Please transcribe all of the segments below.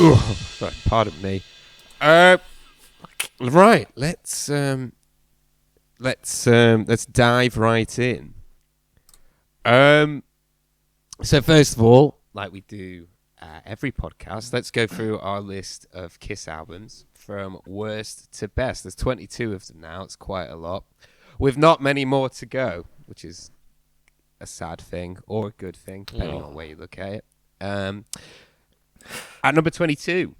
Sorry, pardon me. Right, let's dive right in. So first of all, like we do every podcast, let's go through our list of Kiss albums from worst to best. There's 22 of them now. It's quite a lot, with not many more to go, which is a sad thing or a good thing, depending on where you look at it. At number 22,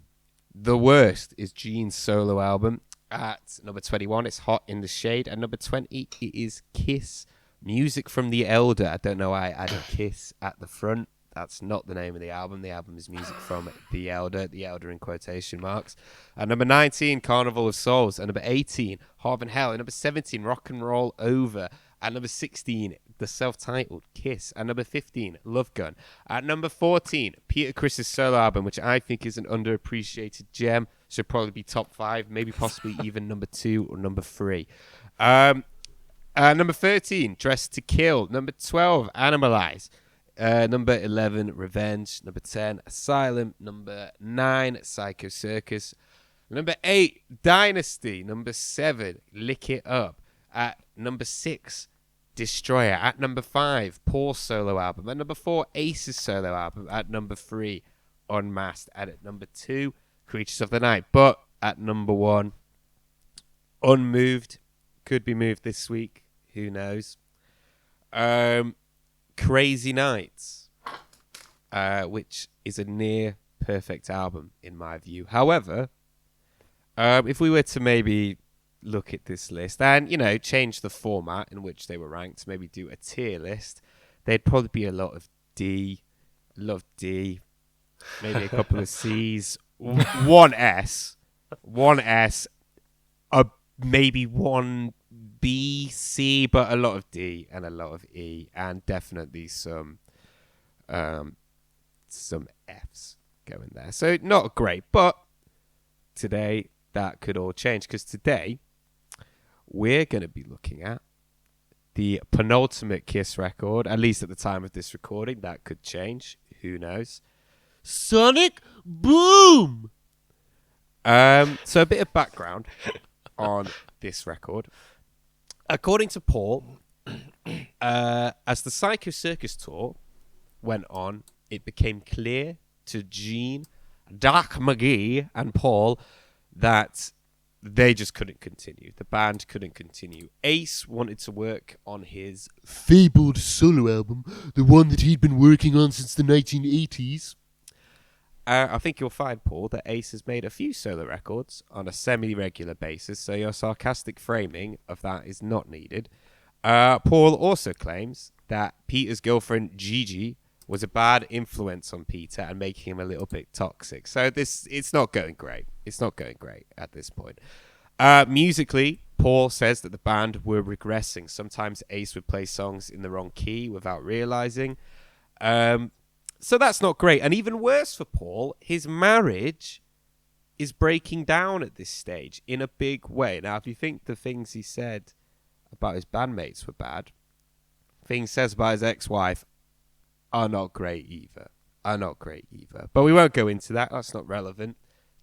the worst is Gene's solo album. At number 21, it's Hot in the Shade. At number 20, it is Kiss, Music from the Elder. I don't know why I added Kiss at the front. That's not the name of the album. The album is Music from the Elder in quotation marks. At number 19, Carnival of Souls. At number 18, Heart and Hell. At number 17, Rock and Roll Over. At number 16, the self-titled Kiss. At number 15, Love Gun. At number 14, Peter Criss's solo album, which I think is an underappreciated gem. Should probably be top 5, maybe possibly even number 2 or number 3. Number 13, Dress to Kill. Number 12, Animalize. Number 11, Revenge. Number 10, Asylum. Number 9, Psycho Circus. Number 8, Dynasty. Number 7, Lick It Up. At number 6, Destroyer. At number 5, Paul's solo album. At number 4, Ace's solo album. At number 3, Unmasked. And at number 2, Creatures of the Night. But at number 1, Unmoved. Could be moved this week. Who knows? Crazy Nights, which is a near perfect album in my view. However, if we were to maybe look at this list and, change the format in which they were ranked, maybe do a tier list, there'd probably be a lot of D, maybe a couple of C's, one S, maybe one B, C, but a lot of D and a lot of E, and definitely some Fs going there. So not great, but today that could all change, because today we're going to be looking at the penultimate Kiss record, at least at the time of this recording. That could change. Who knows? Sonic Boom! So a bit of background on this record. According to Paul, as the Psycho Circus tour went on, it became clear to Gene, Doc McGee, and Paul that they just couldn't continue. The band couldn't continue. Ace wanted to work on his fabled solo album, the one that he'd been working on since the 1980s. I think you'll find, Paul, that Ace has made a few solo records on a semi-regular basis, so your sarcastic framing of that is not needed. Paul also claims that Peter's girlfriend, Gigi, was a bad influence on Peter and making him a little bit toxic. So it's not going great. It's not going great at this point. Musically, Paul says that the band were regressing. Sometimes Ace would play songs in the wrong key without realizing. So that's not great. And even worse for Paul, his marriage is breaking down at this stage in a big way. Now, if you think the things he said about his bandmates were bad, things he says about his ex-wife are not great either. But we won't go into that. That's not relevant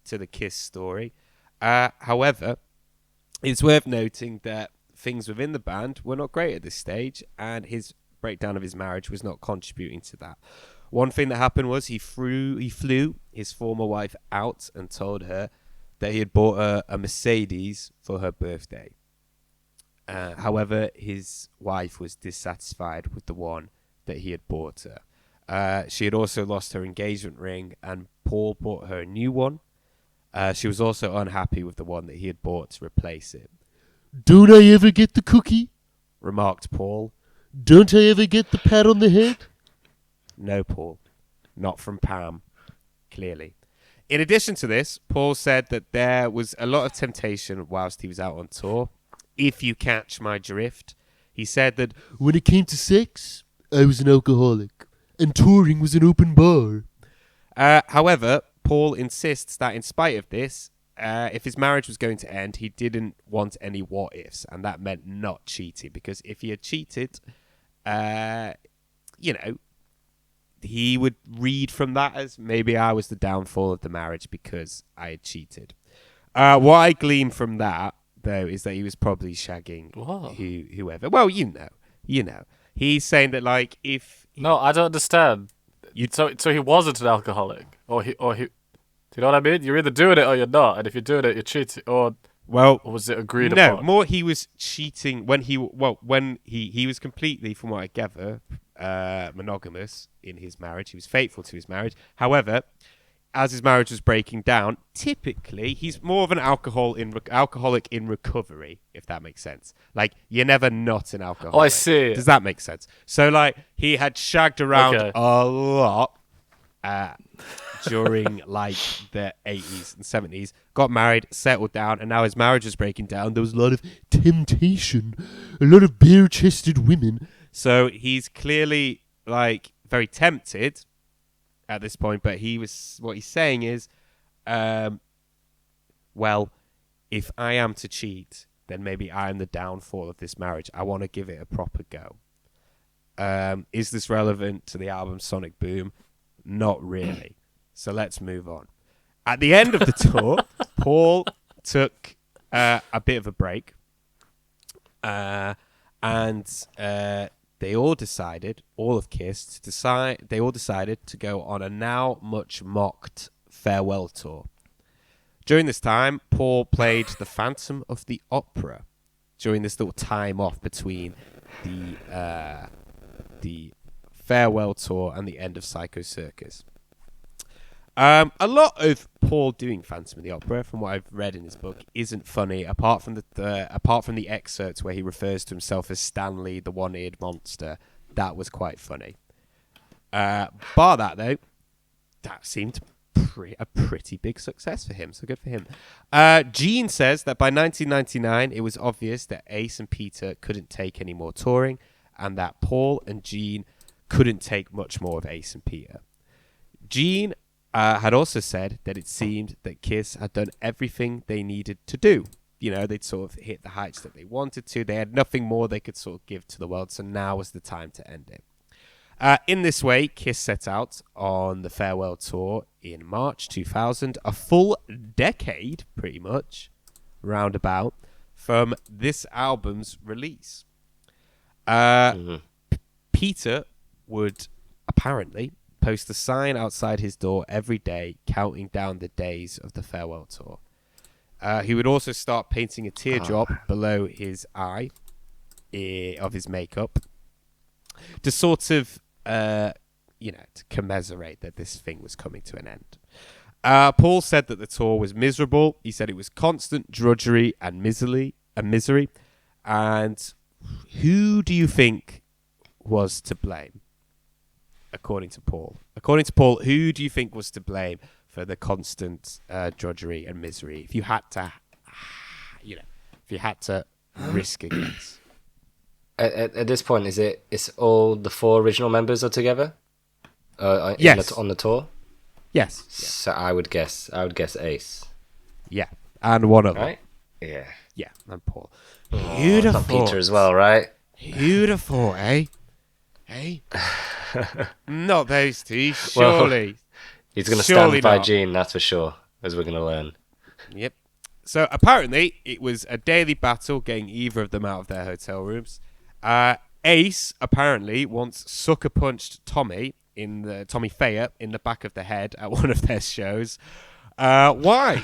to the Kiss story. However, it's worth noting that things within the band were not great at this stage, and his breakdown of his marriage was not contributing to that. One thing that happened was he flew his former wife out and told her that he had bought her a Mercedes for her birthday. However, his wife was dissatisfied with the one that he had bought her. She had also lost her engagement ring, and Paul bought her a new one. She was also unhappy with the one that he had bought to replace it. "Don't I ever get the cookie?" remarked Paul. "Don't I ever get the pat on the head?" No, Paul. Not from Pam. Clearly. In addition to this, Paul said that there was a lot of temptation whilst he was out on tour. If you catch my drift. He said that when it came to sex, I was an alcoholic, and touring was an open bar. However, Paul insists that in spite of this, if his marriage was going to end, he didn't want any what-ifs, and that meant not cheating, because if he had cheated, he would read from that as maybe I was the downfall of the marriage because I had cheated. What I glean from that, though, is that he was probably shagging whoever. Well, you know. He's saying that, like, if... No, I don't understand. So he wasn't an alcoholic? Or he... Do you know what I mean? You're either doing it or you're not. And if you're doing it, you're cheating. Or was it agreed upon? No, more he was cheating when he was completely, from what I gather, monogamous in his marriage. He was faithful to his marriage. However, as his marriage was breaking down, typically he's more of an alcoholic in recovery, if that makes sense. Like, you're never not an alcoholic. Oh, I see. Does that make sense? So, like, he had shagged around a lot during, like, the 80s and 70s, got married, settled down, and now his marriage is breaking down. There was a lot of temptation, a lot of bare-chested women. So he's clearly, like, very tempted at this point, but what he's saying is, well, if I am to cheat, then maybe I am the downfall of this marriage. I want to give it a proper go. Is this relevant to the album Sonic Boom? Not really. So let's move on. At the end of the tour, Paul took a bit of a break, and they all decided, all of Kiss, they all decided to go on a now much mocked farewell tour. During this time, Paul played the Phantom of the Opera during this little time off between the farewell tour and the end of Psycho Circus. A lot of Paul doing Phantom of the Opera, from what I've read in his book, isn't funny. Apart from the excerpts where he refers to himself as Stanley, the one-eared monster, that was quite funny. Bar that though, that seemed a pretty big success for him. So good for him. Gene says that by 1999, it was obvious that Ace and Peter couldn't take any more touring, and that Paul and Gene couldn't take much more of Ace and Peter. Gene had also said that it seemed that Kiss had done everything they needed to do. You know, they'd sort of hit the heights that they wanted to. They had nothing more they could sort of give to the world, so now was the time to end it. In this way, Kiss set out on the farewell tour in March 2000, a full decade, pretty much, roundabout, from this album's release. Peter would apparently post a sign outside his door every day, counting down the days of the farewell tour. He would also start painting a teardrop below his eye of his makeup to sort of, to commiserate that this thing was coming to an end. Paul said that the tour was miserable. He said it was constant drudgery and misery. And who do you think was to blame? According to Paul, who do you think was to blame for the constant drudgery and misery? If you had to, risk a guess. At this point, it's all the four original members are together? Yes. On the tour? Yes. So I would guess Ace. Yeah, and one of them. Right? Yeah. Yeah, and Paul. Beautiful. Peter as well, right? Beautiful, eh? Hey, not those two, surely. Well, he's going to stand by Gene, that's for sure, as we're going to learn. Yep. So apparently, it was a daily battle getting either of them out of their hotel rooms. Ace apparently once sucker punched Tommy Thayer in the back of the head at one of their shows. Why?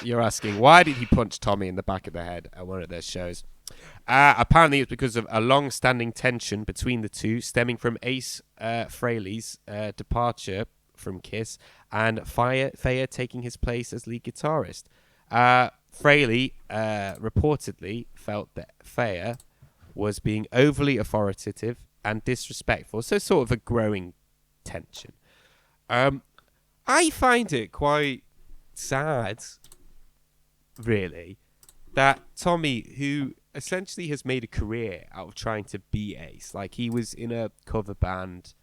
You're asking, why did he punch Tommy in the back of the head at one of their shows? Apparently, it's because of a long-standing tension between the two, stemming from Ace Frehley's departure from Kiss and Thayer taking his place as lead guitarist. Frehley reportedly felt that Thayer was being overly authoritative and disrespectful, so sort of a growing tension. I find it quite sad, really, that Tommy, who essentially has made a career out of trying to be Ace. Like, he was in a cover band,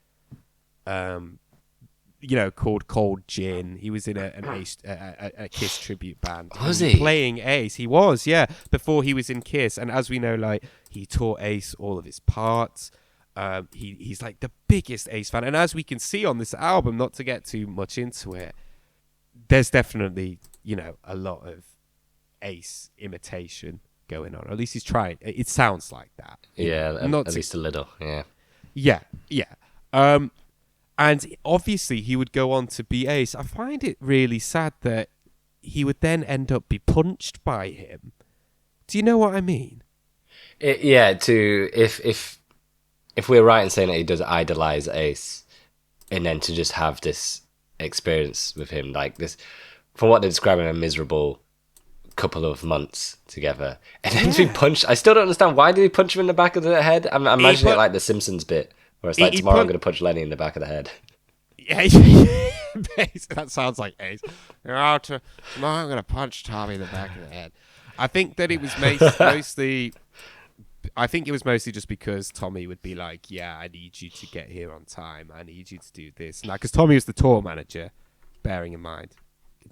called Cold Gin. He was in a Kiss tribute band. Was he? Playing Ace. He was, yeah, before he was in Kiss. And as we know, like, he taught Ace all of his parts. He's like the biggest Ace fan. And as we can see on this album, not to get too much into it, there's definitely, a lot of Ace imitation going on. Or at least he's trying. It sounds like that. Yeah, at least a little. Yeah. Yeah. And obviously he would go on to be Ace. I find it really sad that he would then end up be punched by him. Do you know what I mean? If we're right in saying that he does idolize Ace, and then to just have this experience with him, like this, from what they're describing, a miserable couple of months together, and then to be punched. I still don't understand, why did he punch him in the back of the head? I'm imagining it like the Simpsons bit, where it's like, tomorrow I'm going to punch Lenny in the back of the head. Yeah, that sounds like Ace. Tomorrow I'm going to punch Tommy in the back of the head. I think that it was mostly... I think it was mostly just because Tommy would be like, yeah, I need you to get here on time. I need you to do this. Because Tommy was the tour manager, bearing in mind.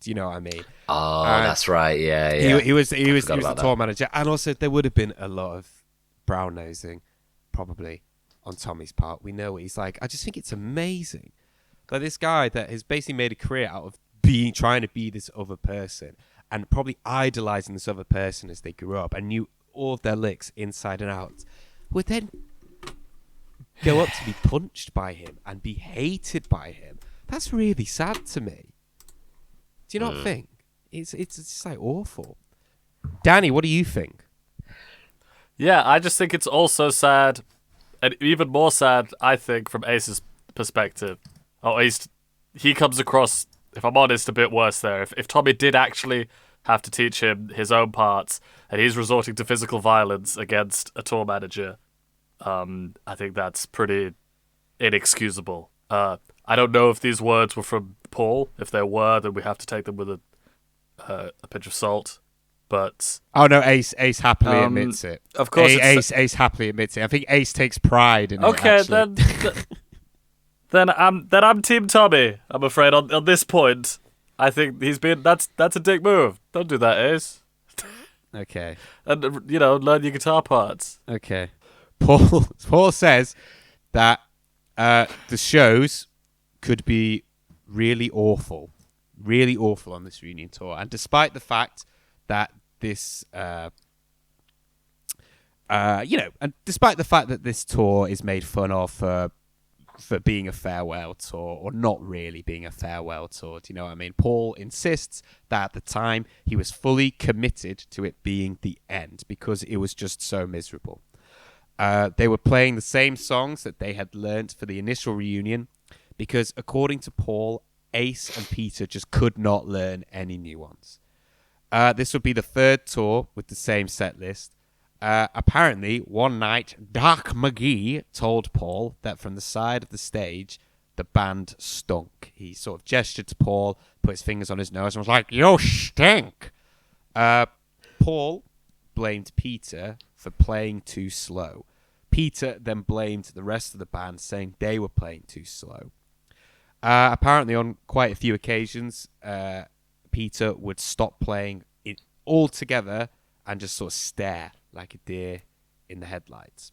Do you know what I mean? Oh, that's right. Yeah. He was the tour manager. And also, there would have been a lot of brown-nosing, probably, on Tommy's part. We know what he's like. I just think it's amazing. Like, this guy that has basically made a career out of trying to be this other person and probably idolizing this other person as they grew up and knew all of their licks inside and out, would then go up to be punched by him and be hated by him. That's really sad to me. Do you not think? It's just like awful. Danny, what do you think? Yeah, I just think it's also sad, and even more sad, I think, from Ace's perspective. Or at least he comes across, if I'm honest, a bit worse there. If Tommy did actually have to teach him his own parts, and he's resorting to physical violence against a tour manager, I think that's pretty inexcusable. I don't know if these words were from Paul. If they were, then we have to take them with a pinch of salt. But no, Ace happily admits it. Of course, Ace happily admits it. I think Ace takes pride in it. Okay, then I'm Team Tommy. I'm afraid on this point. I think that's a dick move. Don't do that, Ace. Okay. And learn your guitar parts. Okay. Paul says that the shows could be really awful on this reunion tour, and despite the fact that this despite the fact that this tour is made fun of for being a farewell tour, or not really being a farewell tour. Do you know what I mean? Paul insists that at the time he was fully committed to it being the end because it was just so miserable. They were playing the same songs that they had learnt for the initial reunion because, according to Paul, Ace and Peter just could not learn any new ones. This would be the third tour with the same set list. Apparently, one night, Doc McGee told Paul that from the side of the stage, the band stunk. He sort of gestured to Paul, put his fingers on his nose, and was like, "You stink!" Paul blamed Peter for playing too slow. Peter then blamed the rest of the band, saying they were playing too slow. Apparently, on quite a few occasions, Peter would stop playing it altogether and just sort of stare like a deer in the headlights.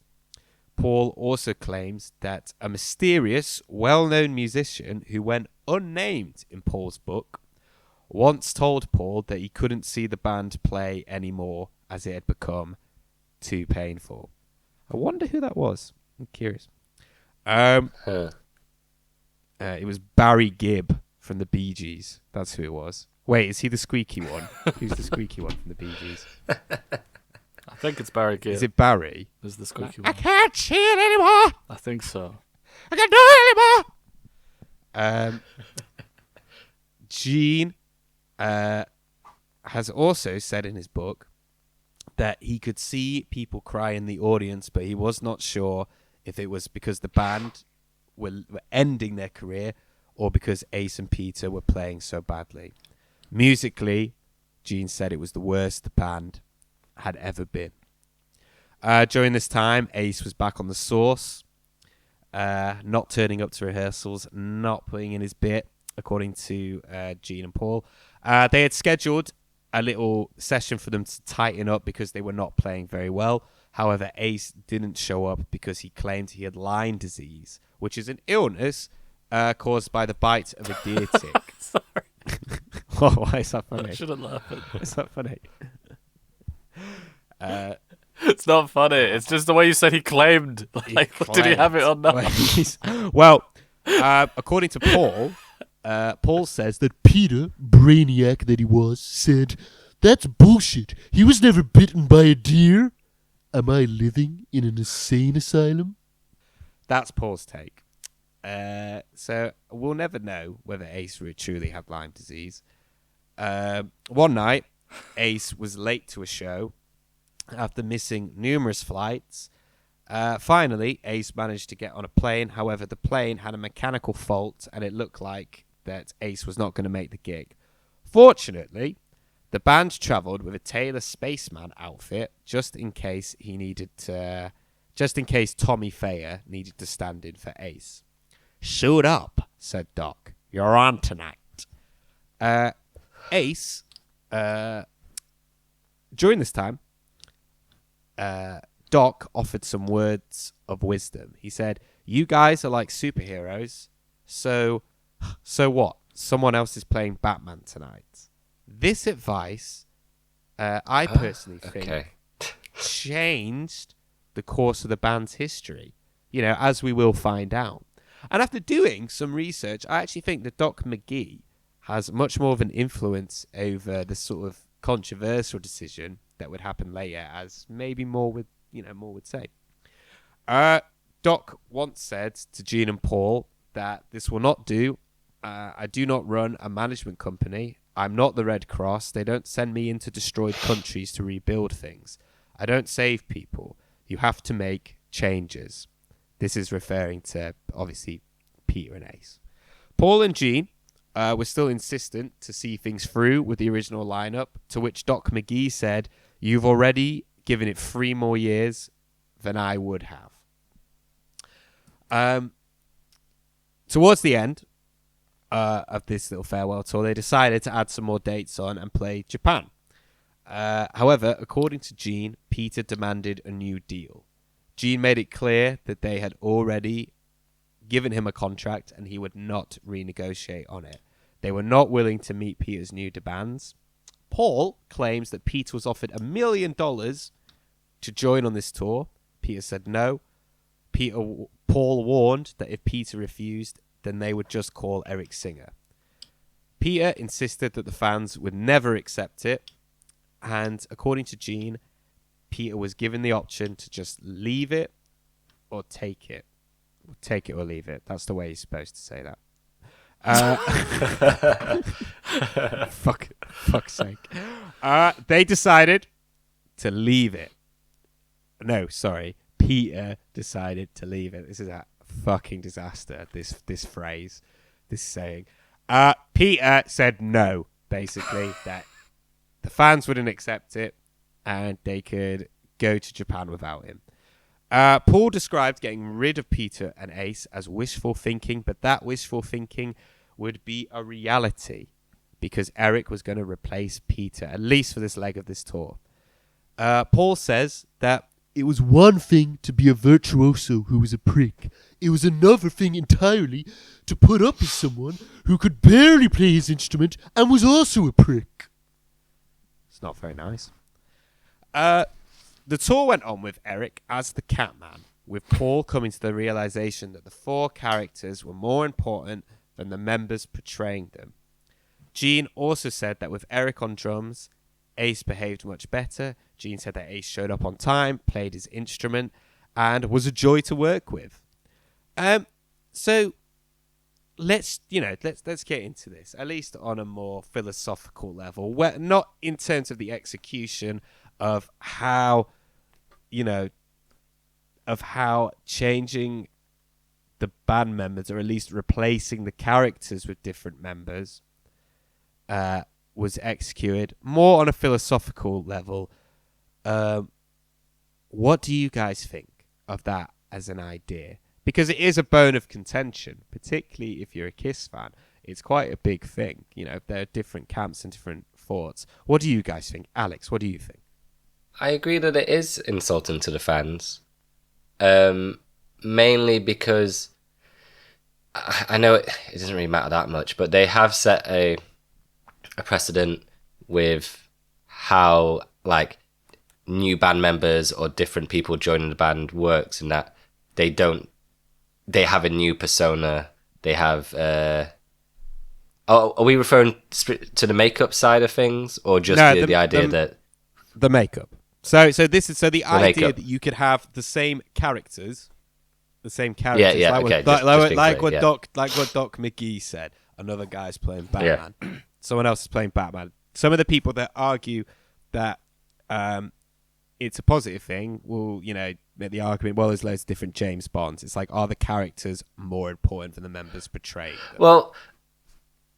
Paul also claims that a mysterious, well-known musician who went unnamed in Paul's book once told Paul that he couldn't see the band play anymore as it had become too painful. I wonder who that was. I'm curious. It was Barry Gibb from the Bee Gees. That's who it was. Wait, is he the squeaky one? Who's the squeaky one from the Bee Gees? I think it's Barry Gibb. Is it Barry? Is the squeaky I one? can't see it anymore. I think so. I can't do it anymore. Gene has also said in his book that he could see people cry in the audience, but he was not sure if it was because the band were ending their career or because Ace and Peter were playing so badly. Musically, Gene said it was the worst the band had ever been. During this time, Ace was back on the sauce, not turning up to rehearsals, not putting in his bit, according to Gene and Paul. They had scheduled a little session for them to tighten up because they were not playing very well. However, Ace didn't show up because he claimed he had Lyme disease, which is an illness caused by the bite of a deer tick. Sorry. Why is that funny? I shouldn't laugh at Is that funny? It's not funny. It's just the way you said he claimed. Like, did he have it or not? Well, according to Paul, Paul says that Peter, brainiac that he was, said, "That's bullshit. He was never bitten by a deer. Am I living in an insane asylum?" That's Paul's take. So we'll never know whether Ace truly had Lyme disease. One night, Ace was late to a show after missing numerous flights. Finally, Ace managed to get on a plane. However, the plane had a mechanical fault, and it looked like that Ace was not going to make the gig. Fortunately, the band travelled with a Taylor Spaceman outfit just in case Tommy Thayer needed to stand in for Ace. "Suit up," said Doc. "You're on tonight." Ace, during this time, Doc offered some words of wisdom. He said, "You guys are like superheroes, so what? Someone else is playing Batman tonight." This advice, I personally think, changed the course of the band's history, as we will find out. And after doing some research, I actually think that Doc McGee has much more of an influence over the sort of controversial decision that would happen later, as maybe more would say. Doc once said to Gene and Paul that this will not do. I do not run a management company. I'm not the Red Cross. They don't send me into destroyed countries to rebuild things. I don't save people. You have to make changes. This is referring to, obviously, Peter and Ace. Paul and Gene were still insistent to see things through with the original lineup, to which Doc McGee said, "You've already given it 3 more years than I would have." Towards the end of this little farewell tour, they decided to add some more dates on and play Japan. However, according to Gene, Peter demanded a new deal. Gene made it clear that they had already given him a contract and he would not renegotiate on it. They were not willing to meet Peter's new demands. Paul claims that Peter was offered $1 million to join on this tour. Peter said no. Paul warned that if Peter refused, then they would just call Eric Singer. Peter insisted that the fans would never accept it, and according to Gene, Peter was given the option to just leave it or take it. Take it or leave it. That's the way he's supposed to say that. Fuck's sake. They decided to leave it. No, sorry. Peter decided to leave it. This is a fucking disaster, this phrase, this saying. Peter said no, basically, that the fans wouldn't accept it and they could go to Japan without him. Paul described getting rid of Peter and Ace as wishful thinking, but that wishful thinking would be a reality because Eric was going to replace Peter, at least for this leg of this tour. Paul says that it was one thing to be a virtuoso who was a prick. It was another thing entirely to put up with someone who could barely play his instrument and was also a prick. It's not very nice. The tour went on with Eric as the Catman, with Paul coming to the realization that the 4 characters were more important than the members portraying them. Gene also said that with Eric on drums, Ace behaved much better. Gene said that Ace showed up on time, played his instrument, and was a joy to work with. So let's get into this, at least on a more philosophical level, where not in terms of the execution of how changing the band members, or at least replacing the characters with different members, was executed more on a philosophical level. What do you guys think of that as an idea? Because it is a bone of contention, particularly if you're a Kiss fan. It's quite a big thing. There are different camps and different thoughts. What do you guys think? Alex, what do you think? I agree that it is insulting to the fans. Mainly because I know it doesn't really matter that much, but they have set a precedent with how like new band members or different people joining the band works, in that they have a new persona. They have are we referring to the makeup side of things, or just No, the idea that the makeup. So this is the idea makeup. that you could have the same characters. Yeah, okay, Like what yeah. Doc McGee said. Another guy's playing Batman. Yeah. Someone else is playing Batman. Some of the people that argue that it's a positive thing will, make the argument, well, there's loads of different James Bonds. It's like, are the characters more important than the members portrayed? Well,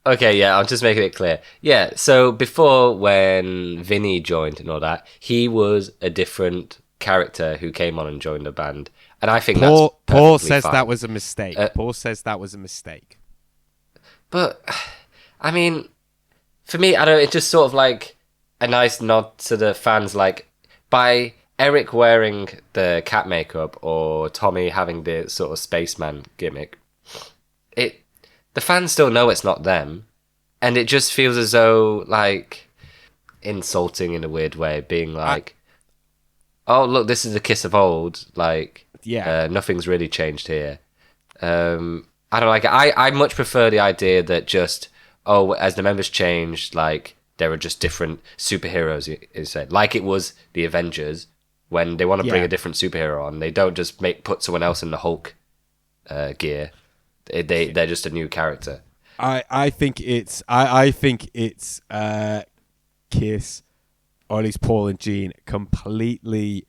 okay, yeah, I'm just making it clear. Yeah, so before, when Vinny joined and all that, he was a different character who came on and joined the band. And I think Paul says fine. that was a mistake. Paul says that was a mistake. But, I mean, for me, I don't. It's just sort of like a nice nod to the fans. Like, by Eric wearing the cat makeup or Tommy having the sort of spaceman gimmick, the fans still know it's not them, and it just feels as though, like, insulting in a weird way, being like, oh, look, this is the Kiss of old. Like, nothing's really changed here. I don't like it. I much prefer the idea that just, as the members change, like, there are just different superheroes, you said. Like it was the Avengers, when they want to bring a different superhero on, they don't just put someone else in the Hulk gear. They're just a new character. I think it's Kiss, or at least Paul and Gene, completely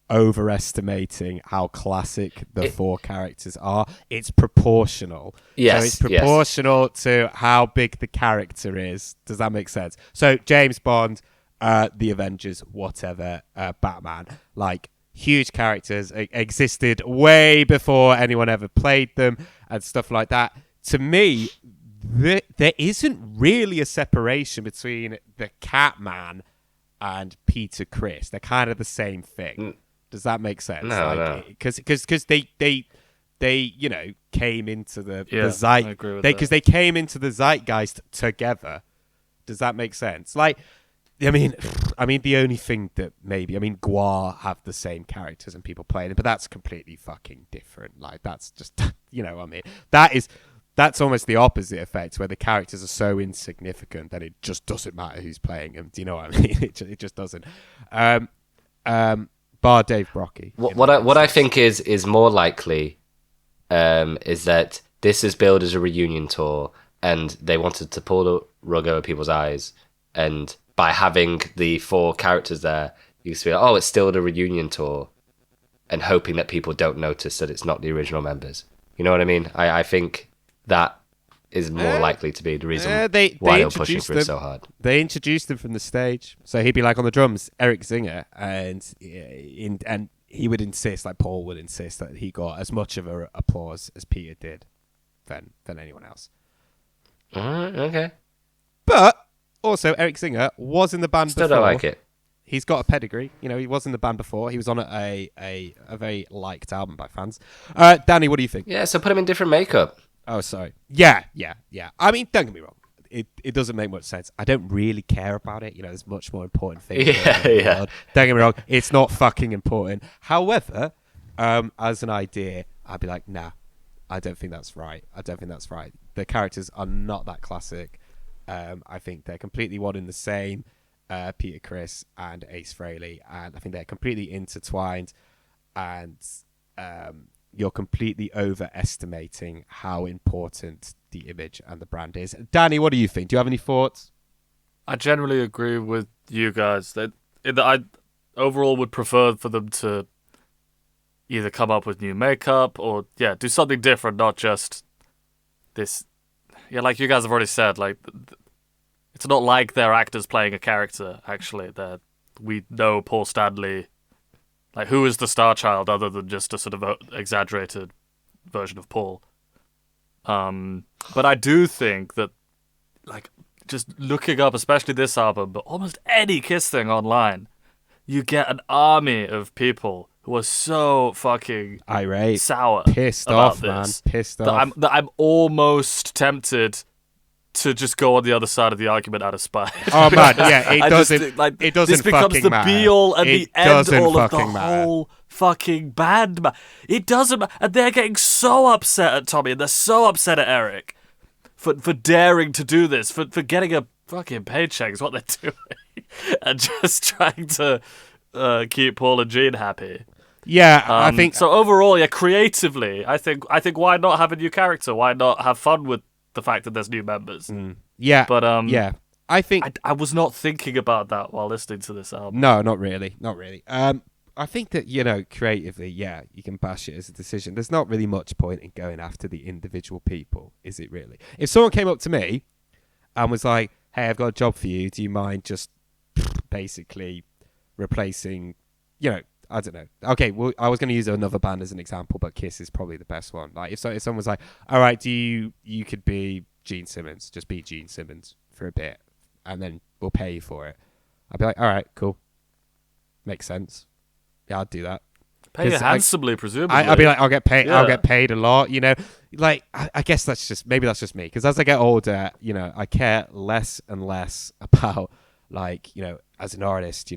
overestimating how classic the four characters are. It's proportional. Yes, so it's proportional to how big the character is. Does that make sense? So James Bond, the Avengers, whatever, Batman, like, huge characters, existed way before anyone ever played them and stuff like that. To me, there isn't really a separation between the Catman and Peter Criss. They're kind of the same thing. Does that make sense? No. Because they came into the because they came into the zeitgeist together. Does that make sense? Like, I mean, the only thing that Gwar have the same characters and people play them, but that's completely fucking different. Like, that's just, that's almost the opposite effect, where the characters are so insignificant that it just doesn't matter who's playing them. Do you know what I mean? It just doesn't. Bar Dave Brocky. What I think is more likely is that this is billed as a reunion tour, and they wanted to pull the rug over people's eyes, and by having the four characters there, you can feel, it's still the reunion tour, and hoping that people don't notice that it's not the original members. You know what I mean? I think that is more likely to be the reason why they're pushing for it so hard. They introduced them from the stage. So he'd be like, on the drums, Eric Singer, and he would insist, like Paul would insist, that he got as much of a applause as Peter did than anyone else. Okay. But also, Eric Singer was in the band before. Still don't like it. He's got a pedigree. He was in the band before. He was on a very liked album by fans. Danny, what do you think? Yeah, so put him in different makeup. Oh, sorry. Yeah. I mean, don't get me wrong. It doesn't make much sense. I don't really care about it. There's much more important things. Yeah. Don't get me wrong. It's not fucking important. However, as an idea, I'd be like, nah, I don't think that's right. The characters are not that classic. I think they're completely one and the same. Peter Criss and Ace Frehley, and I think they're completely intertwined, and you're completely overestimating how important the image and the brand is. Danny, what do you think? Do you have any thoughts? I generally agree with you guys that I overall would prefer for them to either come up with new makeup or do something different, not just this. Yeah, like you guys have already said, like, it's not like they're actors playing a character. Actually, that we know Paul Stanley. Like, who is the Star Child other than just a sort of exaggerated version of Paul? But I do think that, like, just looking up, especially this album, but almost any Kiss thing online, you get an army of people who are so fucking irate, sour, pissed about off, man, this, pissed that off. I'm almost tempted to just go on the other side of the argument out of spite. Oh man, yeah, it I just doesn't. think, like, It doesn't this becomes fucking the matter. be all and the It end doesn't all of the fucking matter. whole fucking band. It doesn't, and they're getting so upset at Tommy, and they're so upset at Eric for daring to do this, for getting a fucking paycheck is what they're doing, and just trying to keep Paul and Gene happy. Yeah, I think so. Overall, yeah, creatively, I think why not have a new character? Why not have fun with the fact that there's new members? Yeah, But yeah, I think I was not thinking about that while listening to this album. no, not really, not really. I think that creatively, yeah, you can bash it as a decision. There's not really much point in going after the individual people, is it really? If someone came up to me and was like, "Hey, I've got a job for you. Do you mind just basically replacing, I don't know. Okay, well, I was going to use another band as an example, but Kiss is probably the best one. Like, if someone was like, all right, you could be Gene Simmons, just be Gene Simmons for a bit, and then we'll pay you for it. I'd be like, all right, cool. Makes sense. Yeah, I'd do that. Pay you handsomely, presumably. I'd be like, I'll get paid. Yeah. I'll get paid a lot. Like I guess that's just just me. Because as I get older, I care less and less about as an artist,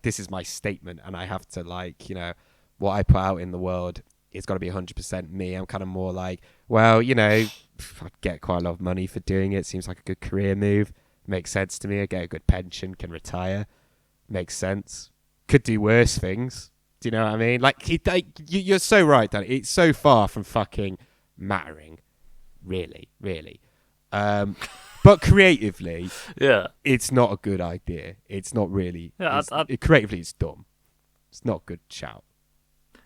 this is my statement, and I have to what I put out in the world is got to be 100% me. I'm kind of more like, well, I'd get quite a lot of money for doing it. Seems like a good career move. Makes sense to me. I get a good pension, can retire. Makes sense. Could do worse things. Do you know what I mean? You're so right, Danny. It's so far from fucking mattering, really, really. But creatively, yeah, it's not a good idea. It's not really. Yeah, creatively, it's dumb. It's not a good shout.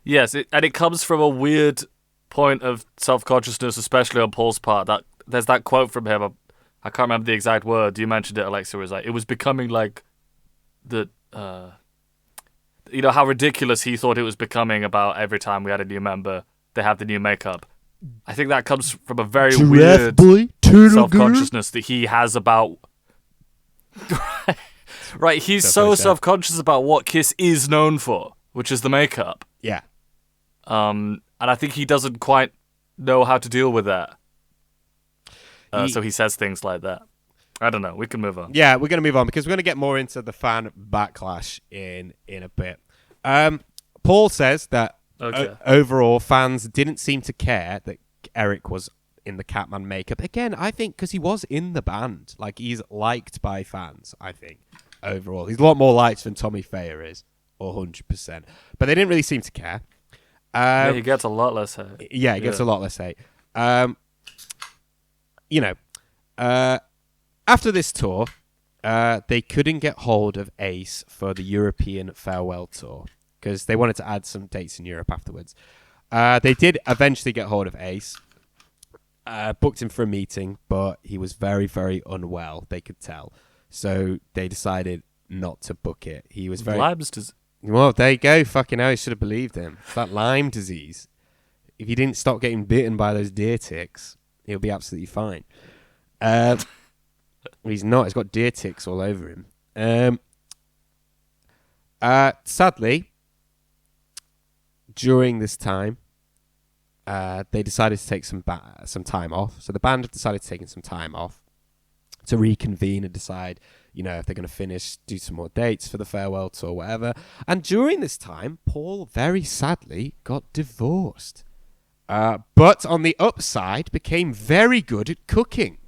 Yes, and it comes from a weird point of self-consciousness, especially on Paul's part. That there's that quote from him. I can't remember the exact word. You mentioned it, Alexei. Was like, it was becoming like the. How ridiculous he thought it was becoming about every time we had a new member, they have the new makeup. I think that comes from a very weird self-consciousness that he has about... right, he's so self-conscious about what Kiss is known for, which is the makeup. Yeah. And I think he doesn't quite know how to deal with that. So he says things like that. I don't know. We can move on. Yeah, we're going to move on because we're going to get more into the fan backlash in a bit. Paul says that overall fans didn't seem to care that Eric was in the Catman makeup. Again, I think because he was in the band. Like, he's liked by fans, I think, overall. He's a lot more liked than Tommy Thayer is, 100%. But they didn't really seem to care. Yeah, he gets a lot less hate. Yeah, he gets a lot less hate. After this tour, they couldn't get hold of Ace for the European farewell tour because they wanted to add some dates in Europe afterwards. They did eventually get hold of Ace, booked him for a meeting, but he was very, very unwell, they could tell. So they decided not to book it. He was very... Lyme's disease. Well, there you go. Fucking hell, you should have believed him. It's that Lyme disease. If he didn't stop getting bitten by those deer ticks, he'll be absolutely fine. He's not. He's got deer ticks all over him. Sadly, during this time, they decided to take some time off. So the band have decided to take some time off to reconvene and decide, if they're going to finish, do some more dates for the farewell tour, whatever. And during this time, Paul very sadly got divorced. But on the upside, became very good at cooking.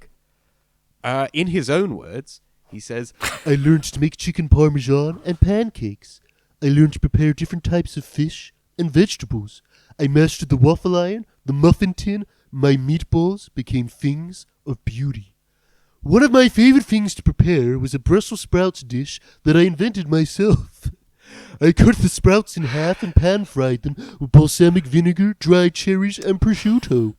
In his own words, he says, I learned to make chicken parmesan and pancakes. I learned to prepare different types of fish and vegetables. I mastered the waffle iron, the muffin tin. My meatballs became things of beauty. One of my favorite things to prepare was a Brussels sprouts dish that I invented myself. I cut the sprouts in half and pan-fried them with balsamic vinegar, dried cherries, and prosciutto.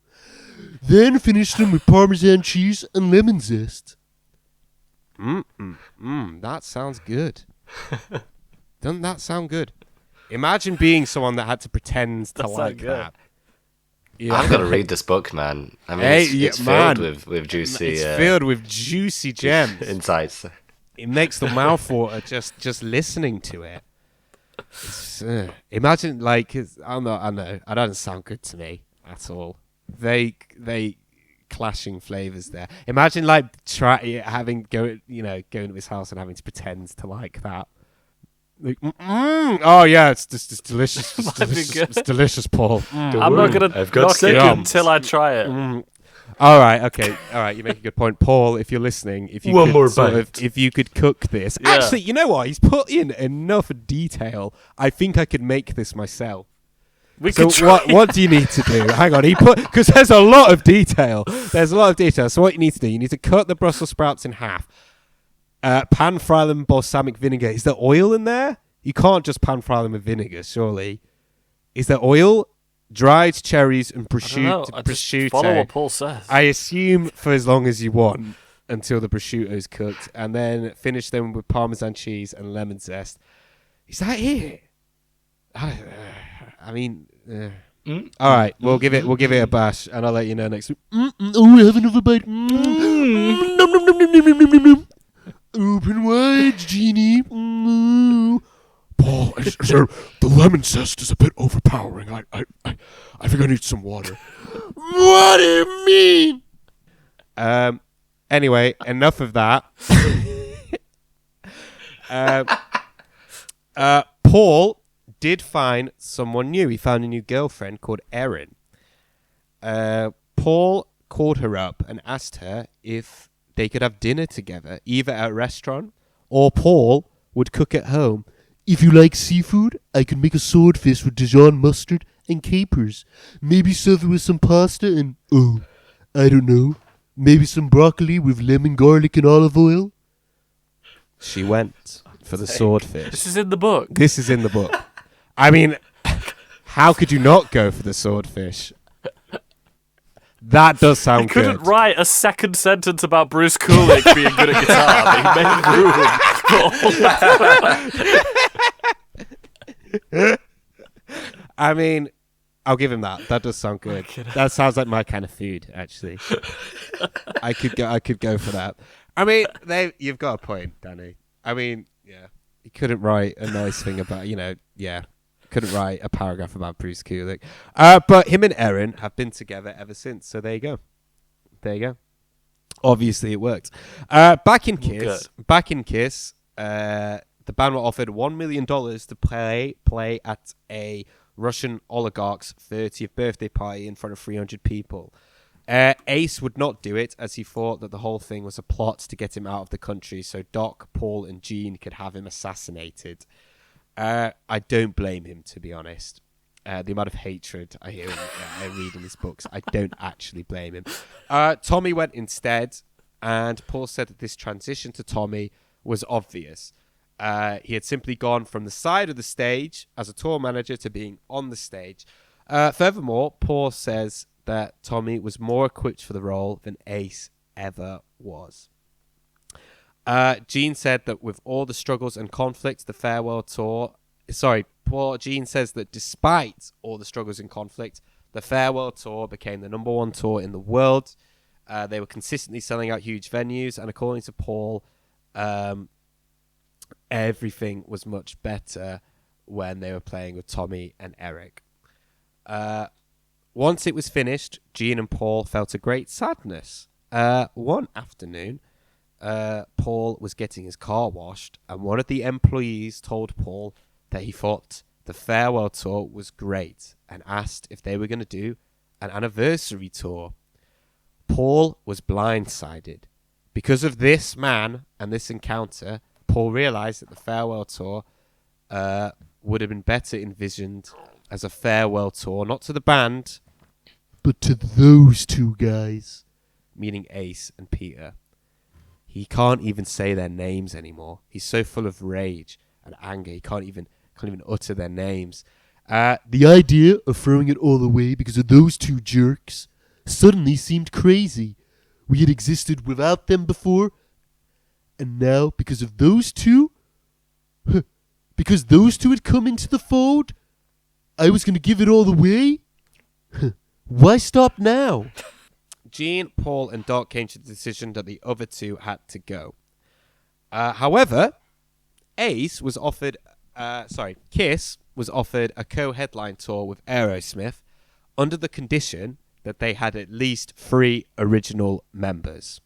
Then finished them with Parmesan cheese and lemon zest. That sounds good. Doesn't that sound good? Imagine being someone that had to pretend to like that. Yeah. I'm gonna read this book, man. I mean, Hey, it's man. filled with juicy, It's filled with juicy gems. insights. It makes the mouthwater just listening to it. Imagine like I know it doesn't sound good to me at all. They clashing flavors there. Imagine like going to his house and having to pretend to like that. Like, oh yeah, it's delicious. It's delicious. It's delicious, Paul. I'm not gonna I've got knock it seconds. until I try it. All right, okay, all right. You make a good point, Paul. If you're listening, if you One could more sort bite. of, if you could cook this, Yeah. actually, you know what? He's put in enough detail. I think I could make this myself. We So could try. what do you need to do? Hang on, because there's a lot of detail. There's a lot of detail. So what you need to do, you need to cut the Brussels sprouts in half. Pan fry them in balsamic vinegar. Is there oil in there? You can't just pan fry them with vinegar, surely. Is there oil? Dried cherries and I don't know. I just prosciutto. follow what Paul says. I assume for as long as you want until the prosciutto is cooked, and then finish them with Parmesan cheese and lemon zest. Is that it? I mean, all right, we'll give it a bash, and I'll let you know next week. Oh, have another bite. Nom, nom, nom, nom, nom, nom, nom, nom. Open wide, genie. Paul, the lemon zest is a bit overpowering. I think I need some water. What do you mean? Anyway, enough of that. Paul did find someone new. He found a new girlfriend called Erin. Paul called her up and asked her if they could have dinner together, either at a restaurant or Paul would cook at home. If you like seafood, I can make a swordfish with Dijon mustard and capers. Maybe serve it with some pasta and, I don't know, maybe some broccoli with lemon, garlic, and olive oil. She went for the swordfish. This is in the book. This is in the book. I mean, how could you not go for the swordfish? That does sound He couldn't good. write a second sentence about Bruce Kulick being good at guitar, but he made room for all that. I mean, I'll give him that. That does sound good. That sounds like my kind of food, actually. I could go for that. I mean, you've got a point, Danny. I mean, yeah, he couldn't write a nice thing about, couldn't write a paragraph about Bruce Kulick. But him and Erin have been together ever since. So there you go. Obviously, it worked. Back in Kiss, the band were offered $1 million to play at a Russian oligarch's 30th birthday party in front of 300 people. Ace would not do it, as he thought that the whole thing was a plot to get him out of the country so Doc, Paul, and Gene could have him assassinated. I don't blame him, to be honest. The amount of hatred I hear I read in his books, I don't actually blame him. Tommy went instead, and Paul said that this transition to Tommy was obvious. He had simply gone from the side of the stage as a tour manager to being on the stage. Furthermore, Paul says that Tommy was more equipped for the role than Ace ever was. Gene said that with all the struggles and conflicts, the farewell tour... Gene says that despite all the struggles and conflict, the farewell tour became the number one tour in the world. They were consistently selling out huge venues, and according to Paul, everything was much better when they were playing with Tommy and Eric. Once it was finished, Gene and Paul felt a great sadness. One afternoon, Paul was getting his car washed, and one of the employees told Paul that he thought the farewell tour was great and asked if they were going to do an anniversary tour. Paul was blindsided. Because of this man and this encounter, Paul realized that the farewell tour would have been better envisioned as a farewell tour, not to the band, But to those two guys. meaning Ace and Peter. He can't even say their names anymore. He's so full of rage and anger, he can't even utter their names. The idea of throwing it all away because of those two jerks suddenly seemed crazy. We had existed without them before, and now, because of those two, because those two had come into the fold, I was going to give it all away? Why stop now? Gene, Paul, and Doc came to the decision that the other two had to go. However, Kiss was offered a co-headline tour with Aerosmith under the condition that they had at least 3 original members.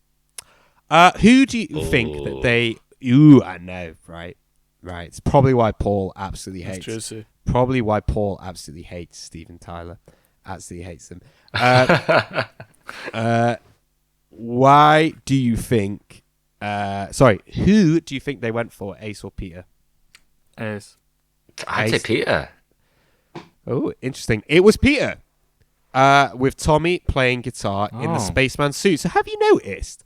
Who do you think that they... Ooh, I know, right. It's probably why Paul absolutely hates... juicy. Probably why Paul absolutely hates Steven Tyler. Absolutely hates them. Why do you think... who do you think they went for, Ace or Peter? Ace. I'd say Peter. Oh, interesting. It was Peter. With Tommy playing guitar in the spaceman suit. So have you noticed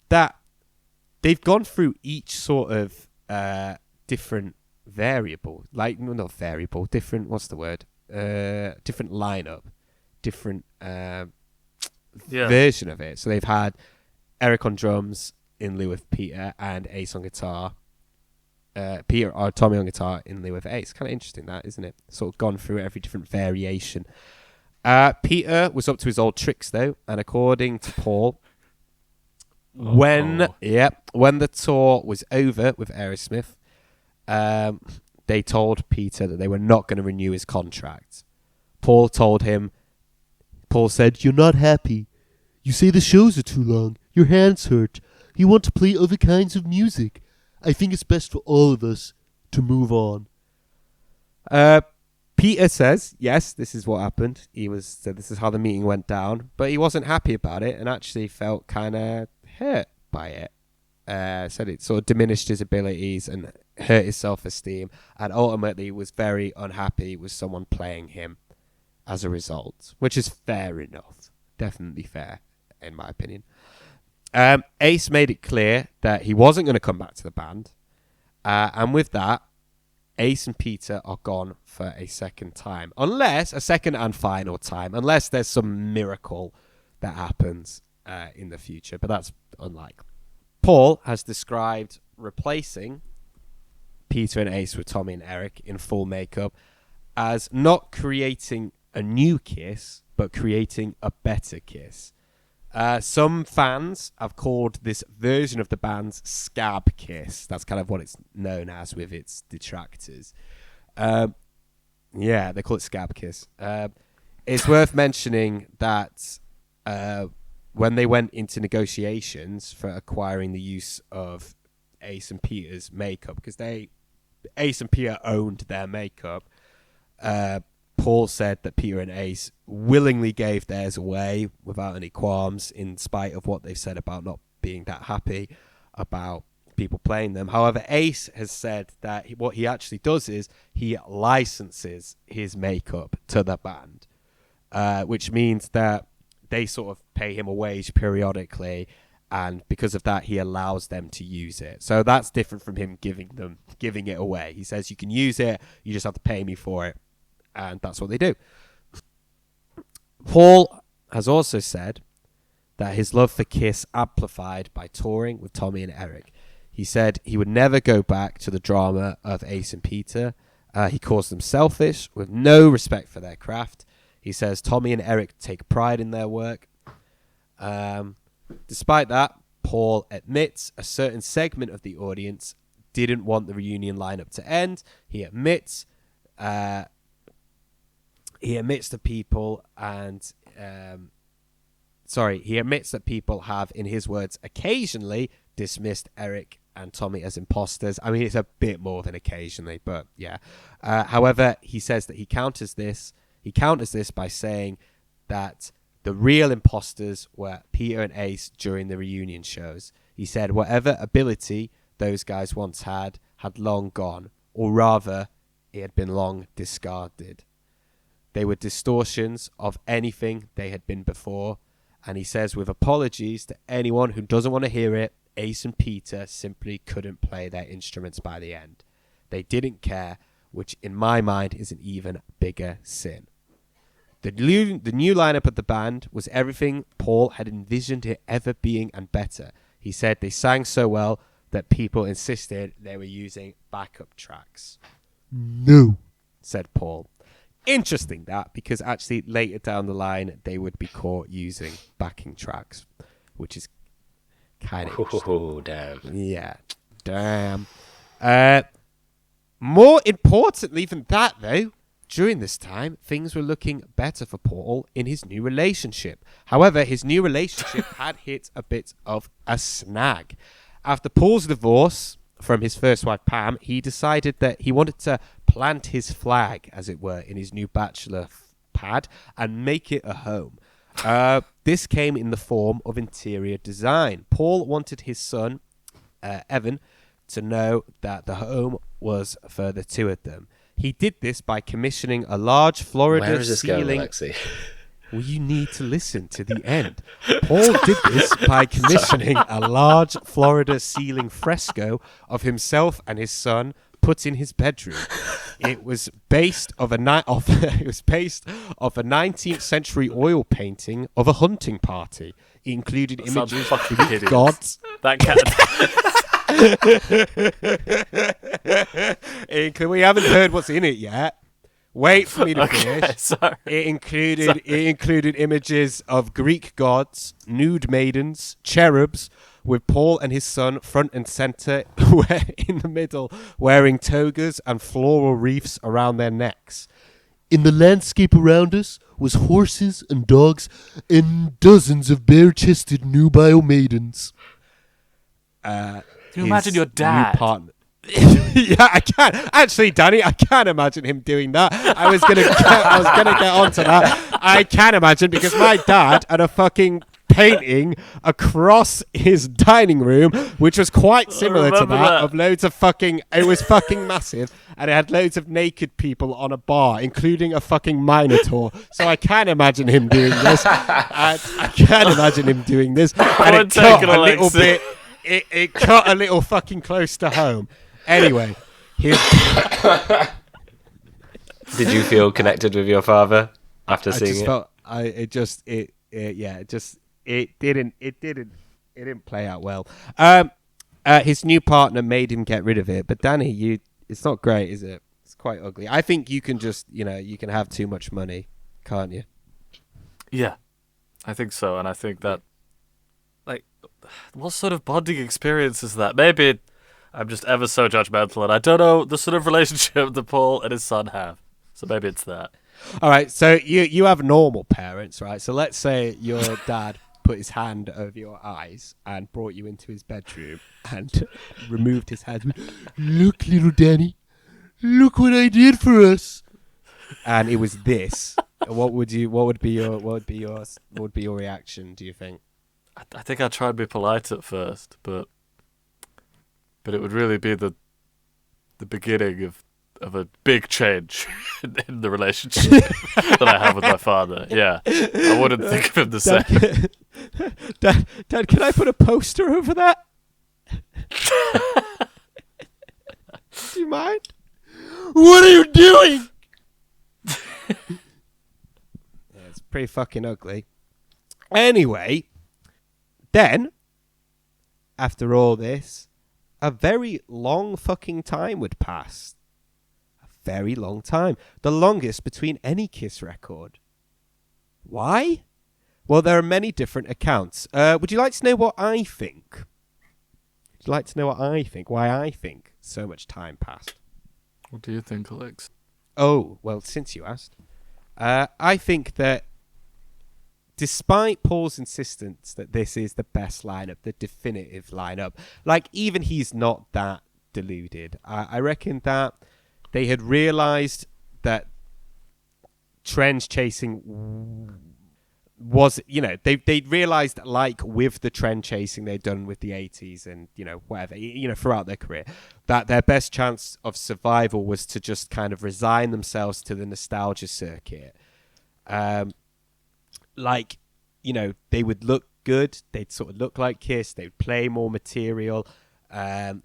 that they've gone through each sort of different variable, like not variable, different. What's the word? Different lineup, different version of it. So they've had Eric on drums in lieu of Peter, and Ace on guitar. Peter or Tommy on guitar in lieu of Ace. Kind of interesting, that, isn't it? Sort of gone through every different variation. Peter was up to his old tricks though, and according to Paul, when the tour was over with Aerosmith, they told Peter that they were not going to renew his contract. Paul said, You're not happy. You say the shows are too long. Your hands hurt. You want to play other kinds of music. I think it's best for all of us to move on. Peter says, yes, this is what happened. Said this is how the meeting went down, but he wasn't happy about it and actually felt kind of hurt by it. Said it sort of diminished his abilities and hurt his self-esteem, and ultimately was very unhappy with someone playing him as a result, which is fair enough. Definitely fair, in my opinion. Ace made it clear that he wasn't going to come back to the band, and with that, Ace and Peter are gone for a second and final time, unless there's some miracle that happens in the future, but that's unlikely. Paul has described replacing Peter and Ace with Tommy and Eric in full makeup as not creating a new Kiss, but creating a better Kiss. Some fans have called this version of the band's Scab Kiss. That's kind of what it's known as with its detractors. They call it Scab Kiss. It's worth mentioning that when they went into negotiations for acquiring the use of Ace and Peter's makeup, because Ace and Peter owned their makeup, Paul said that Peter and Ace willingly gave theirs away without any qualms, in spite of what they've said about not being that happy about people playing them. However, Ace has said that what he actually does is he licenses his makeup to the band, which means that they sort of pay him a wage periodically, and because of that, he allows them to use it. So that's different from him giving it away. He says, you can use it, you just have to pay me for it. And that's what they do. Paul has also said that his love for Kiss amplified by touring with Tommy and Eric. He said he would never go back to the drama of Ace and Peter. He calls them selfish, with no respect for their craft. He says Tommy and Eric take pride in their work. Despite that, Paul admits a certain segment of the audience didn't want the reunion lineup to end. He admits that people have, in his words, occasionally dismissed Eric and Tommy as imposters. I mean, it's a bit more than occasionally, but yeah. However, he says that he counters this by saying that the real imposters were Peter and Ace during the reunion shows. He said whatever ability those guys once had long gone, or rather, it had been long discarded. They were distortions of anything they had been before, and he says with apologies to anyone who doesn't want to hear it, Ace and Peter simply couldn't play their instruments by the end. They didn't care, which in my mind is an even bigger sin. The new lineup of the band was everything Paul had envisioned it ever being and better. He said they sang so well that people insisted they were using backup tracks. No, said Paul. Interesting that, because actually later down the line they would be caught using backing tracks, which is kind of Oh, damn. yeah, damn. More importantly than that, though, during this time, things were looking better for Paul in his new relationship. However, his new relationship had hit a bit of a snag. After Paul's divorce from his first wife, Pam, he decided that he wanted to plant his flag, as it were, in his new bachelor pad and make it a home. This came in the form of interior design. Paul wanted his son, Evan, to know that the home was for the two of them. He did this by commissioning a large Florida Where is this ceiling. going, Alexei? Well, you need to listen to the end. Paul did this by commissioning a large Florida ceiling fresco of himself and his son put in his bedroom. It was based off a 19th century oil painting of a hunting party. It included That sounds images fucking of hideous. gods. That cat. We haven't heard what's in it yet. Wait for me to Okay, finish. sorry. It included images of Greek gods, nude maidens, cherubs, with Paul and his son front and center, in the middle, wearing togas and floral wreaths around their necks. In the landscape around us was horses and dogs and dozens of bare-chested nubile maidens. Can you imagine your New dad? partner. Yeah, I can. Actually, Danny, I can imagine him doing that. I was gonna get onto that. I can imagine, because my dad had a fucking painting across his dining room, which was quite similar to remember that, that. of loads of fucking. It was fucking massive, and it had loads of naked people on a bar, including a fucking minotaur. So I can imagine him doing this. I can imagine him doing this, and it cut a little bit. It cut a little fucking close to home. Anyway, Did you feel connected with your father after I seeing just it? felt it didn't play out well. His new partner made him get rid of it, but Danny, it's not great, is it? It's quite ugly. I think you can just, you can have too much money, can't you? Yeah, I think so, and I think that, what sort of bonding experience is that? Maybe I'm just ever so judgmental, and I don't know the sort of relationship that Paul and his son have. So maybe it's that. All right, so you have normal parents, right? So let's say your dad put his hand over your eyes and brought you into his bedroom and removed his hand. Look, little Danny. Look what I did for us. And it was this. What would be your reaction, do you think? I think I'd try and be polite at first, but it would really be the beginning of a big change in the relationship that I have with my father. Yeah, I wouldn't think of him the same. Dad, can I put a poster over that? Do you mind? What are you doing? Yeah, it's pretty fucking ugly. Anyway, then, after all this, a very long fucking time would pass. A very long time. The longest between any Kiss record. Why? Well, there are many different accounts. Would you like to know what I think? Would you like to know what I think? Why I think so much time passed? What do you think, Alex? Oh, well, since you asked. I think that despite Paul's insistence that this is the best lineup, the definitive lineup, even he's not that deluded. I reckon that they had realized that trend chasing was, they realized with the trend chasing they'd done with the 80s and, whatever, throughout their career, that their best chance of survival was to just kind of resign themselves to the nostalgia circuit. They would look good. They'd sort of look like Kiss. They'd play more material, and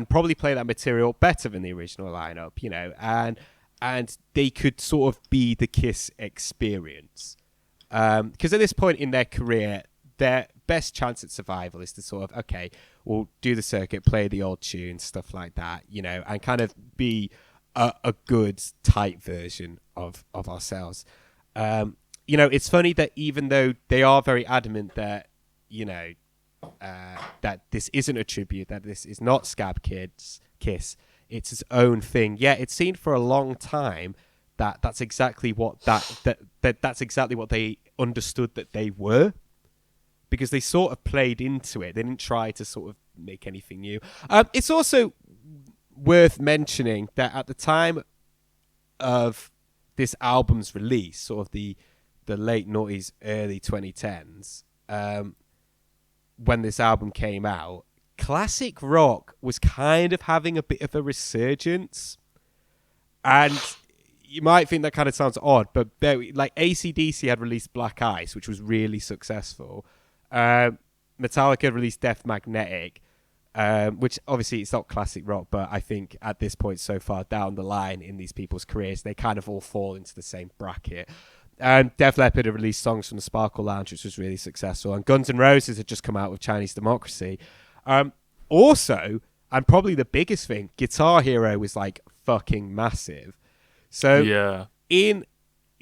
probably play that material better than the original lineup, and they could sort of be the Kiss experience. Because at this point in their career, their best chance at survival is to sort of, okay, we'll do the circuit, play the old tunes, stuff like that, and kind of be a good tight version of ourselves. It's funny that even though they are very adamant that that this isn't a tribute, that this is not Scab Kiss, it's its own thing. Yeah, it's seen for a long time that's exactly what that's exactly what they understood that they were, because they sort of played into it. They didn't try to sort of make anything new. It's also worth mentioning that at the time of this album's release, sort of the late noughties, early 2010s, when this album came out, classic rock was kind of having a bit of a resurgence. And you might think that kind of sounds odd, but like AC/DC had released Black Ice, which was really successful. Metallica released Death Magnetic, which obviously it's not classic rock, but I think at this point so far down the line in these people's careers, they kind of all fall into the same bracket. Def Leppard had released Songs from the Sparkle Lounge, which was really successful, and Guns N' Roses had just come out with Chinese Democracy. Also, and probably the biggest thing, Guitar Hero was like fucking massive. So Yeah. in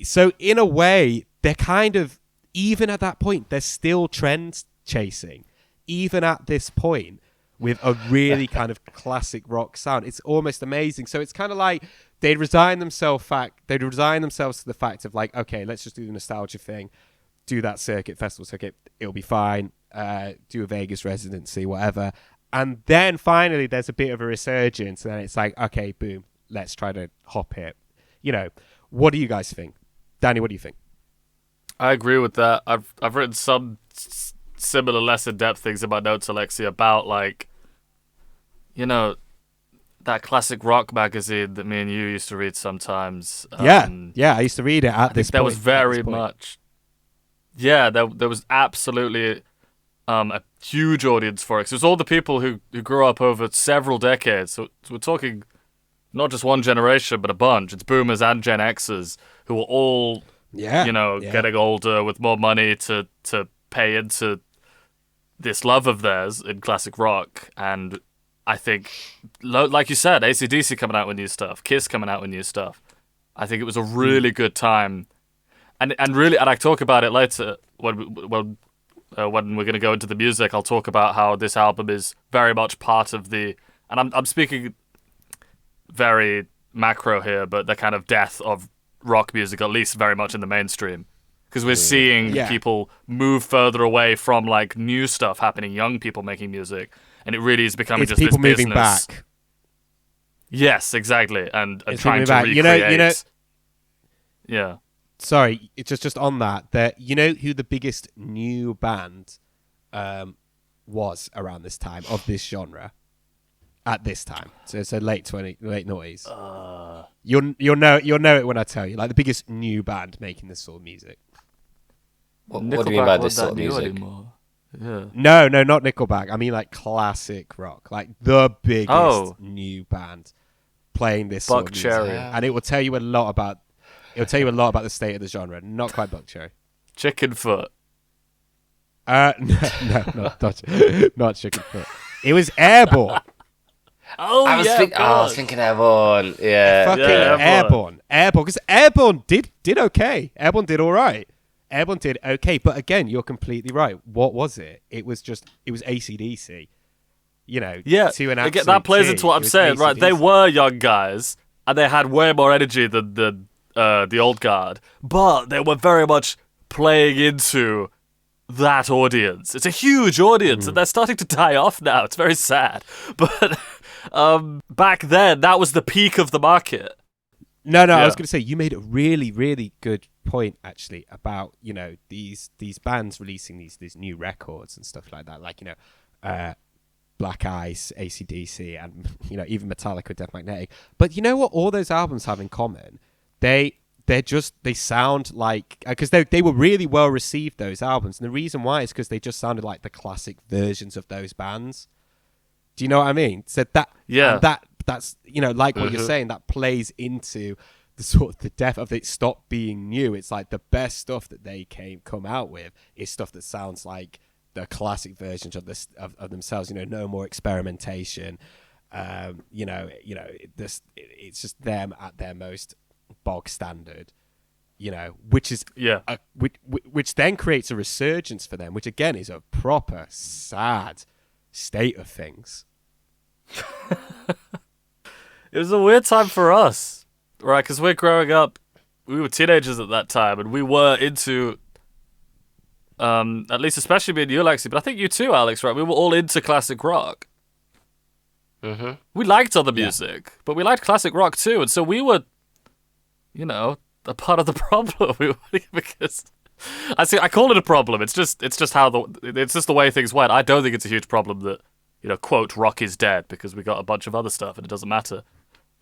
a way, they're kind of, even at that point, they're still trend chasing, even at this point, with a really kind of classic rock sound. It's almost amazing. So it's kind of like they'd resign themselves to the fact of like, okay, let's just do the nostalgia thing, do that festival circuit, it'll be fine, do a Vegas residency, whatever. And then finally there's a bit of a resurgence, and then it's like, okay, boom, let's try to hop it. What do you guys think? Danny, what do you think? I agree with that. I've written some similar, less in-depth things in my notes, Alexei, about like, that classic rock magazine that me and you used to read sometimes. Yeah, I used to read it at this point. There was very much. Yeah, there was absolutely a huge audience for it. 'Cause it was all the people who grew up over several decades. So we're talking not just one generation, but a bunch. It's boomers and Gen Xers who were all, getting older with more money to pay into this love of theirs in classic rock. And I think, like you said, AC/DC coming out with new stuff, Kiss coming out with new stuff. I think it was a really good time. And I talk about it later when we're going to go into the music. I'll talk about how this album is very much part of the, and I'm speaking very macro here, but the kind of death of rock music, at least very much in the mainstream, because we're seeing people move further away from like new stuff happening, young people making music, and it really is becoming just people this moving business. back. Yes, exactly, and trying to back. recreate. Yeah. Sorry, it's just on that you know who the biggest new band was around this time of this genre at this time? So late noughties. You'll know it when I tell you. Like the biggest new band making this sort of music. What do you mean by this sort of music? Yeah. No, not Nickelback. I mean like classic rock, like the biggest new band playing this sort of music. Cherry. And it will tell you a lot about. It'll tell you a lot about the state of the genre. Not quite Buck Cherry. Chicken Foot. No, not Chicken Foot. It was Airborne. I was thinking Airborne. Yeah. Fucking Airborne. Because Airborne did okay. Airborne did all right. Airborne did okay. But again, you're completely right. What was it? It was AC/DC. To an absolute Again, that plays T. into what I'm saying, right? They were young guys, and they had way more energy than the old guard, but they were very much playing into that audience. It's a huge audience, and they're starting to die off now. It's very sad. But back then, that was the peak of the market. No, I was going to say, you made a really, really good point, actually, about, these bands releasing these new records and stuff like that. Like, Black Ice, AC/DC, and, even Metallica, Death Magnetic. But you know what all those albums have in common? They sound like, because they were really well received, those albums, and the reason why is because they just sounded like the classic versions of those bands. Do you know what I mean? So that's like what you're saying, that plays into the sort of the death of it stop being new. It's like the best stuff that they come out with is stuff that sounds like the classic versions of themselves. No more experimentation. It's just them at their most bog standard, which is which then creates a resurgence for them, which again is a proper sad state of things. It was a weird time for us, right? Because we're growing up, we were teenagers at that time, and we were into, at least especially me and you, Alexei, but I think you too, Alex, right? We were all into classic rock. Mm-hmm. We liked other music, but we liked classic rock too, and so we were, a part of the problem. Because I call it a problem. It's just the way things went. I don't think it's a huge problem that, quote, rock is dead, because we got a bunch of other stuff and it doesn't matter.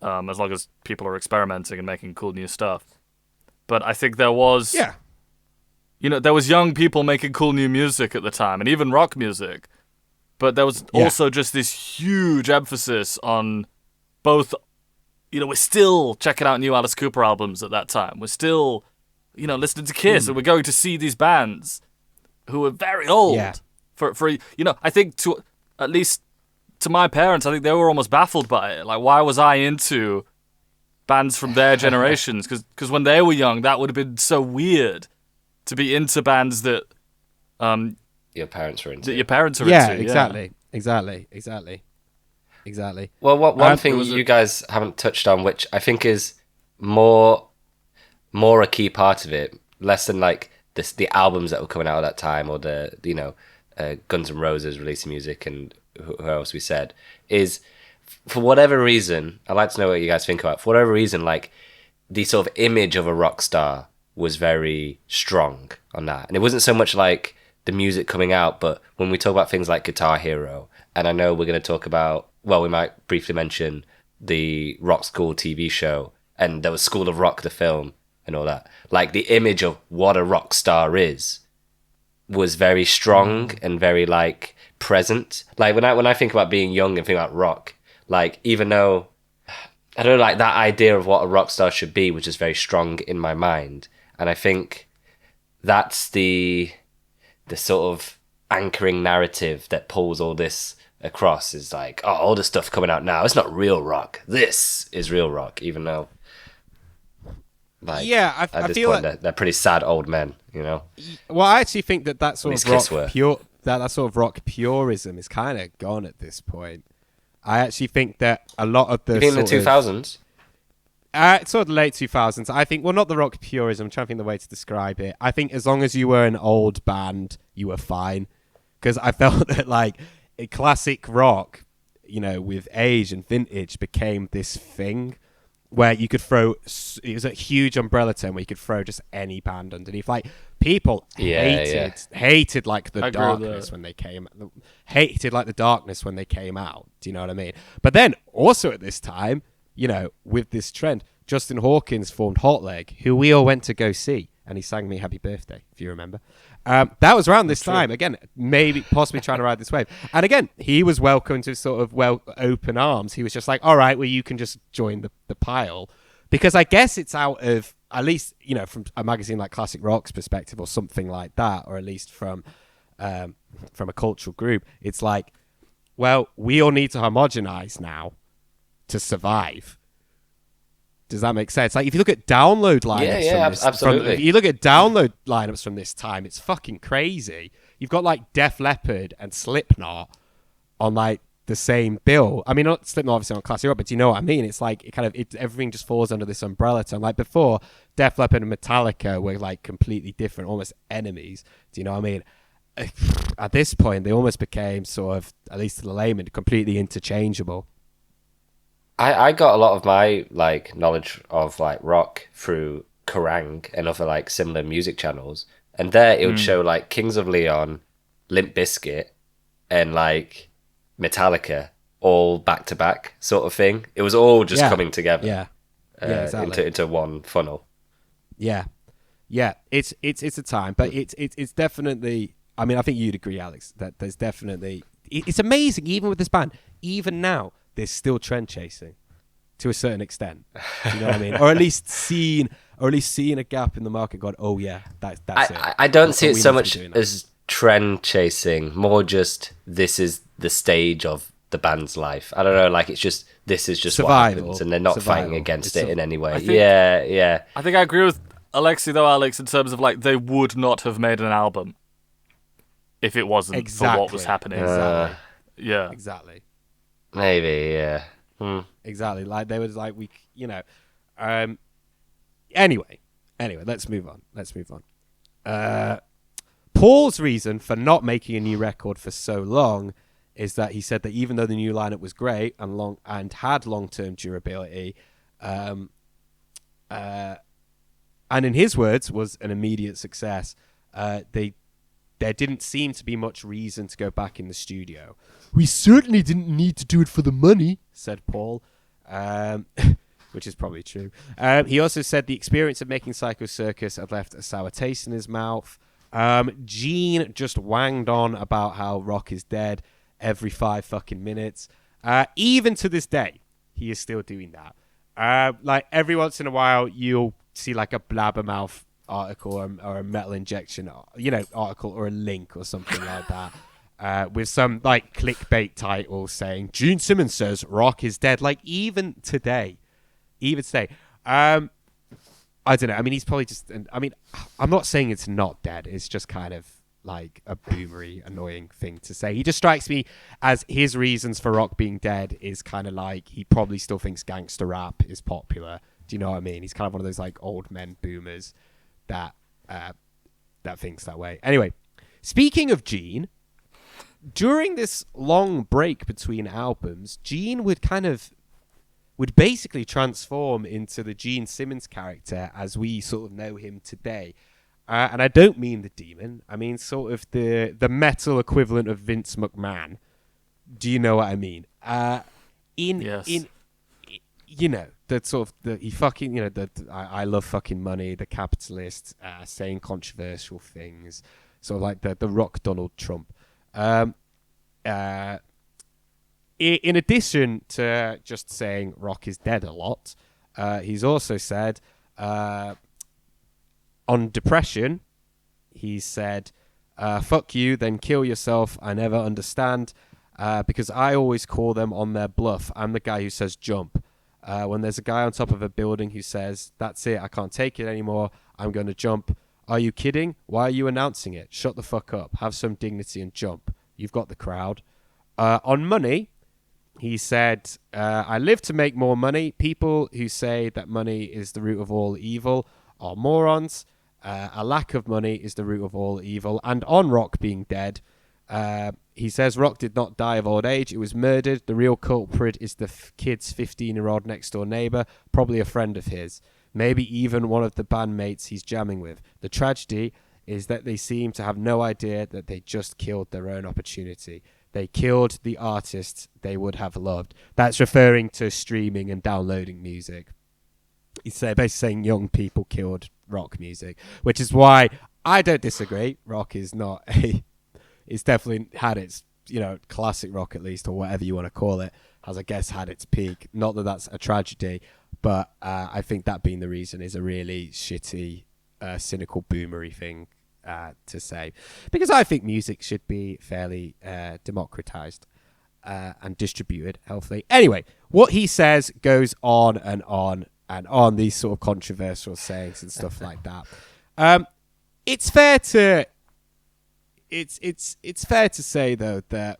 As long as people are experimenting and making cool new stuff. But I think there was... Yeah. There was young people making cool new music at the time, and even rock music. But there was also just this huge emphasis on both... we're still checking out new Alice Cooper albums at that time. We're still, listening to Kiss, and we're going to see these bands who are very old. Yeah. For I think at least to my parents, I think they were almost baffled by it. Like, why was I into bands from their generations? Because when they were young, that would have been so weird to be into bands that your parents were into. That your parents are into. Exactly. Well, one thing you guys haven't touched on, which I think is more a key part of it, less than like the albums that were coming out at that time, or the Guns N' Roses releasing music, and who else we said, is for whatever reason, I'd like to know what you guys think about. For whatever reason, like the sort of image of a rock star was very strong on that, and it wasn't so much like the music coming out, but when we talk about things like Guitar Hero, and I know we're going to talk about, well, we might briefly mention the Rock School TV show, and there was School of Rock, the film, and all that. Like, the image of what a rock star was very strong and very, like, present. Like, when I think about being young and think about rock, like, even though, I don't know, like, that idea of what a rock star should be was just very strong in my mind. And I think that's the sort of anchoring narrative that pulls all this across, is like, oh, all the stuff coming out now, it's not real rock. This is real rock, even though, like, at this point, like they're pretty sad old men, Well, I actually think that sort of Kiss rock that sort of rock purism is kind of gone at this point. I actually think that a lot of the... You think in the 2000s? Sort of the late 2000s. I think, well, not the rock purism, I'm trying to think of the way to describe it. I think as long as you were an old band, you were fine. Because I felt that, like, a classic rock, with age and vintage became this thing where you could throw... It was a huge umbrella term where you could throw just any band underneath. Like, people hated like, the darkness when they came... Hated, like, the darkness when they came out. Do you know what I mean? But then, also at this time... with this trend, Justin Hawkins formed Hot Leg, who we all went to go see, and he sang me Happy Birthday, if you remember. That was around this time. Again, maybe possibly trying to ride this wave. And again, he was welcomed to sort of open arms. He was just like, all right, well, you can just join the pile. Because I guess it's out of, at least, from a magazine like Classic Rock's perspective or something like that, or at least from a cultural group, it's like, well, we all need to homogenize now to survive. Does that make sense? Like, if you look at download lineups absolutely. If you look at download lineups from this time, it's fucking crazy. You've got like Def Leppard and Slipknot on like the same bill. I mean, not Slipknot obviously on Classic Rock, but you know what I mean? It's like everything just falls under this umbrella term. Like before, Def Leppard and Metallica were like completely different, almost enemies. Do you know what I mean? At this point, they almost became sort of, at least to the layman, completely interchangeable. I got a lot of my like knowledge of like rock through Kerrang and other like similar music channels, and there it would show like Kings of Leon, Limp Bizkit, and like Metallica all back to back sort of thing. It was all just coming together, exactly. into one funnel. Yeah, it's a time, but it's definitely. I mean, I think you'd agree, Alex, that there's definitely. It's amazing, even with this band, even now. There's still trend chasing to a certain extent. Do you know what I mean? Or at least seeing a gap in the market. God, oh yeah, that's it. I don't see it so much as trend chasing. More just this is the stage of the band's life. I don't know, like it's just this is just Survival. what happens, and they're not Survival. fighting against It's it in any way. think- Yeah. I think I agree with Alexei though, Alex, in terms of like they would not have made an album if it wasn't for what was happening. Exactly. Yeah. Exactly. Maybe, yeah. Exactly. Like they was like Anyway, let's move on. Paul's reason for not making a new record for so long is that he said that even though the new lineup was great and had long-term durability, and in his words was an immediate success, there didn't seem to be much reason to go back in the studio. We certainly didn't need to do it for the money. Said Paul, which is probably true. He also said the experience of making Psycho Circus had left a sour taste in his mouth. Gene just wanged on about how rock is dead every 5 fucking minutes. Even to this day, he is still doing that. Like every once in a while, you'll see like a blabbermouth article or a Metal Injection, article or a link or something like that. With some like clickbait title saying Gene Simmons says rock is dead. Like even today. I don't know. I mean, he's probably just. I mean, I'm not saying it's not dead. It's just kind of like a boomery, annoying thing to say. He just strikes me as his reasons for rock being dead is kind of like he probably still thinks gangster rap is popular. Do you know what I mean? He's kind of one of those like old men boomers that thinks that way. Anyway, speaking of Gene, during this long break between albums, Gene would basically transform into the Gene Simmons character as we sort of know him today. And I don't mean the demon. I mean sort of the metal equivalent of Vince McMahon. Do you know what I mean? Yes. The sort of he fucking, I love fucking money, the capitalist, saying controversial things, sort of like the rock Donald Trump. In addition to just saying rock is dead a lot, he's also said on depression, he said, fuck you, then kill yourself. I never understand because I always call them on their bluff. I'm the guy who says jump. When there's a guy on top of a building who says, that's it, I can't take it anymore, I'm going to jump. Are you kidding? Why are you announcing it? Shut the fuck up. Have some dignity and jump. You've got the crowd. On money, he said, I live to make more money. People who say that money is the root of all evil are morons. A lack of money is the root of all evil. And on rock being dead, he says rock did not die of old age. It was murdered. The real culprit is the kid's 15-year-old next-door neighbor, probably a friend of his, maybe even one of the bandmates he's jamming with. The tragedy is that they seem to have no idea that they just killed their own opportunity. They killed the artists they would have loved. That's referring to streaming and downloading music. He's basically saying young people killed rock music, which is why I don't disagree. Rock is not it's definitely had its, classic rock at least, or whatever you want to call it, has, I guess, had its peak. Not that that's a tragedy, but I think that being the reason is a really shitty, cynical, boomery thing to say, because I think music should be fairly democratized and distributed healthily. Anyway, what he says goes on and on and on, these sort of controversial sayings and stuff like that. It's fair to say though that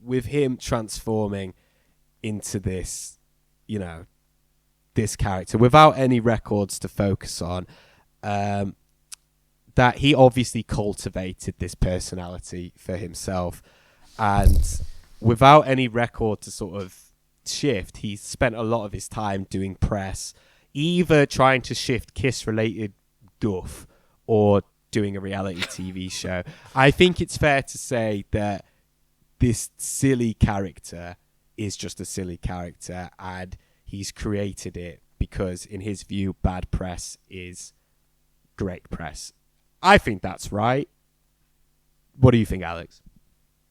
with him transforming into this this character without any records to focus on, that he obviously cultivated this personality for himself, and without any record to sort of shift, he spent a lot of his time doing press, either trying to shift Kiss-related guff or doing a reality TV show. I think it's fair to say that this silly character is just a silly character, and he's created it because, in his view, bad press is great press. I think that's right. What do you think, Alex?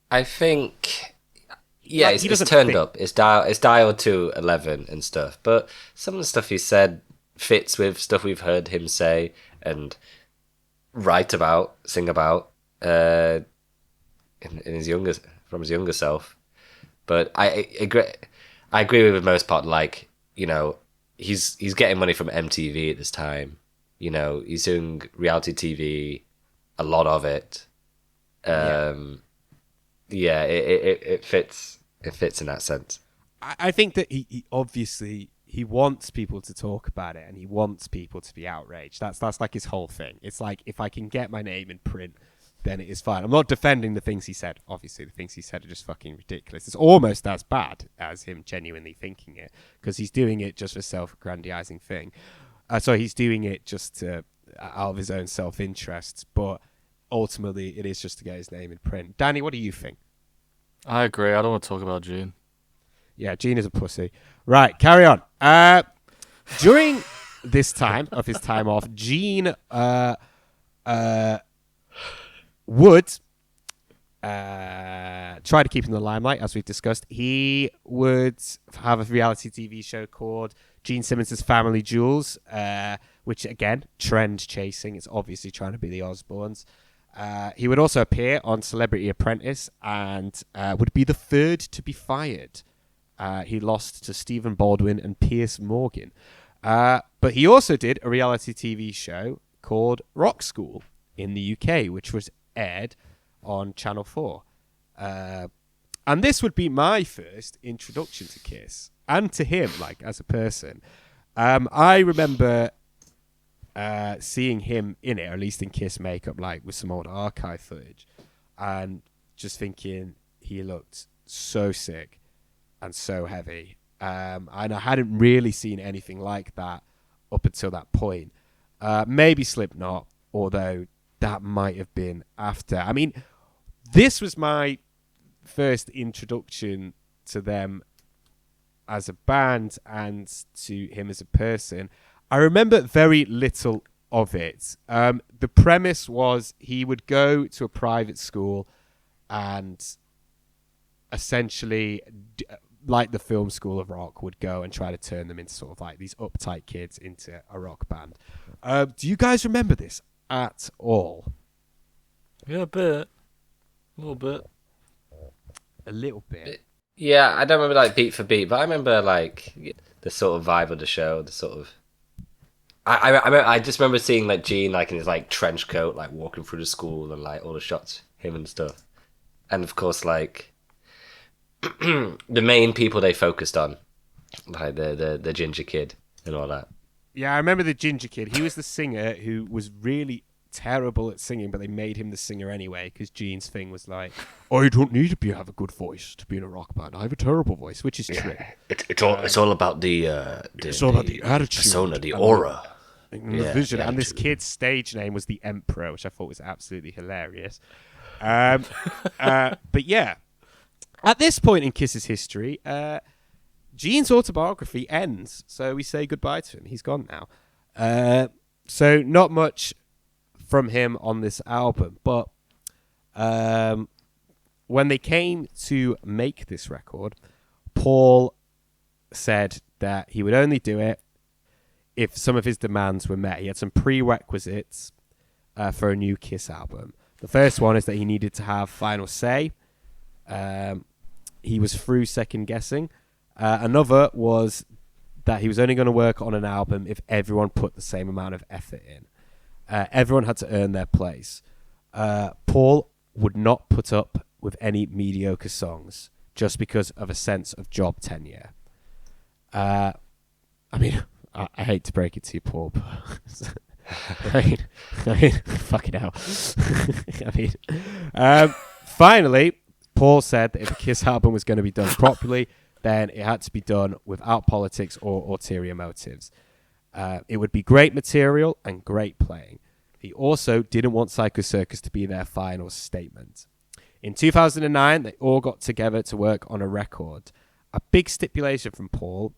I think, yeah, Like, it's turned up. It's dialed to 11 and stuff. But some of the stuff he said fits with stuff we've heard him say and write about, sing about from his younger self. But I agree. I agree with the most part. Like, he's getting money from MTV at this time. He's doing reality TV, a lot of it. It fits. It fits in that sense. I think that he obviously he wants people to talk about it and he wants people to be outraged. That's like his whole thing. It's like, if I can get my name in print, then it is fine. I'm not defending the things he said. Obviously, the things he said are just fucking ridiculous. It's almost as bad as him genuinely thinking it, because he's doing it just for self-aggrandizing thing. So he's doing it just out of his own self-interest, but ultimately it is just to get his name in print. Danny, what do you think? I agree. I don't want to talk about Gene. Yeah, Gene is a pussy. Right, carry on. During this time of his time off, Gene would try to keep in the limelight, as we've discussed. He would have a reality TV show called Gene Simmons' Family Jewels, which, again, trend chasing. It's obviously trying to be the Osbournes. He would also appear on Celebrity Apprentice and would be the third to be fired. He lost to Stephen Baldwin and Piers Morgan. But he also did a reality TV show called Rock School in the UK, which was aired on Channel 4. And this would be my first introduction to Kiss and to him, like, as a person. I remember seeing him in it, or at least in Kiss makeup, like with some old archive footage, and just thinking he looked so sick and so heavy. And I hadn't really seen anything like that up until that point. Maybe Slipknot, although that might have been after. I mean, this was my first introduction to them as a band and to him as a person. I remember very little of it. The premise was he would go to a private school and essentially, like the film School of Rock, would go and try to turn them into sort of like these uptight kids into a rock band. Do you guys remember this at all? Yeah, a bit. A little bit. A little bit. Yeah, I don't remember like beat for beat, but I remember like the sort of vibe of the show, the sort of. I just remember seeing like Gene like in his like trench coat, like walking through the school and like all the shots, him and stuff, and of course like the main people they focused on, like the ginger kid and all that. Yeah, I remember the ginger kid. He was the singer who was really terrible at singing, but they made him the singer anyway, because Gene's thing was like, I don't need to have a good voice to be in a rock band. I have a terrible voice. which is true. It's all about the It's all about the attitude. persona, the aura. The vision. And this kid's stage name was the Emperor, which I thought was absolutely hilarious. But yeah, at this point in Kiss's history, Gene's autobiography ends, so we say goodbye to him. He's gone now. So not much from him on this album, but when they came to make this record, Paul said that he would only do it if some of his demands were met. He had some prerequisites for a new Kiss album. The first one is that he needed to have final say. He was through second guessing. Another was that he was only going to work on an album if everyone put the same amount of effort in. Everyone had to earn their place. Paul would not put up with any mediocre songs just because of a sense of job tenure. I mean, I hate to break it to you, Paul, but I mean, fucking hell. Finally, Paul said that if a Kiss album was going to be done properly, then it had to be done without politics or ulterior motives. It would be great material and great playing. He also didn't want Psycho Circus to be their final statement. In 2009, they all got together to work on a record. A big stipulation from Paul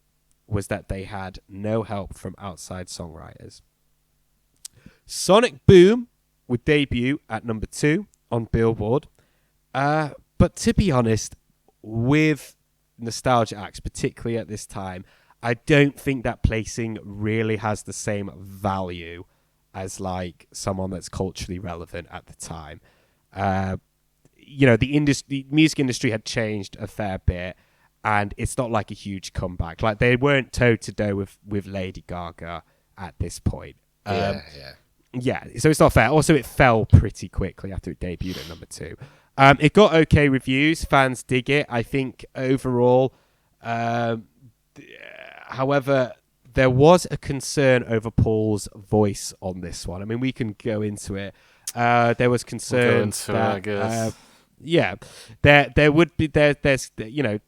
was that they had no help from outside songwriters. Sonic Boom would debut at number 2 on Billboard. But to be honest, with nostalgia acts, particularly at this time, I don't think that placing really has the same value as like someone that's culturally relevant at the time. the music industry had changed a fair bit, and it's not like a huge comeback. Like they weren't toe to toe with Lady Gaga at this point. Yeah, so it's not fair. Also, it fell pretty quickly after it debuted at number 2. It got okay reviews. Fans dig it. I think overall, however, there was a concern over Paul's voice on this one. I mean, we can go into it. There was concerns that, I guess. there would be there's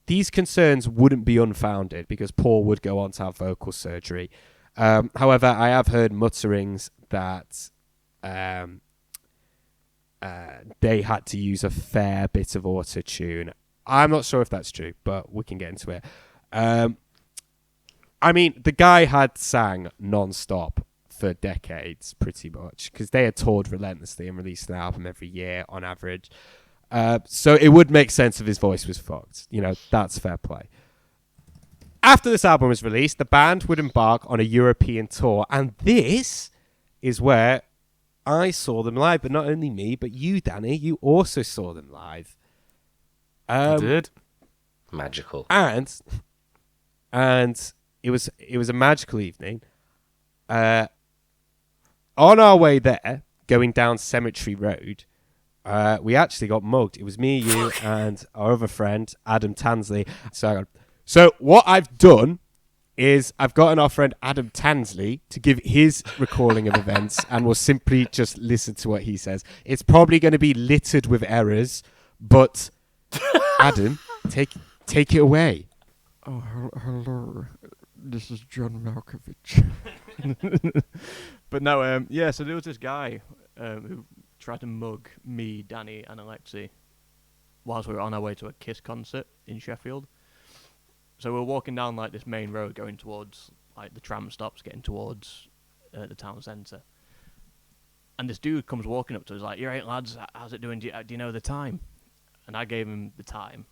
these concerns wouldn't be unfounded because Paul would go on to have vocal surgery. However, I have heard mutterings that they had to use a fair bit of auto-tune. I'm not sure if that's true, but we can get into it. I mean, the guy had sang non-stop for decades, pretty much, because they had toured relentlessly and released an album every year on average. So it would make sense if his voice was fucked. That's fair play. After this album was released, the band would embark on a European tour, and this is where I saw them live. But not only me, but you, Danny, you also saw them live. I did. Magical. And it was a magical evening. On our way there, going down Cemetery Road, we actually got mugged. It was me, you, and our other friend, Adam Tansley. So what I've done is I've gotten our friend Adam Tansley to give his recalling of events, and we'll simply just listen to what he says. It's probably going to be littered with errors, but Adam, take it away. Oh, hello. This is John Malkovich. But no, so there was this guy who tried to mug me, Danny, and Alexei whilst we were on our way to a Kiss concert in Sheffield. So we were walking down like this main road going towards like the tram stops, getting towards the town centre. And this dude comes walking up to us like, "You right, lads? How's it doing? Do you know the time?" And I gave him the time.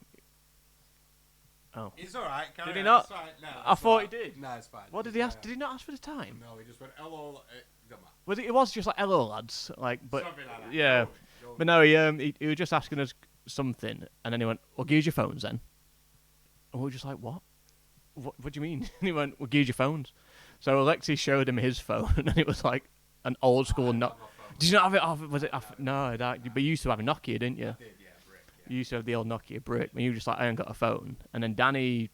Oh. It's all right. Did he not? No, I thought he did. No, it's fine. What did he ask? Did he not ask for the time? No, he just went, hello. It was just like, "Hello, lads." Like, but Something like that. yeah. Go. But no, he was just asking us something, and then he went, "Well, give us your phones then." And we were just like, "What? What do you mean?" And he went, "Well, give us your phones." So Alexei showed him his phone, and it was like an old school Did you not have it off? Was it off? No, but you used to have a Nokia, didn't you? I did, yeah, brick. Yeah. You used to have the old Nokia brick, and you were just like, "I ain't got a phone." And then Danny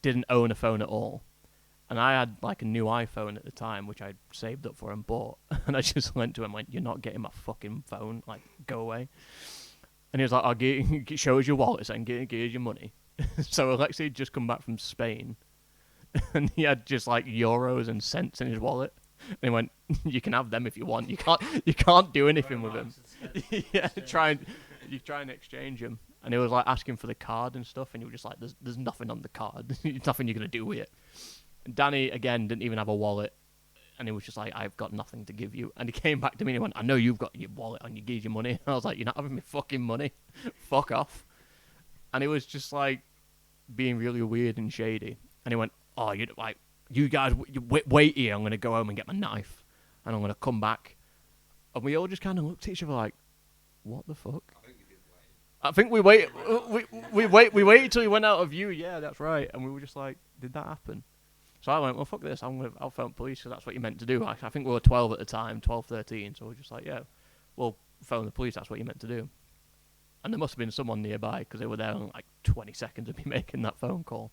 didn't own a phone at all. And I had like a new iPhone at the time, which I saved up for and bought. And I just went to him and went, "You're not getting my fucking phone. Like, go away." And he was like, "I'll show us your wallet and give us your money." So Alexei had just come back from Spain. And he had just like euros and cents in his wallet. And he went, "You can have them if you want. You can't do anything with them." Yeah, try and exchange them. And he was like asking for the card and stuff, and you were just like, "There's nothing on the card. There's nothing you're gonna do with it." And Danny again didn't even have a wallet, and he was just like, "I've got nothing to give you." And he came back to me and he went, "I know you've got your wallet and you gave your money." And I was like, "You're not having me fucking money. Fuck off." And he was just like being really weird and shady. And he went, "Oh, you guys, wait here. I'm gonna go home and get my knife, and I'm gonna come back." And we all just kind of looked at each other like, "What the fuck?" I think we wait. We waited till he went out of view. Yeah, that's right. And we were just like, "Did that happen?" So I went, "Well, fuck this. I'll phone police because that's what you meant to do." I think we were 12 at the time, 12, 13. So we were just like, "Yeah, well, phone the police. That's what you meant to do." And there must have been someone nearby because they were there in like 20 seconds of me making that phone call.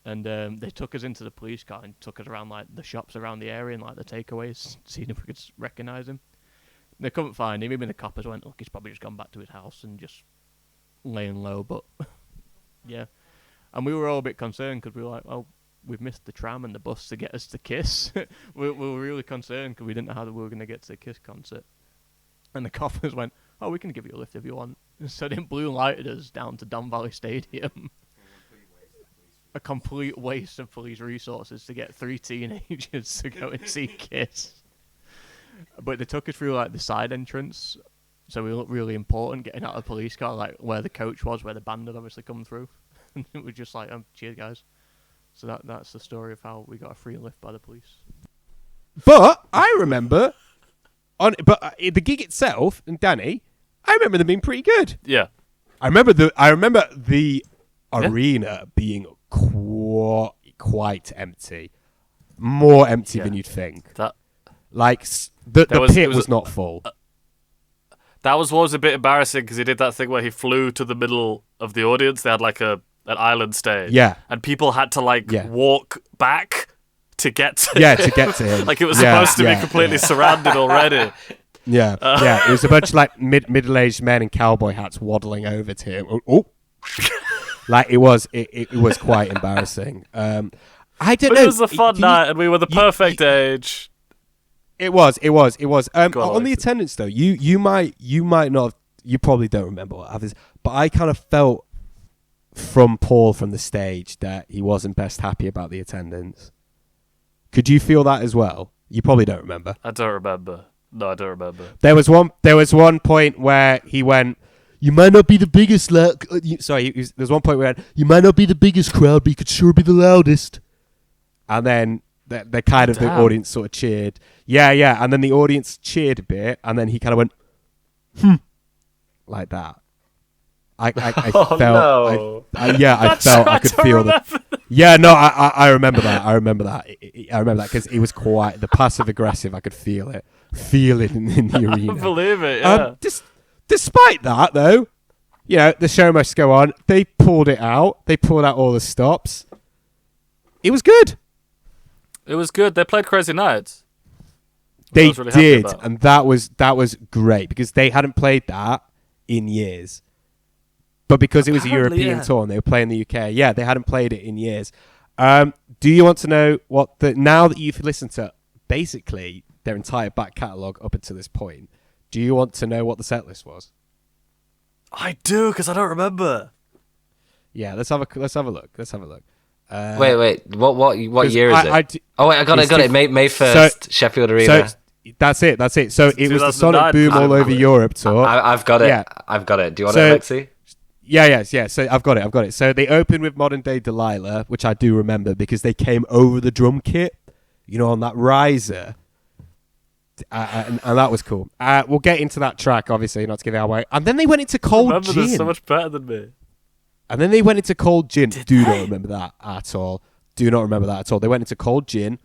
And they took us into the police car and took us around like the shops around the area and like the takeaways, seeing if we could recognise him. And they couldn't find him. Even the coppers went, "Look, he's probably just gone back to his house and just laying low." But yeah, and we were all a bit concerned because we were like, "Well, we've missed the tram and the bus to get us to Kiss." we were really concerned because we didn't know how we were going to get to the Kiss concert. And the coppers went, "Oh, we can give you a lift if you want." So they blue lighted us down to Don Valley Stadium. A complete waste of police resources to get 3 teenagers to go and see Kiss. But they took us through like the side entrance, so we looked really important getting out of the police car, like where the coach was, where the band had obviously come through. And it was just like, "Cheers, guys." So that's the story of how we got a free lift by the police. But I remember the gig itself, and Danny, I remember them being pretty good. Yeah. I remember the arena being quite empty, more empty than you'd think. The pit was not full. That was what was a bit embarrassing because he did that thing where he flew to the middle of the audience. They had like an island stage. Yeah. And people had to walk back to get to to get to him. Like it was supposed to be completely surrounded already. Yeah. It was a bunch of like middle-aged men in cowboy hats waddling over to him. Oh. Like it was quite embarrassing. I don't know. It was a fun night and we were the perfect age. It was. On on, the attendance though, you might not. You probably don't remember what happens, but I kind of felt from Paul from the stage that he wasn't best happy about the attendance. Could you feel that as well? You probably don't remember. I don't remember. No, I don't remember. There was one point where he went, You might not be the biggest there's one point where you might not be the biggest crowd, but you could sure be the loudest. And then the kind of the audience sort of cheered. Yeah. And then the audience cheered a bit, and then he kind of went, like that. I felt. No. I could feel that. Yeah, no, I remember that. I remember that because it was quite the passive aggressive. I could feel it in the arena. I believe it. Yeah. Despite that, though, the show must go on. They pulled it out. They pulled out all the stops. It was good. It was good. They played Crazy Nights. They did, and that was great because they hadn't played that in years. But because it was a European tour and they were playing the UK, they hadn't played it in years. Do you want to know now that you've listened to basically their entire back catalogue up until this point, do you want to know what the set list was? I do, because I don't remember. Yeah, let's have a look. Wait. What year is it? I got it. May 1st, Sheffield Arena. So that's it. So it was the Sonic Boom All Over Europe tour. I've got it. Yeah. I've got it. Do you want it, Alexei? Yeah. So I've got it. So they opened with Modern Day Delilah, which I do remember because they came over the drum kit, on that riser. And that was cool. We'll get into that track, obviously, not to give it away. And then they went into Cold remember Gin. this so much better than me. And then they went into Cold Gin. Not remember that at all. Do not remember that at all. They went into Cold Gin,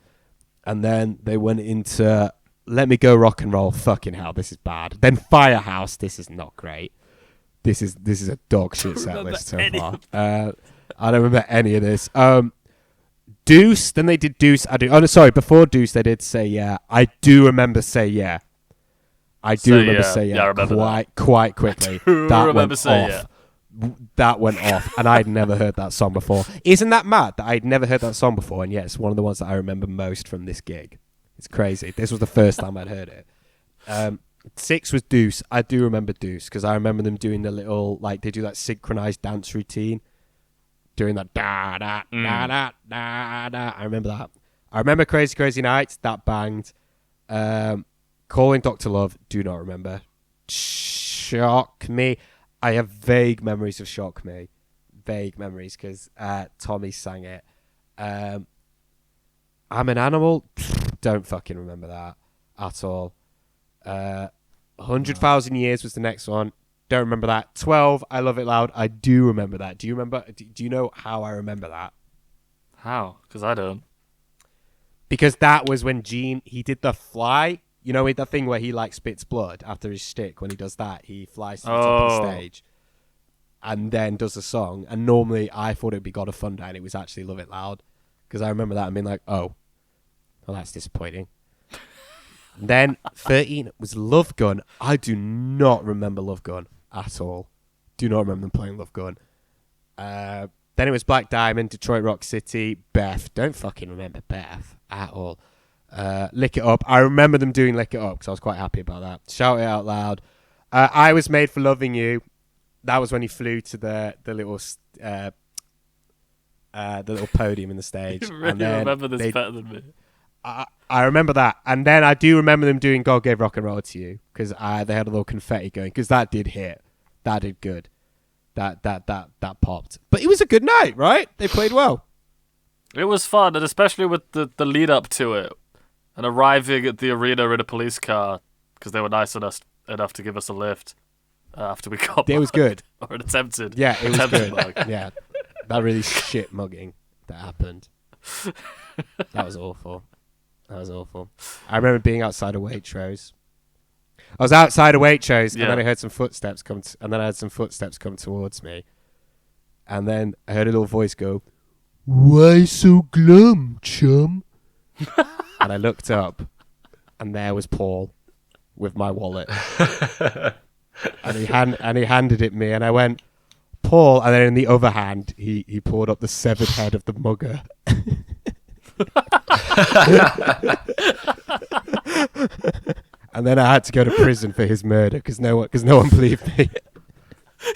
and then they went into Let Me Go Rock and Roll. Fucking hell, this is bad. Then Firehouse. This is not great. This is a dog shit set list so far. I don't remember any of this. Deuce. Then they did Deuce. Before Deuce, they did Say Yeah. I do remember Say Yeah. I remember Say Yeah. Yeah, I remember quite quickly. That went off. That went off, and I'd never heard that song before. Isn't that mad that I'd never heard that song before? And it's one of the ones that I remember most from this gig. It's crazy. This was the first time I'd heard it. 6 was Deuce. I do remember Deuce because I remember them doing the little they do that synchronized dance routine, doing that da da da da da da. I remember that. I remember Crazy Crazy Nights. That banged. Calling Dr. Love. Do not remember. Shock Me. I have vague memories of Shock Me. Vague memories because Tommy sang it. I'm an Animal. Don't fucking remember that at all. 100,000 Years was the next one. Don't remember that. 12, I Love It Loud. I do remember that. Do you remember? Do you know how I remember that? How? Because I don't. Because that was when Gene, he did the fly. With that thing where he spits blood after his stick. When he does that, he flies to the top of the stage and then does the song. And normally I thought it would be God of Thunder, and it was actually Love It Loud. Because I remember that and being like, oh, well, that's disappointing. And then 13 was Love Gun. I do not remember Love Gun at all. Do not remember them playing Love Gun. Then it was Black Diamond, Detroit Rock City, Beth. Don't fucking remember Beth at all. Lick It Up. I remember them doing Lick It Up because I was quite happy about that. Shout It Out Loud. I Was Made for Loving You. That was when he flew to the little podium in the stage. You really remember this better than me. I remember that, and then I do remember them doing God Gave Rock and Roll to You because they had a little confetti going because that did hit. That did good. That popped. But it was a good night, right? They played well. It was fun, and especially with the lead up to it. And arriving at the arena in a police car because they were nice enough to give us a lift. after we got It was good. or an attempted. Yeah, it was attempted good. mug. Yeah, that really shit mugging that happened. That was awful. That was awful. I remember being outside of Waitrose. I was outside of Waitrose, Yeah. and then I heard some footsteps come, come towards me, and then I heard a little voice go, Why so glum, chum? and I looked up, and there was Paul with my wallet, and he handed it me, and I went, Paul, and then in the other hand, he pulled up the severed head of the mugger. And then I had to go to prison for his murder because no one believed me.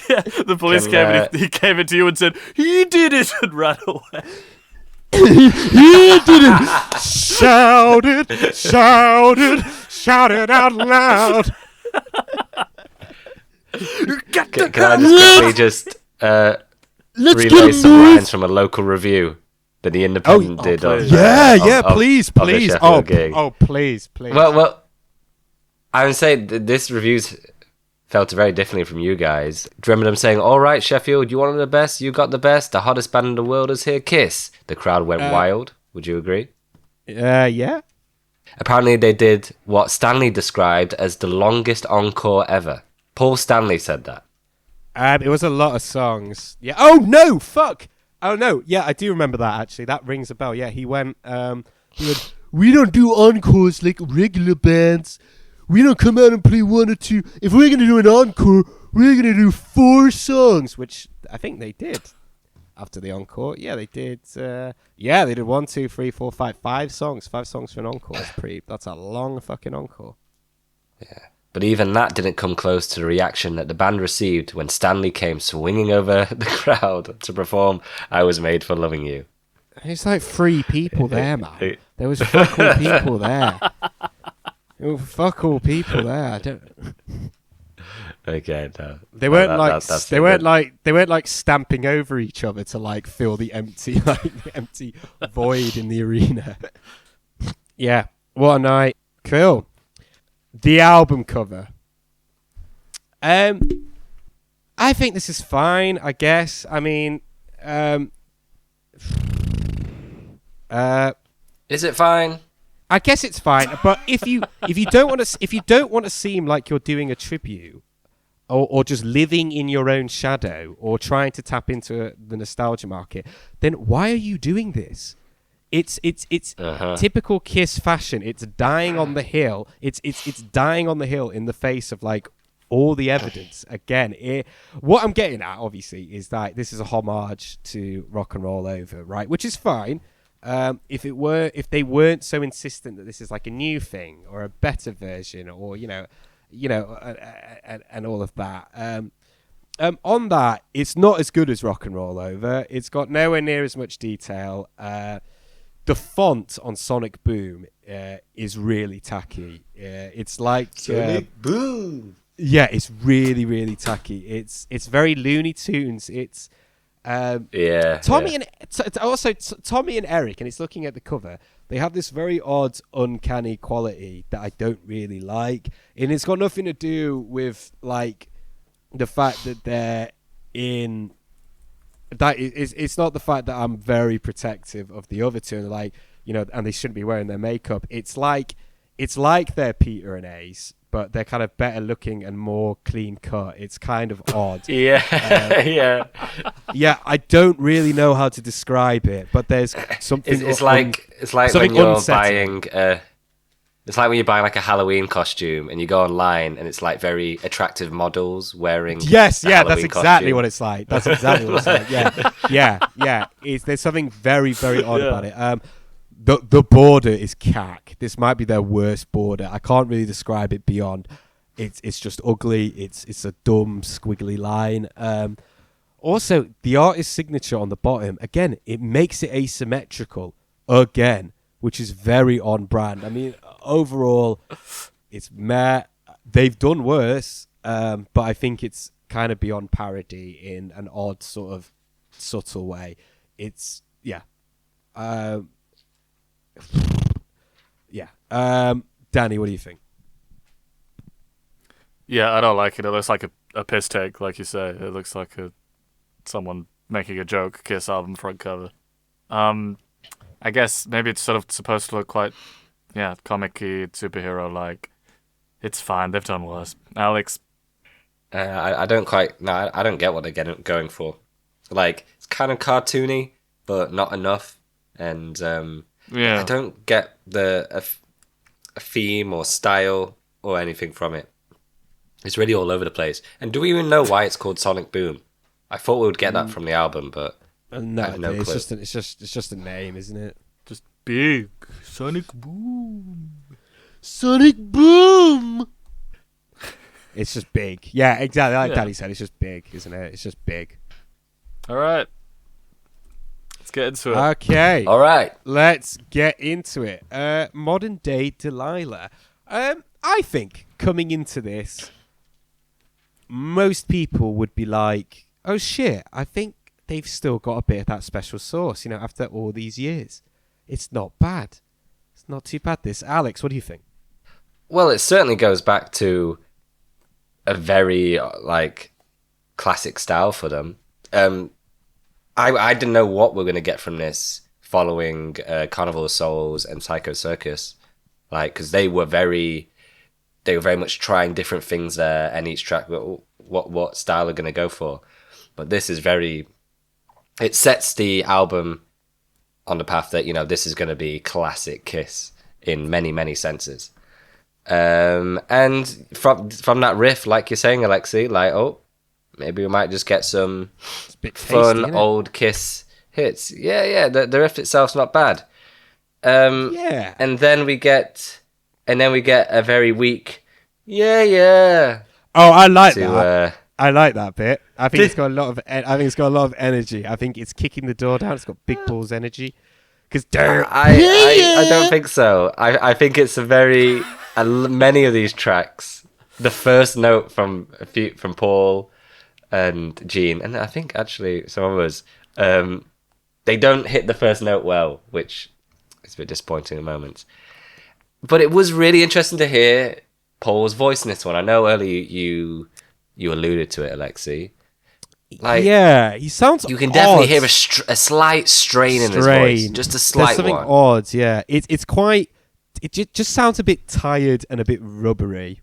Yeah, the police came and he came into you and said, he did it, and ran away. He did it! Shouted out loud. Can I just quickly Let's relay get some moved. lines from a local review that the Independent did? please. Please. of the Sheffield gig. Please. Well, I would say this reviews felt very differently from you guys. Do you remember them saying, "All right, Sheffield, you wanted the best, you got the best. The hottest band in the world is here, Kiss." The crowd went wild. Would you agree? Yeah. Apparently, they did what Stanley described as the longest encore ever. Paul Stanley said that. It was a lot of songs. Yeah. Oh no! Fuck. Oh no! Yeah, I do remember that actually. That rings a bell. Yeah, he went. We don't do encores like regular bands. We don't come out and play one or two. If we're going to do an encore, we're going to do 4 songs. Which I think they did after the encore. Yeah, they did. They did 1, 2, 3, 4, 5, 5 songs. 5 songs for an encore. That's a long fucking encore. Yeah. But even that didn't come close to the reaction that the band received when Stanley came swinging over the crowd to perform I Was Made for Loving You. There's like 3 people there, man. There was fuck all people there. There were fuck all people there. I don't. Okay, no. They weren't That's they weren't like stamping over each other to like fill the empty void in the arena. Yeah, what a night. Cool. The album cover. I think this is fine, I guess. I mean, Is it fine? I guess it's fine, but if you don't want to seem like you're doing a tribute or just living in your own shadow or trying to tap into the nostalgia market, then why are you doing this? It's typical Kiss fashion. It's dying on the hill. It's dying on the hill in the face of like all the evidence. Again, what I'm getting at obviously is that this is a homage to Rock and Roll Over, right? Which is fine. If they weren't so insistent that this is like a new thing or a better version or and all of that. On that, it's not as good as Rock and Roll Over. It's got nowhere near as much detail. The font on Sonic Boom is really tacky. It's like Sonic Boom. Yeah, it's really, really tacky. It's very Looney Tunes. It's Tommy and Eric, and it's looking at the cover. They have this very odd, uncanny quality that I don't really like, and it's got nothing to do with like the fact that they're in. That it's not the fact that I'm very protective of the other two, and and they shouldn't be wearing their makeup. It's like they're Peter and Ace, but they're kind of better looking and more clean cut. It's kind of odd. Yeah. I don't really know how to describe it, but there's something. It's like something when you're unsettling. buying. It's like when you're buying like a Halloween costume and you go online and it's like very attractive models wearing. Yes, a yeah, Halloween that's exactly costume. what it's like. That's exactly what it's like. Yeah. There's something very, very odd about it. The border is cack. This might be their worst border. I can't really describe it beyond. It's just ugly. It's a dumb squiggly line. Also, the artist's signature on the bottom, again, it makes it asymmetrical again, which is very on brand. I mean, overall, it's meh. They've done worse, but I think it's kind of beyond parody in an odd sort of subtle way. It's Danny, what do you think? Yeah, I don't like it. It looks like a piss take, like you say. It looks like someone making a joke Kiss album front cover. I guess maybe it's sort of supposed to look quite, yeah, comic-y, superhero-like. It's fine. They've done worse. Alex. I don't quite. No, I don't get what they're going for. Like, it's kind of cartoony, but not enough. And Yeah. I don't get a theme or style or anything from it. It's really all over the place. And do we even know why it's called Sonic Boom? I thought we would get that from the album, but No, I have no it's clue. just a name, isn't it? Just big. Sonic Boom. Sonic Boom! It's just big. Yeah, exactly. Like Yeah. Daddy said, it's just big, isn't it? It's just big. All right. Let's get into it. Okay. All right. Let's get into it. Modern day Delilah. I think coming into this, most people would be like, "Oh shit! I think they've still got a bit of that special sauce." After all these years, it's not bad. It's not too bad. This, Alex, what do you think? Well, it certainly goes back to a very classic style for them. I didn't know what we're going to get from this following Carnival of Souls and Psycho Circus, because they were very much trying different things there, and each track what style they're going to go for. But this is it sets the album on the path that this is going to be classic Kiss in many, many senses. And from that riff, like you're saying, Alexei, maybe we might just get some It's a bit tasty, fun isn't it? old Kiss hits. Yeah. The riff itself's not bad. Yeah. And then we get a very weak yeah. Oh, I like To that. I like that bit. I think it's got a lot of. I think it's got a lot of energy. I think it's kicking the door down. It's got big balls energy. Because I don't think so. I think it's many of these tracks. The first note from Paul and Gene, and I think actually some of us, they don't hit the first note well, which is a bit disappointing at moments. But it was really interesting to hear Paul's voice in this one. I know earlier you alluded to it, Alexei. yeah, he sounds. You can definitely odd. hear a slight strain in his voice, just a There's slight something one. odd. Yeah, it's quite. It just sounds a bit tired and a bit rubbery.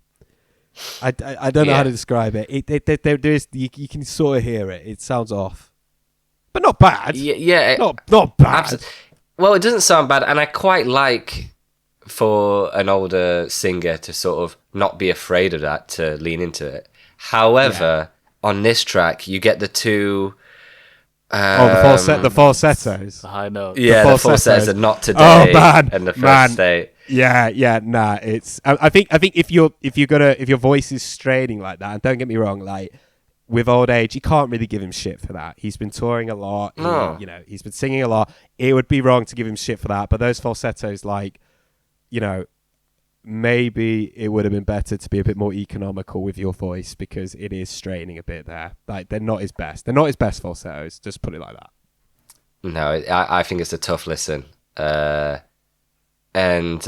I don't know how Yeah. to describe it. There is you can sort of hear it. It sounds off, but not bad. Yeah, Not bad. Well, it doesn't sound bad, and I quite like for an older singer to sort of not be afraid of that, to lean into it. However, on this track, you get the two. The falsettos. The high note. Yeah, the falsettos. falsettos are not today. Oh, man, and the first man. state. Yeah, nah. It's. I think if your voice is straining like that, and don't get me wrong, with old age, you can't really give him shit for that. He's been touring a lot. No. He's been singing a lot. It would be wrong to give him shit for that. But those falsettos, maybe it would have been better to be a bit more economical with your voice, because it is straining a bit there. They're not his best. They're not his best falsettos. Just put it like that. No, I think it's a tough listen. And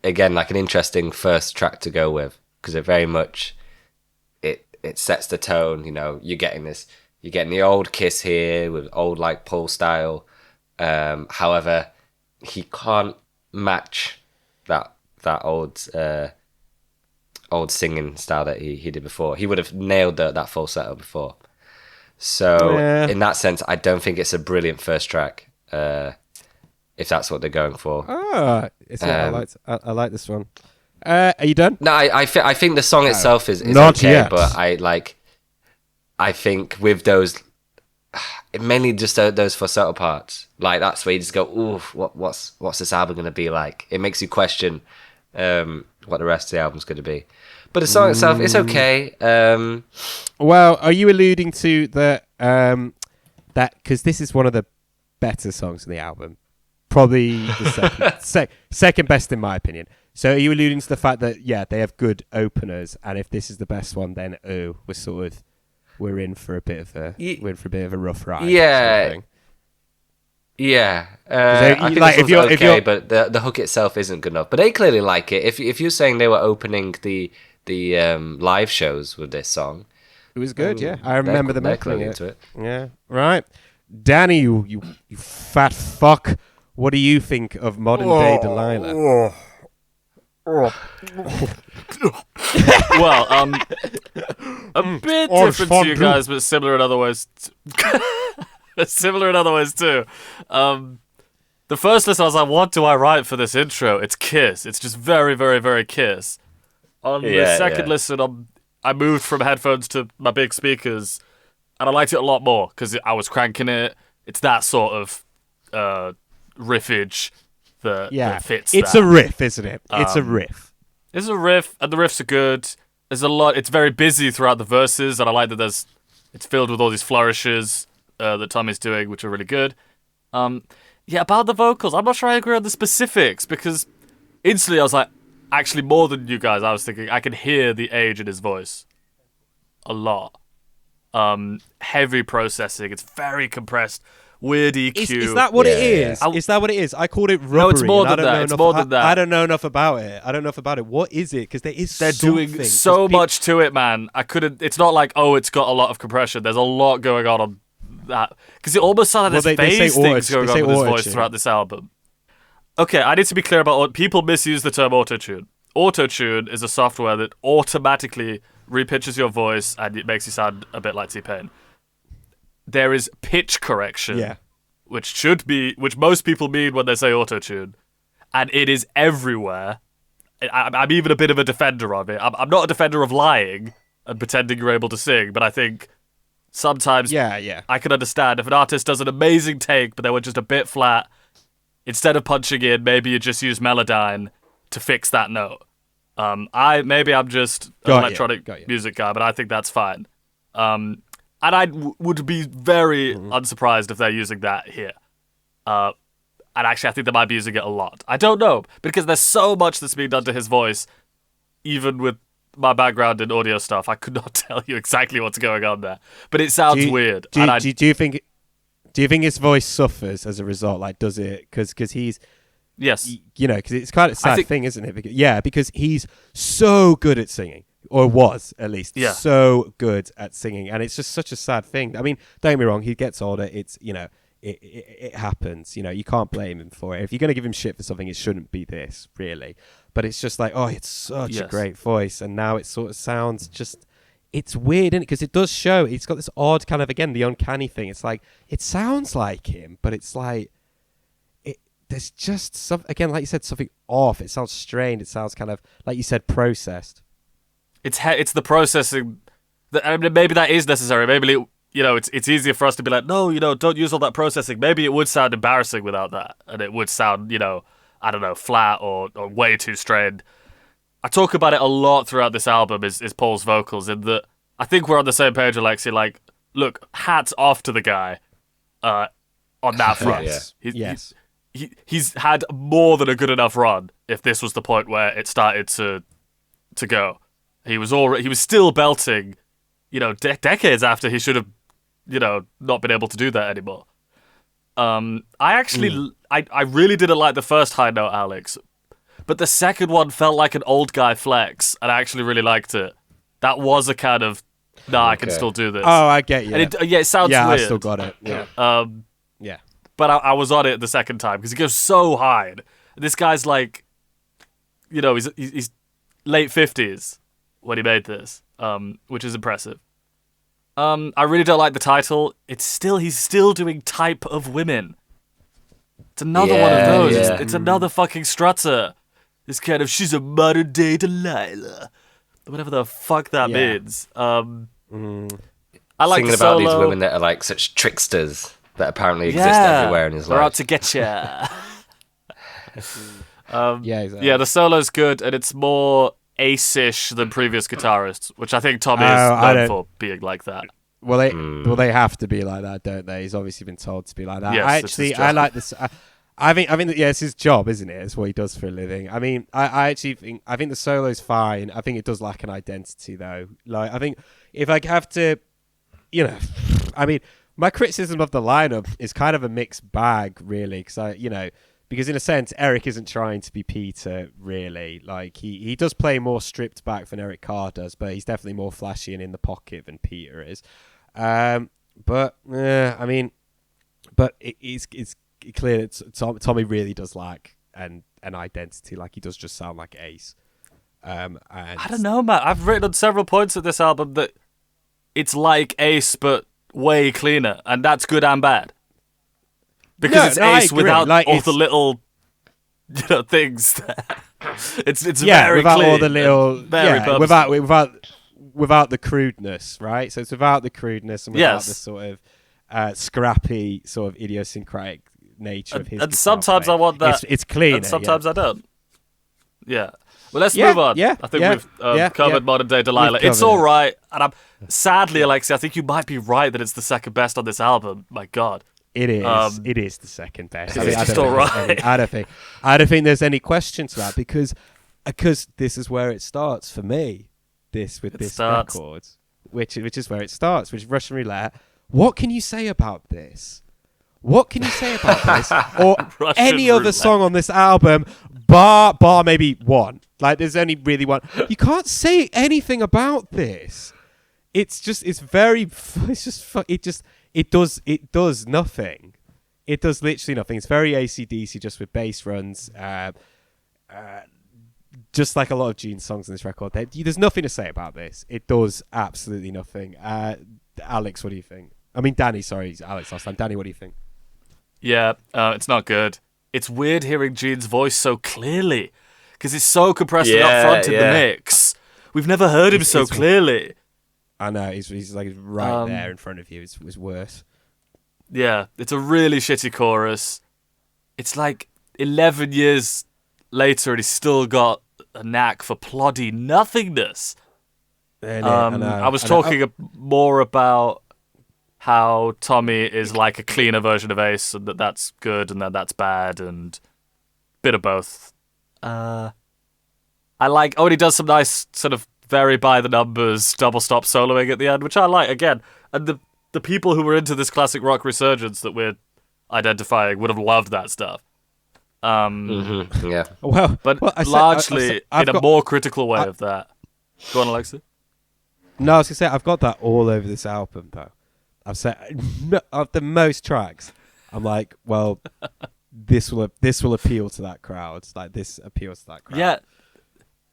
again, an interesting first track to go with, because it very much it sets the tone. You're getting the old Kiss here with old Paul style. However, he can't match that old singing style that he did before. He would have nailed that falsetto before. So Yeah. in that sense, I don't think it's a brilliant first track. If that's what they're going for. I like this one. Are you done? No, I think the song itself is Not okay, yet. but I think with those, mainly just those falsetto parts, that's where you just go, ooh, what's this album going to be like? It makes you question what the rest of the album's going to be. But the song itself, it's okay. Well, are you alluding to that because this is one of the better songs in the album, probably the second best in my opinion. So are you alluding to the fact that they have good openers, and if this is the best one, then we're in for a bit of a rough ride? Yeah. sort of thing? Yeah, So, I think like, this if you're- okay, but the hook itself isn't good enough. But they clearly like it. If you're saying they were opening the the live shows with this song. It was good, yeah. I remember them they're mentioning clearly it. into it. Yeah, right. Danny, you fat fuck. What do you think of modern day Delilah? Well, a bit different to you guys, but similar in other ways. Similar in other ways too. The first listen, I was like, what do I write for this intro? It's Kiss. It's just very, very, very Kiss. On the second listen, I moved from headphones to my big speakers, and I liked it a lot more because I was cranking it. It's that sort of riffage that fits. It's that. a riff, isn't it? It's a riff. It's a riff, and the riffs are good. There's a lot. It's very busy throughout the verses, and I like that it's filled with all these flourishes that Tommy's doing, which are really good. About the vocals, I'm not sure I agree on the specifics because instantly I was like, actually more than you guys, I was thinking I can hear the age in his voice a lot. Heavy processing. It's very compressed. Weird EQ. Is that what it is? Is that what it is? I called it rubbery. No, it's more than that. It's more than that. I don't know enough about it. What is it? Because they're doing so much to it, man. I couldn't. It's not like it's got a lot of compression. There's a lot going on that because it almost sounded like there's phase things going on with his voice throughout this album. Okay, I need to be clear about what people misuse the term autotune. Autotune is a software that automatically repitches your voice and it makes you sound a bit like T-Pain. There is pitch correction, which most people mean when they say autotune, and it is everywhere. I'm even a bit of a defender of it. I'm not a defender of lying and pretending you're able to sing, but I think sometimes I can understand if an artist does an amazing take, but they were just a bit flat. Instead of punching in, maybe you just use Melodyne to fix that note. I'm just an electronic music guy, but I think that's fine. And I would be very unsurprised if they're using that here. And actually, I think they might be using it a lot. I don't know, because there's so much that's being done to his voice, even with my background in audio stuff. I could not tell you exactly what's going on there. But it sounds weird. Do you think his voice suffers as a result? Like, does it? Because he's... Yes. Because it's kind of a sad thing, isn't it? Because he's so good at singing. Or was, at least, so good at singing. And it's just such a sad thing. I mean, don't get me wrong, he gets older. It's, it happens. You can't blame him for it. If you're going to give him shit for something, it shouldn't be this, really. But it's just like, it's such a great voice. And now it sort of sounds just... It's weird, isn't it? Because it does show. It's got this odd kind of, again, the uncanny thing. It's like, it sounds like him, but it's like... There's just, again, like you said, something off. It sounds strained. It sounds kind of, like you said, processed. It's the processing. Maybe that is necessary. Maybe it's easier for us to be like, no, don't use all that processing. Maybe it would sound embarrassing without that, and it would sound, I don't know, flat or way too strained. I talk about it a lot throughout this album. Is Paul's vocals, in that I think we're on the same page, Alexei. Like, look, hats off to the guy on that front. Yes. He's had more than a good enough run. If this was the point where it started to go. He was still belting, decades after he should have, not been able to do that anymore. I really didn't like the first high note, Alex, but the second one felt like an old guy flex, and I actually really liked it. That was a kind of, I can still do this. Oh, I get you. And it sounds weird. I still got it. Yeah. But I was on it the second time because he goes so high. This guy's like, he's late 50s. When he made this, which is impressive. I really don't like the title. He's still doing Type of Women. It's another one of those. Yeah. It's another fucking strutter. This kind of, she's a modern day Delilah. Whatever the fuck that means. I like Singing the about solo. these women that are like such tricksters that apparently exist everywhere in his life. We're out to get ya. Exactly. Yeah, the solo's good, and it's more Ace-ish than previous guitarists, which I think Tom is known for being like that. Well, they have to be like that, don't they? He's obviously been told to be like that. Yes, I like this. I think it's his job, isn't it? It's what he does for a living. I mean, I actually think the solo's fine. I think it does lack an identity, though. Like, I think if I have to, I mean, my criticism of the lineup is kind of a mixed bag, really, because because in a sense, Eric isn't trying to be Peter, really. Like, he does play more stripped back than Eric Carr does, but he's definitely more flashy and in the pocket than Peter is. But it's clear that Tommy really does lack an identity. Like, he does just sound like Ace. And I don't know, man. I've written on several points of this album that it's like Ace, but way cleaner, and that's good and bad. Because it's Ace without like, all the little, things there. It's yeah, very without clean, all the little, very without the crudeness, right? So it's without the crudeness and without Yes. the sort of scrappy, sort of idiosyncratic nature of his. And guitar sometimes I playing. want that. It's clean. And sometimes I don't. Yeah. Well, let's Yeah, move on. yeah, I think yeah, we've covered Modern Day Delilah. We've It's covered all it. right, and I'm sadly, Alexei, I think you might be right that it's the second best on this album. My God. It is. Um, It is the second best. it's just don't all think there's right. I don't think there's any question to that because this is where it starts for me. This starts. record, which is where it starts, which is Russian Roulette. What can you say about this? What can you say about this or Russian any other Roulette. song on this album? Bar maybe one. Like, there's only really one. You can't say anything about this. It does nothing. It does literally nothing. It's very AC/DC, just with bass runs. Just like a lot of Gene's songs on this record. There's nothing to say about this. It does absolutely nothing. Alex, what do you think? I mean, Danny, sorry, Alex last time. Danny, what do you think? Yeah, it's not good. It's weird hearing Gene's voice so clearly because it's so compressed and up front in the mix. We've never heard him so clearly. I know, he's like right there in front of you. It's worse. Yeah, it's a really shitty chorus. It's like 11 years later and he's still got a knack for ploddy nothingness. I was talking more about how Tommy is like a cleaner version of Ace, and that's good, and that's bad, and bit of both. I like. Oh, and he does some nice sort of very by the numbers double stop soloing at the end, which I like again. And the people who were into this classic rock resurgence that we're identifying would have loved that stuff. Yeah. Well, but I said- largely I've in a got- more critical way of that. Go on, Alexei. No, I was gonna say I've got that all over this album though. I've said of the most tracks. I'm like, well, this will appeal to that crowd. Like, this appeals to that crowd. Yeah,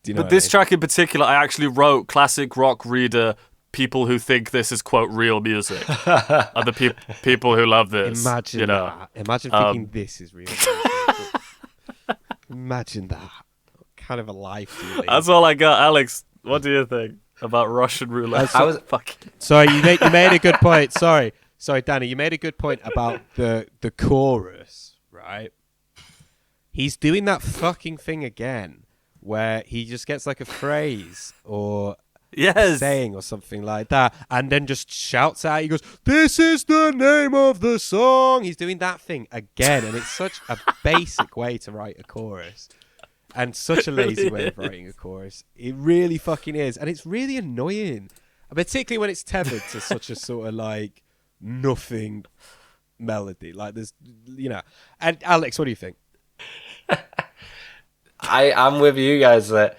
Do you know but what this I mean? track in particular, I actually wrote classic rock reader. People who think this is quote real music are the people who love this. Imagine you know. that. Imagine thinking this is real. Imagine that. What kind of a life do you lead? That's all I got, Alex. What do you think about Russian roulette? I was- fucking. Sorry, you made a good point. Sorry, Danny, you made a good point about the chorus, right? He's doing that fucking thing again, where he just gets like a phrase or Yes. saying or something like that, and then just shouts out. He goes, "This is the name of the song." He's doing that thing again, and it's such a basic way to write a chorus. And such a lazy way of writing a chorus. It really fucking is. And it's really annoying. Particularly when it's tethered to such a sort of like nothing melody. Like there's, And Alex, what do you think? I'm with you guys that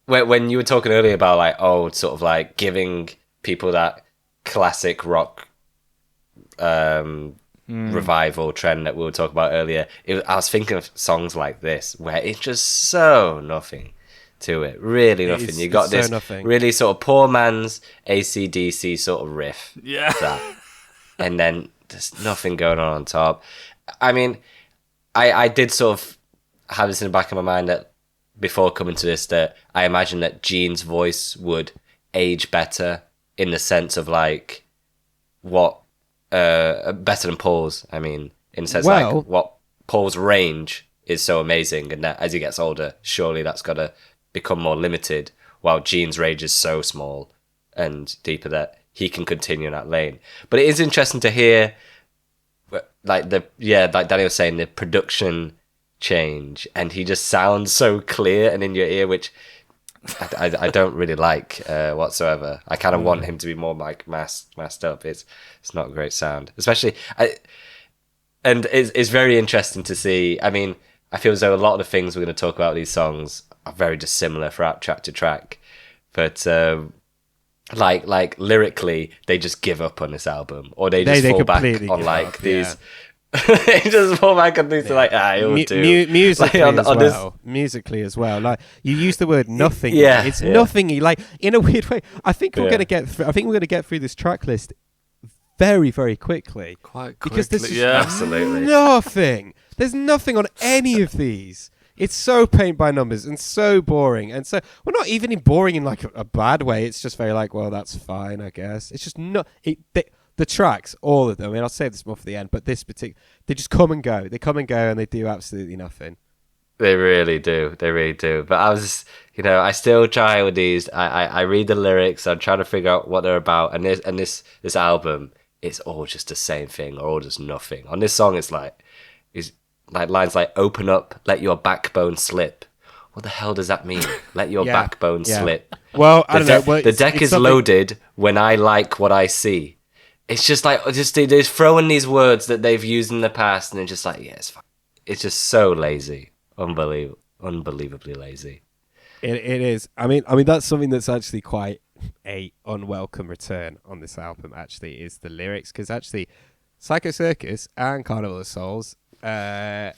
when you were talking earlier about like, sort of like giving people that classic rock revival trend that we were talking about earlier, I was thinking of songs like this where it's just so nothing to it, really nothing. You got this really sort of poor man's AC/DC sort of riff, Yeah. and then there's nothing going on top. I mean, I did sort of have this in the back of my mind that before coming to this, that I imagine that Gene's voice would age better in the sense of like what better than Paul's. I mean, in the sense like what Paul's range is so amazing, and that as he gets older, surely that's got to become more limited. While Gene's range is so small and deeper that he can continue in that lane. But it is interesting to hear, like like Danny was saying, the production change, and he just sounds so clear and in your ear, which I don't really like whatsoever. I kind of want him to be more like masked up. It's not a great sound, especially and it's very interesting to see. I mean, I feel as though a lot of the things we're going to talk about these songs are very dissimilar throughout track to track, but like lyrically, they just give up on this album, or they just fall back on like these. They just fall back on these like it'll do. Musically like, as well. Musically as well. Like you use the word nothing. Yeah, it's nothingy. Like in a weird way. I think we're gonna get. I think we're gonna get through this track list very, very quickly. Quite quickly. Because there's absolutely nothing. There's nothing on any of these. It's so paint by numbers and so boring. And so, well, not even boring in like a bad way. It's just very like, well, that's fine, I guess. It's just not. The tracks, all of them. I mean, I'll save this more for the end, but this particular, they just come and go. They come and go, and they do absolutely nothing. They really do. They really do. But I was, I still try with these. I read the lyrics. I'm trying to figure out what they're about. And this album, it's all just the same thing, or all just nothing. On this song, it's like lines like "open up, let your backbone slip." What the hell does that mean? Let your backbone slip. Well, I don't know. Well, the deck is loaded when I like what I see. It's just like they're throwing these words that they've used in the past, and they're just like, yeah, it's fine. It's just so lazy, unbelievably lazy. It is. I mean that's something that's actually quite a unwelcome return on this album. Actually, is the lyrics, because actually, Psycho Circus and Carnival of Souls, no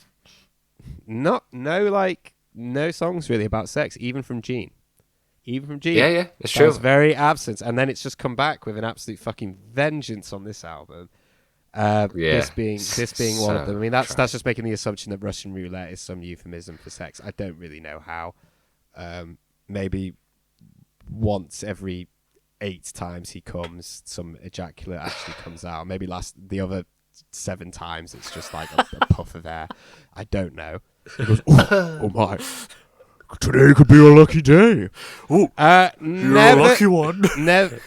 songs really about sex, even from Gene. Yeah, it's true. It's very absent, and then it's just come back with an absolute fucking vengeance on this album. This being one of them. I mean, that's just making the assumption that Russian roulette is some euphemism for sex. I don't really know how. Maybe once every 8 times he comes, some ejaculate actually comes out. Maybe the other 7 times it's just like a puff of air. I don't know. He goes, oh my. Today could be a lucky day. Oh, you're a lucky one. Never.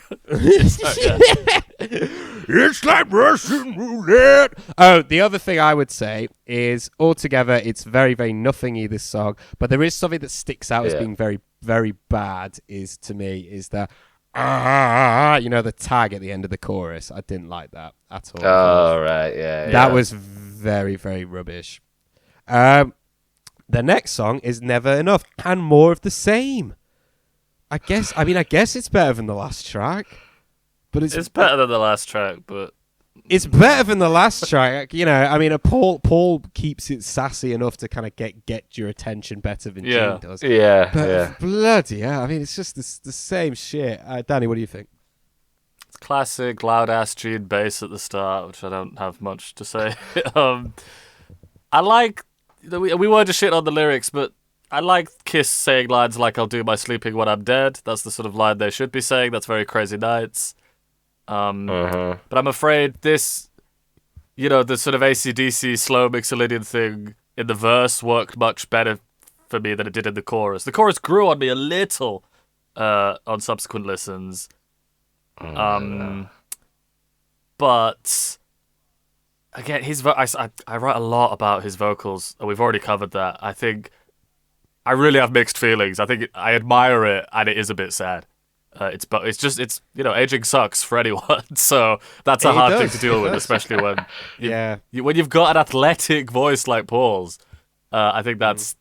It's like Russian roulette. Oh, the other thing I would say is altogether it's very, very nothingy, this song. But there is something that sticks out as being very, very bad. Is to me is that the tag at the end of the chorus. I didn't like that at all. Oh right, That was very, very rubbish. The next song is Never Enough, and more of the same. I guess it's better than the last track, but it's better than the last track, but it's better than the last track. Paul keeps it sassy enough to kind of get your attention better than Gene does. But bloody hell, it's just the same shit. Danny, what do you think? It's classic loud ass Gene bass at the start, which I don't have much to say. I like. We were just shit on the lyrics, but I like Kiss saying lines like "I'll do my sleeping when I'm dead." That's the sort of line they should be saying. That's very Crazy Nights. But I'm afraid this, the sort of AC/DC slow Mixolydian thing in the verse worked much better for me than it did in the chorus. The chorus grew on me a little on subsequent listens. But again, I write a lot about his vocals, and we've already covered that. I think I really have mixed feelings. I think I admire it, and it is a bit sad. It's aging sucks for anyone, so that's a hard thing to deal with, especially when when you've got an athletic voice like Paul's. I think that's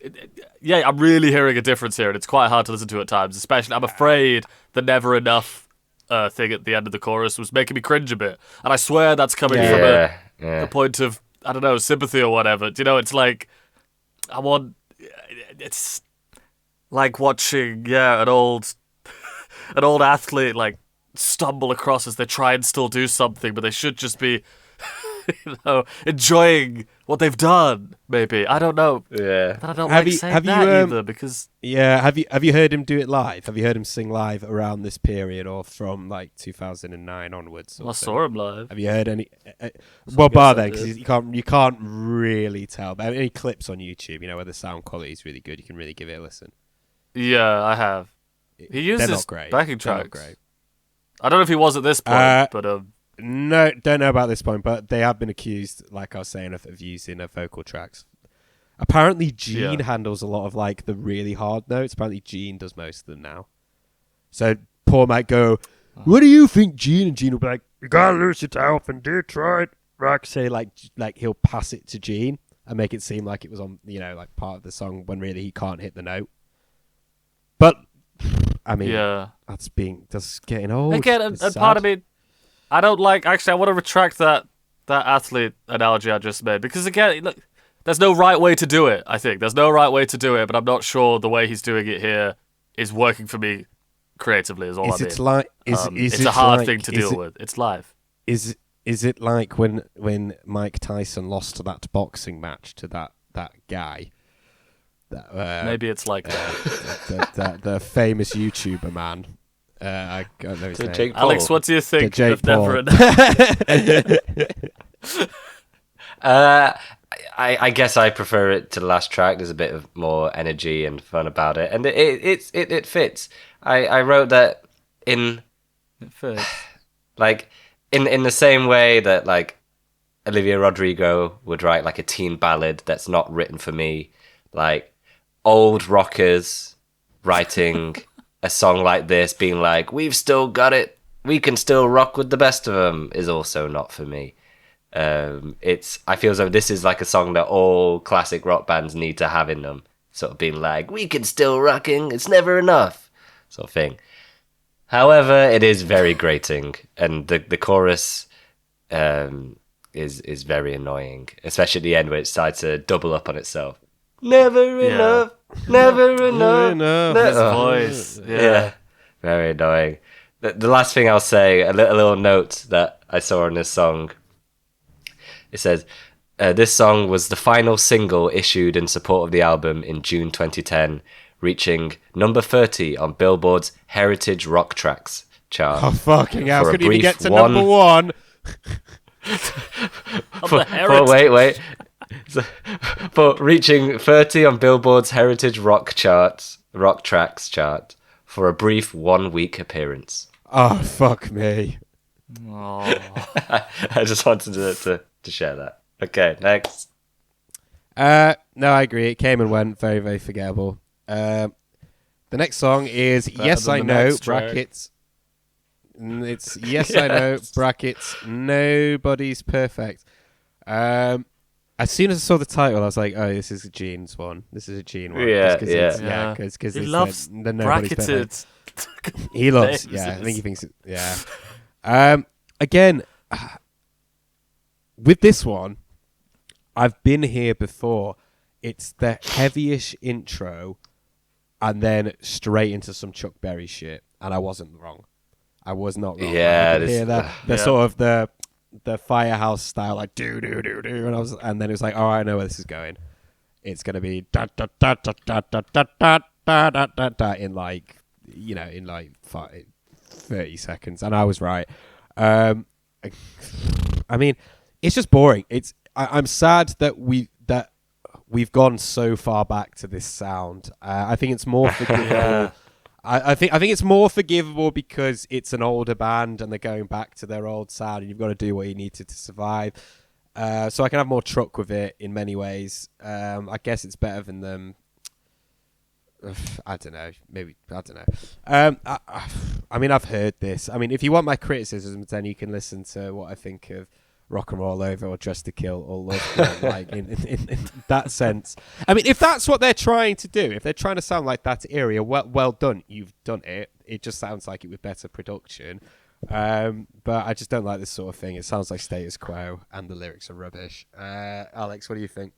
I'm really hearing a difference here, and it's quite hard to listen to at times. Especially, I'm afraid the Never Enough thing at the end of the chorus was making me cringe a bit, and I swear that's coming from a point of, I don't know, sympathy or whatever. It's like it's like watching an old athlete like stumble across as they try and still do something, but they should just be enjoying what they've done. Maybe, I don't know. Yeah, but I don't like saying that either, because have you heard him do it live? Have you heard him sing live around this period, or from like 2009 onwards? I saw him live. Have you heard any? Bar then, because you can't really tell. But any clips on YouTube, where the sound quality is really good, you can really give it a listen. Yeah, I have. He uses backing tracks. Great. I don't know if he was at this point, but no, don't know about this point, but they have been accused, like I was saying, of using vocal tracks. Apparently, Gene handles a lot of like the really hard notes. Apparently, Gene does most of them now. So Paul might go, "What do you think, Gene?" And Gene will be like, "You gotta lose yourself and do try it." Rock say like he'll pass it to Gene, and make it seem like it was on, like part of the song when really he can't hit the note. But I mean, that's getting old. Again, and part of me, I don't like. Actually, I want to retract that athlete analogy I just made, because again, look, there's no right way to do it. I think there's no right way to do it, but I'm not sure the way he's doing it here is working for me creatively. Is all I mean. It's a hard thing to deal with. It's live. Is it like when Mike Tyson lost to that boxing match to that guy? Maybe it's like that. The famous YouTuber man. I don't know his name. Jake Paul. Alex, what do you think of Paul. Never I guess I prefer it to the last track. There's a bit of more energy and fun about it, and it fits. I wrote that in like in the same way that like Olivia Rodrigo would write like a teen ballad that's not written for me, like old rockers writing a song like this being like, we've still got it, we can still rock with the best of them, is also not for me. I feel as though this is like a song that all classic rock bands need to have in them, sort of being like, we can still rocking, it's never enough, sort of thing. However, it is very grating, and the chorus is very annoying, especially at the end where it decides to double up on itself. Never enough, never enough. His voice. Yeah, very annoying. The last thing I'll say, a little note that I saw in this song. It says, this song was the final single issued in support of the album in June 2010, reaching number 30 on Billboard's Heritage Rock Tracks chart. Oh, fucking hell. Couldn't even get to number one. Wait. For reaching 30 on Billboard's Heritage Rock Tracks chart for a brief 1 week appearance. Oh, fuck me. Oh. I just wanted to share that. Okay, next. No, I agree. It came and went. Very, very forgettable. The next song is Yes I Know, brackets. It's Yes I Know, brackets, Nobody's Perfect. As soon as I saw the title, I was like, "Oh, this is a Gene's one. This is a Gene one." Yeah. Because he loves the bracketed. He loves. Yeah, I think he thinks. Yeah. Again, with this one, I've been here before. It's the heavyish intro, and then straight into some Chuck Berry shit, and I wasn't wrong. I was not wrong. Yeah, I could hear the sort of the Firehouse style, like do, and then it was like, all right, I know where this is going. It's gonna be da da da da da da da da da da da da in like 30 seconds, and I was right. I mean, it's just boring. I'm sad that we've gone so far back to this sound. I think it's more forgivable. I think it's more forgivable because it's an older band and they're going back to their old sound, and you've got to do what you need to survive. So I can have more truck with it in many ways. I guess it's better than them. I don't know. Maybe I don't know. I mean, I've heard this. I mean, if you want my criticisms, then you can listen to what I think of Rock and Roll Over or Dress to Kill or Love Gun, like in that sense. I mean, if that's what they're trying to do, if they're trying to sound like that area, well done. You've done it. It just sounds like it with better production. But I just don't like this sort of thing. It sounds like status quo, and the lyrics are rubbish. Alex, what do you think?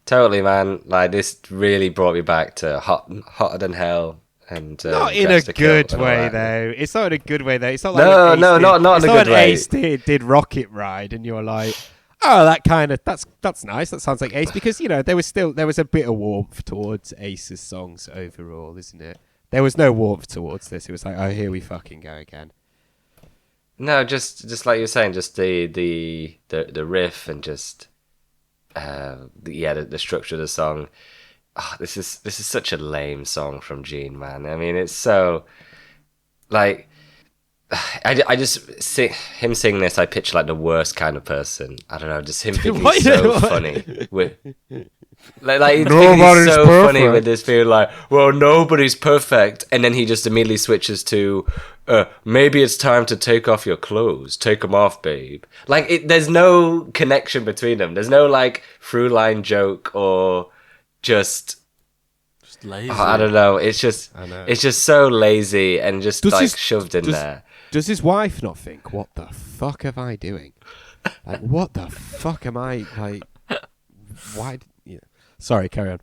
Totally, man. Like, this really brought me back to hotter than hell. And not in a good way, though. It's not in a good way, though. It's not like not in a good way. Ace did Rocket Ride, and you're like, oh, that's nice. That sounds like Ace, because there was a bit of warmth towards Ace's songs overall, isn't it? There was no warmth towards this. It was like, oh, here we fucking go again. No, just like you were saying, just the riff and just the structure of the song. Oh, this is such a lame song from Gene, man. I mean, it's so like I just see him singing this. I picture like the worst kind of person. I don't know, just him thinking he's so funny. Like he's Nobody's so perfect. funny with this being like, well, nobody's perfect, and then he just immediately switches to, maybe it's time to take off your clothes. Take them off, babe. Like, there's no connection between them. There's no like through line joke or just lazy. I don't know. It's just so lazy and just Does shoved in there. Does his wife not think, what the fuck am I doing? Like, what the fuck am I, like, why? Yeah. Sorry, carry on.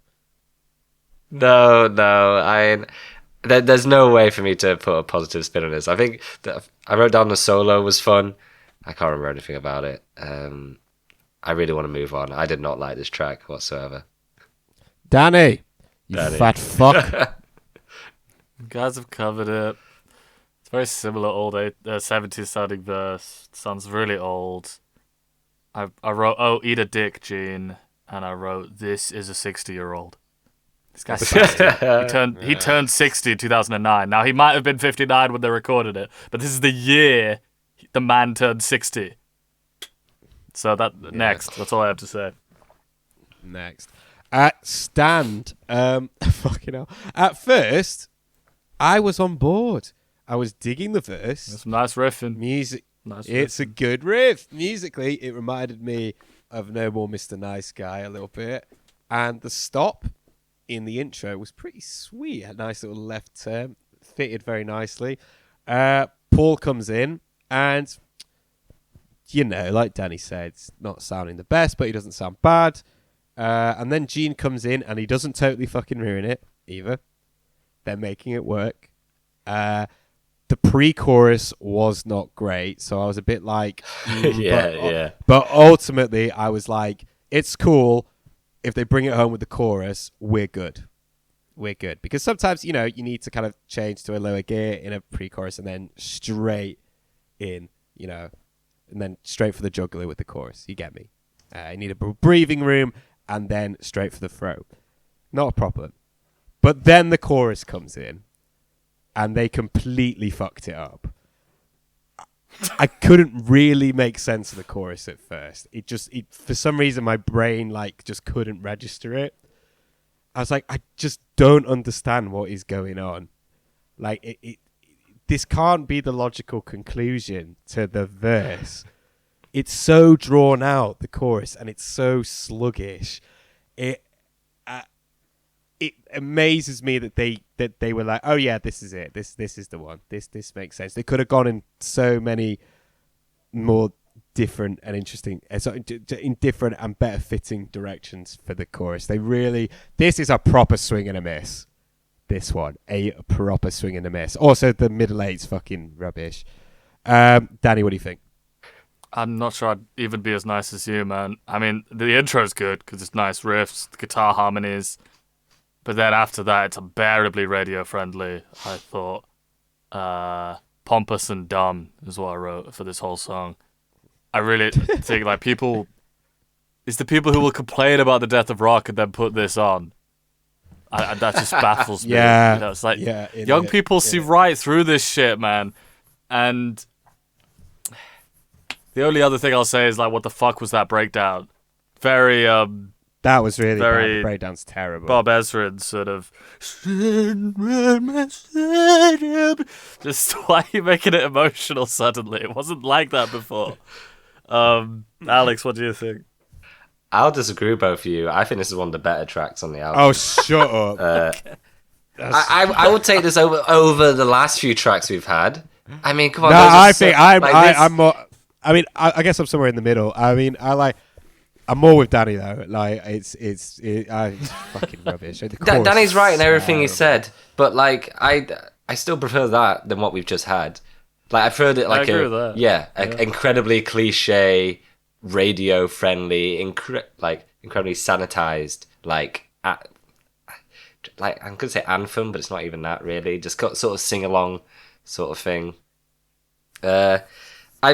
No. There's no way for me to put a positive spin on this. I think that I wrote down the solo was fun. I can't remember anything about it. I really want to move on. I did not like this track whatsoever. Danny, you Danny. fat fuck. You guys have covered it. It's very similar old 70s sounding verse. It sounds really old. I wrote, "Oh, eat a dick, Gene," and I wrote, "This is a 60-year-old." This guy's 60. He turned 60 in 2009. Now, he might have been 59 when they recorded it, but this is the year the man turned 60. So next. That's all I have to say. Next. Stand. Fucking hell. At first, I was on board. I was digging the verse. There's some nice riffing. Music. Nice It's a riffing. good riff. Musically, it reminded me of No More Mr. Nice Guy a little bit. And the stop in the intro was pretty sweet. A nice little left turn. Fitted very nicely. Paul comes in and, you know, like Danny said, it's not sounding the best, but he doesn't sound bad. And then Gene comes in and he doesn't totally fucking ruin it either. They're making it work. The pre-chorus was not great, so I was a bit like... Yeah. But ultimately, I was like, it's cool. If they bring it home with the chorus, we're good. We're good. Because sometimes, you know, you need to kind of change to a lower gear in a pre-chorus and then straight in, you know, and then straight for the juggler with the chorus. You get me? You need a breathing room and then straight for the throw. Not a problem. But then the chorus comes in and they completely fucked it up. I couldn't really make sense of the chorus at first. It for some reason my brain like just couldn't register it. I was like, I just don't understand what is going on. Like this can't be the logical conclusion to the verse. It's so drawn out, the chorus, and it's so sluggish. It amazes me that they were like, oh yeah, this is it. This is the one. This makes sense. They could have gone in so many more different and interesting, in different and better fitting directions for the chorus. This is a proper swing and a miss. This one, a proper swing and a miss. Also, the middle eight's fucking rubbish. Danny, what do you think? I'm not sure I'd even be as nice as you, man. I mean, the intro's good because it's nice riffs, the guitar harmonies. But then after that, it's unbearably radio-friendly, I thought. Pompous and dumb is what I wrote for this whole song. I really think, like, it's the people who will complain about the death of rock and then put this on. That just baffles me. Yeah. You know, it's like, Yeah, young people see right through this shit, man. And the only other thing I'll say is, like, what the fuck was that breakdown? Very, That was really very bad. The breakdown's terrible. Bob Ezrin sort of just why are you making it emotional suddenly? It wasn't like that before. Alex, what do you think? I'll disagree with both of you. I think this is one of the better tracks on the album. Oh, shut up. I would take this over the last few tracks we've had. I mean, come on. No, those are I so- think like, I'm more. I mean, I guess I'm somewhere in the middle. I mean, I'm more with Danny though. Like, it's fucking rubbish. The chorus Danny's is right in everything he terrible. said, but like I still prefer that than what we've just had. Like I've heard it like agree with that. yeah, incredibly cliche, radio friendly, incredibly sanitized, like I'm gonna say anthem, but it's not even that really. Just got sort of sing along sort of thing. I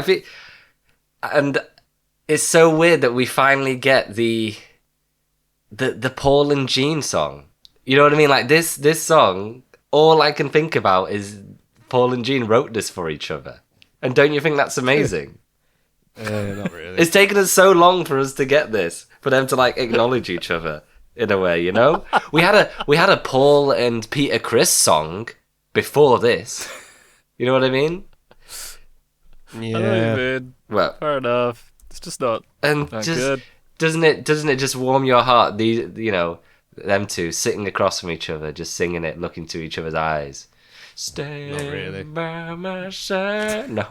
think, and it's so weird that we finally get the Paul and Gene song. You know what I mean? Like this song, all I can think about is Paul and Gene wrote this for each other. And don't you think that's amazing? Not really. It's taken us so long for us to get this, for them to like acknowledge each other in a way, you know? We had a Paul and Peter Chris song before this. You know what I mean? I know what you mean. Well, Fair enough. It's just not and that just good. doesn't it just warm your heart? These, you know, them two sitting across from each other, just singing it, looking to each other's eyes. Stand Not really. by my side. No.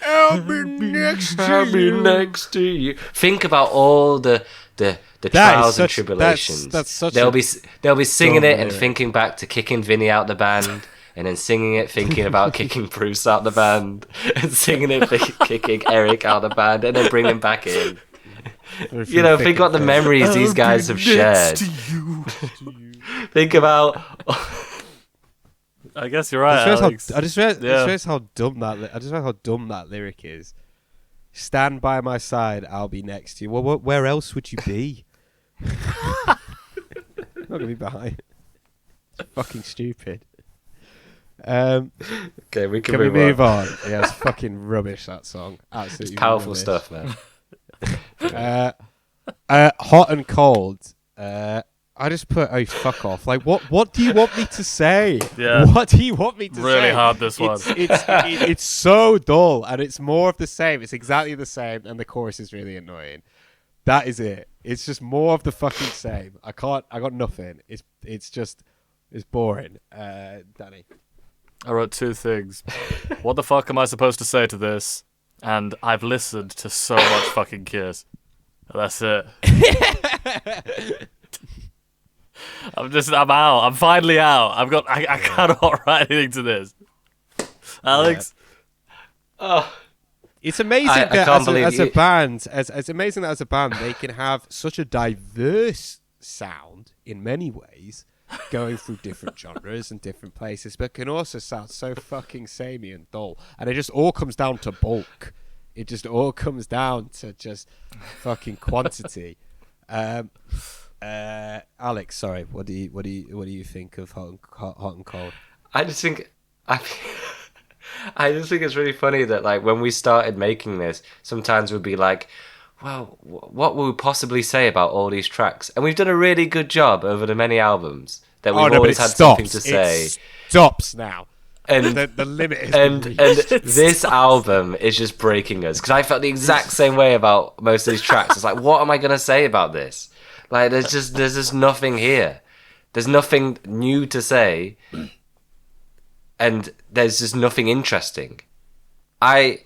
I'll be next to I'll be you. next to you. Think about all the That trials is such, and tribulations. That's such. They'll be singing dumb it and lyric. thinking back to kicking Vinny out the band, and then singing it, thinking about kicking Bruce out the band, and singing it, kicking Eric out the band, and then bringing him back in. You know, think about the memories these guys have shared. Think about. I guess you're right, Alex. I just realized how dumb that lyric is. Stand by my side, I'll be next to you. Well, where else would you be? I'm not gonna be behind. It's fucking stupid. Okay, we Can we move on? Yeah, it's fucking rubbish, that song. Absolutely It's powerful rubbish. stuff, man. Hot and cold. I just put, oh, fuck off. Like, what do you want me to say? Yeah. What do you want me to say? Really hard, this one. It's so dull, and it's more of the same. It's exactly the same, and the chorus is really annoying. That is it. It's just more of the fucking same. I got nothing. It's boring. Danny. I wrote two things. What the fuck am I supposed to say to this? And I've listened to so much fucking Kiss. That's it. I'm out. I'm finally out. I cannot write anything to this. Alex? Oh, It's amazing I that can't believe as a you- band, as amazing that as a band, they can have such a diverse sound in many ways, going through different genres and different places, but can also sound so fucking samey and dull. And it just all comes down to bulk. It just all comes down to just fucking quantity. Alex, sorry, what do you think of hot and cold? I just think it's really funny that like when we started making this, sometimes we'd be like, well, what will we possibly say about all these tracks? And we've done a really good job over the many albums that we've always had something to say. It stops now. And The limit is and this album is just breaking us, because I felt the exact same way about most of these tracks. It's like, what am I gonna say about this? Like, there's just nothing here. There's nothing new to say, and there's just nothing interesting. I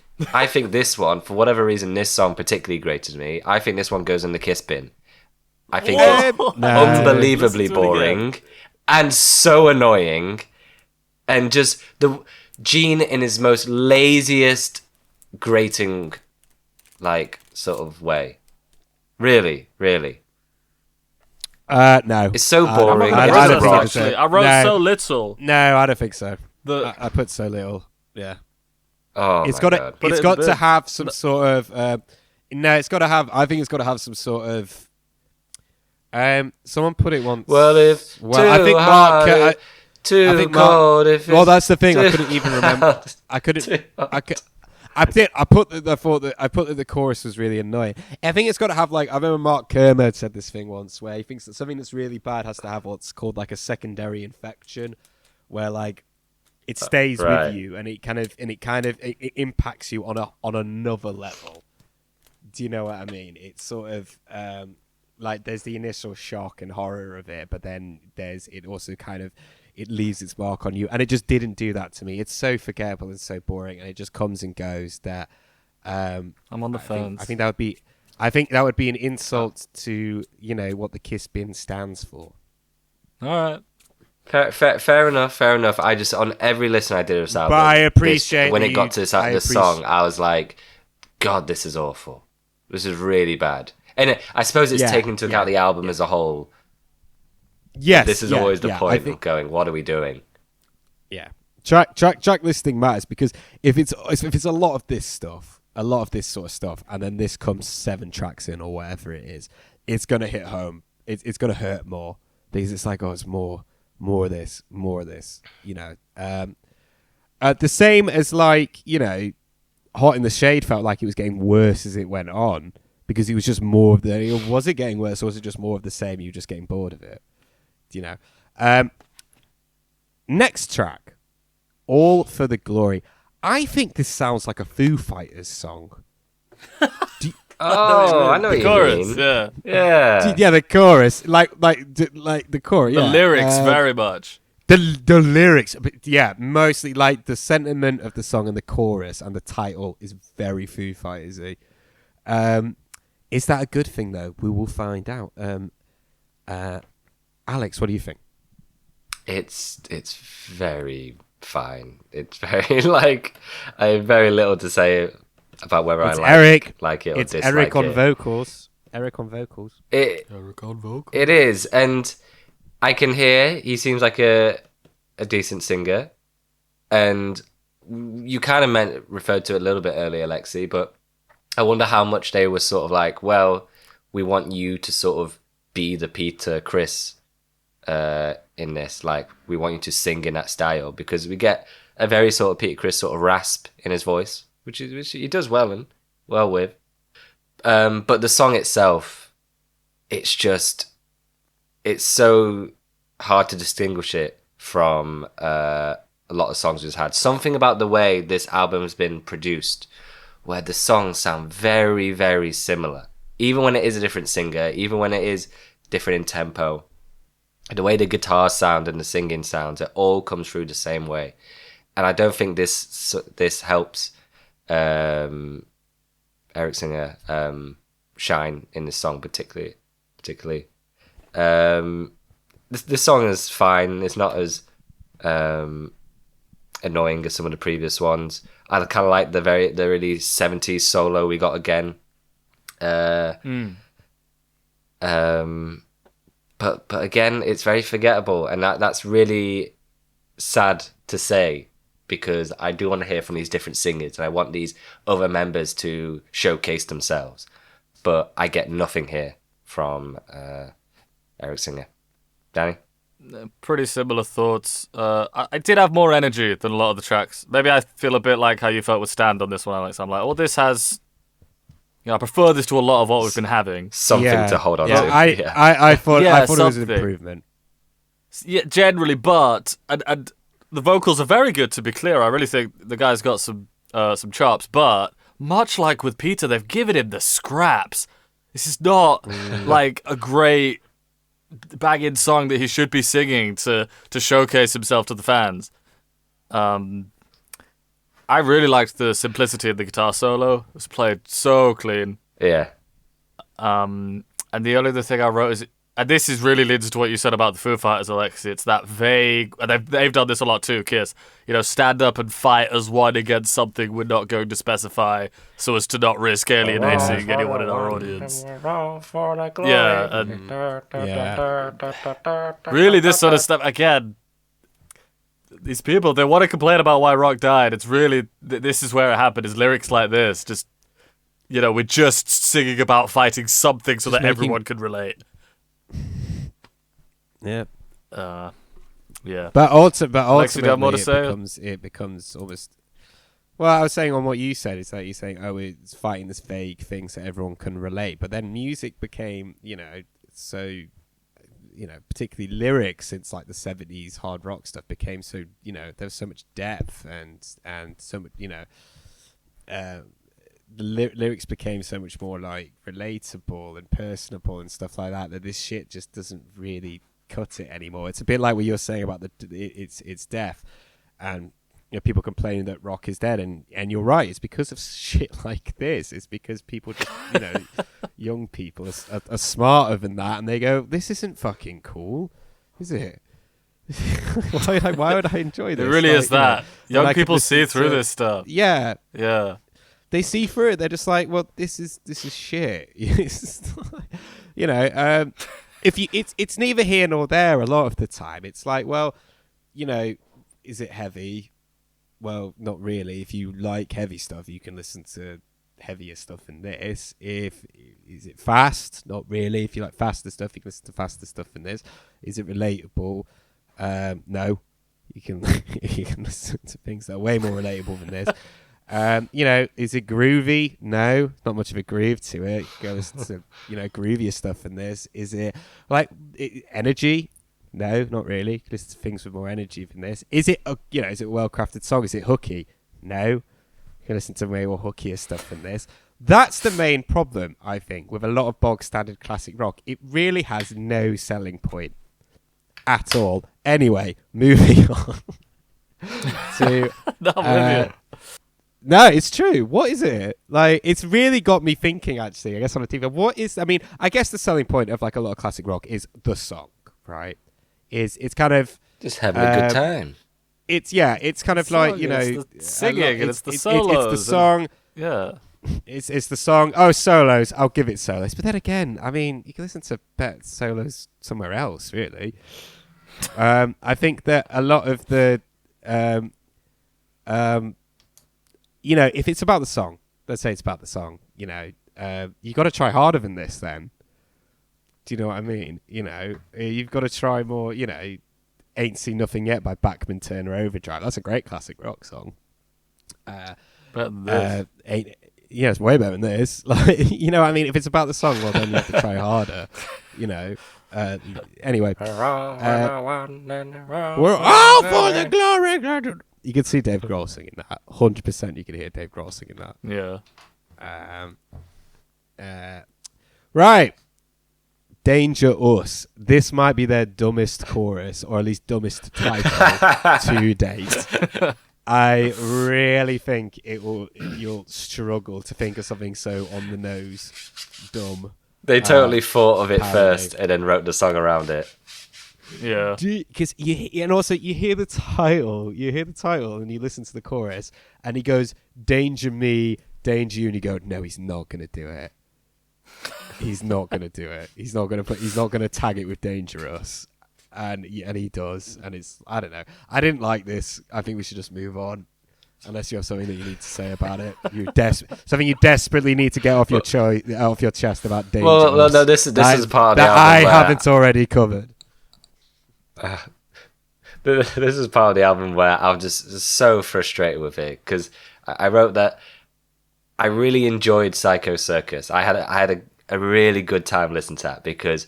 think this one, for whatever reason, this song particularly grated me. I think this one goes in the Kiss bin. I think it's unbelievably Listen to it again. boring and so annoying, and just the Gene in his most laziest, grating, like, sort of way. Really. No. It's so boring. I It's don't just think rock. it's Actually, I wrote No. so little. No, I don't think so. The I put so little. Yeah. Oh, It's my got God. Put it it's in got the to bin. have some sort of no, it's got to have, I think it's got to have some sort of someone put it once. Well, if I too think hard, Mark too think Mark- cold, if well, it's that's the thing. I too couldn't even remember. hard. I couldn't. Too I thought that the chorus was really annoying. I think it's got to have, like, I remember Mark Kermode said this thing once where he thinks that something that's really bad has to have what's called like a secondary infection, where like it stays right. with you and it impacts you on another level. Do you know what I mean? It's sort of like there's the initial shock and horror of it, but then it also kind of it leaves its mark on you, and it just didn't do that to me. It's so forgettable and so boring, and it just comes and goes. That I'm on the phones. I think that would be an insult to what the Kiss bin stands for. All right. Fair enough. I just, on every listen I did of this album, But I appreciate when that it got to this song, I was like, God, this is awful. This is really bad. And I suppose it's taking into account the album as a whole. Yes, This is always the I point think- of going, what are we doing? Yeah, track listing matters, because if it's a lot of this stuff, a lot of this sort of stuff, and then this comes 7 tracks in or whatever it is, it's gonna hit home. It's gonna hurt more, because it's like, oh, it's more of this, The same as like, Hot in the Shade felt like it was getting worse as it went on because it was just more of the. Was it getting worse or was it just more of the same? You were just getting bored of it, Next track, All for the Glory. I think this sounds like a Foo Fighters song. I know what you chorus, mean. yeah. Yeah, the chorus, like the chorus. The yeah. lyrics, very much. The lyrics, but yeah, mostly like the sentiment of the song and the chorus and the title is very Foo Fighters-y. Is that a good thing though? We will find out. Alex, what do you think? It's very fine. It's very like I have very little to say about whether It's I Eric. like it or It's dislike Eric on it. vocals. Eric on vocals. It is, and I can hear he seems like a decent singer, and you kind of referred to it a little bit earlier, Alexei, but I wonder how much they were sort of like, well, we want you to sort of be the Peter Chris in this, like we want you to sing in that style, because we get a very sort of Peter Chris sort of rasp in his voice, which he does well with. But the song itself, it's so hard to distinguish it from a lot of songs we've had. Something about the way this album has been produced, where the songs sound very, very similar, even when it is a different singer, even when it is different in tempo. The way the guitar sound and the singing sounds, it all comes through the same way, and I don't think this helps Eric Singer shine in this song particularly. The song is fine. It's not as annoying as some of the previous ones. I kind of like the really 70s solo we got again. But again, it's very forgettable, and that's really sad to say, because I do want to hear from these different singers, and I want these other members to showcase themselves. But I get nothing here from Eric Singer. Danny? Pretty similar thoughts. I did have more energy than a lot of the tracks. Maybe I feel a bit like how you felt with Stand on this one, Alex. I'm like, oh, this has... I prefer this to a lot of what we've been having. Something to hold on to. I thought it was an something. improvement. Yeah, generally, but... And the vocals are very good, to be clear. I really think the guy's got some chops, but much like with Peter, they've given him the scraps. This is not like a great banging song that he should be singing to showcase himself to the fans. I really liked the simplicity of the guitar solo. It was played so clean. Yeah. And the only other thing I wrote is, and this is really leads to what you said about the Foo Fighters, Alexei. It's that vague, and they've done this a lot too, Kiss. Stand up and fight as one against something we're not going to specify, so as to not risk alienating anyone in our audience. Yeah, and really this sort of stuff, again, these people, they want to complain about why rock died. It's really, this is where it happened, is lyrics like this. Just, we're just singing about fighting something so that everyone could relate. Yeah. Yeah. But ultimately, Alexei, do you have more to say? It becomes almost... Well, I was saying on what you said, it's like you're saying, it's fighting this vague thing so everyone can relate. But then music became, so... particularly lyrics since like the 70s hard rock stuff became so, there was so much depth and so much, the lyrics became so much more like relatable and personable and stuff like that this shit just doesn't really cut it anymore. It's a bit like what you're saying about it's death, and people complaining that rock is dead, and you're right, it's because of shit like this. It's because people just young people are smarter than that, and they go, this isn't fucking cool, is it? why would I enjoy this? It really is that young people see through this stuff. Yeah They see through it. They're just like, well, this is shit. If it's neither here nor there a lot of the time. It's like, well, is it heavy? Well, not really. If you like heavy stuff, you can listen to heavier stuff than this. Is it fast? Not really. If you like faster stuff, you can listen to faster stuff than this. Is it relatable? No. You can you can listen to things that are way more relatable than this. Is it groovy? No, not much of a groove to it. Go listen to groovier stuff than this. Is it energy? No, not really. You can listen to things with more energy than this. Is it is it a well-crafted song? Is it hooky? No. You can listen to way more hookier stuff than this. That's the main problem, I think, with a lot of bog standard classic rock. It really has no selling point at all. Anyway, moving on to no, it's true. What is it? Like, it's really got me thinking, actually, I guess, on a TV. I guess the selling point of, like, a lot of classic rock is the song, right? It's kind of... Just having a good time. It's kind of like, it's the singing, and it's the solos. It's the song. Yeah. It's the song. Oh, solos. I'll give it solos. But then again, I mean, you can listen to better solos somewhere else, really. I think that a lot of the... if it's about the song, let's say it's about the song, you got to try harder than this then. Do you know what I mean? You've got to try more, Ain't Seen Nothing Yet by Bachman Turner Overdrive. That's a great classic rock song. Better than this. It's way better than this. Like, if it's about the song, well, then you have to try harder, anyway. We're all for the glory. You can see Dave Grohl singing that. 100% you can hear Dave Grohl singing that. Yeah. Right. Danger Us. This might be their dumbest chorus, or at least dumbest title to date. I really think you'll struggle to think of something so on the nose dumb. They totally thought of it first and then wrote the song around it. Yeah. Because you hear the title, and you listen to the chorus, and he goes, "Danger me, danger you," and you go, "No, he's not gonna do it. He's not gonna do it. He's not gonna tag it with Dangerous," and he does, and I don't know. I didn't like this. I think we should just move on, unless you have something that you need to say about it. Something you desperately need to get off your chest about Dangerous. Well, no, this is part of the album that I haven't already covered. This is part of the album where I'm just so frustrated with it, because I wrote that I really enjoyed Psycho Circus. I had a really good time listening to that, because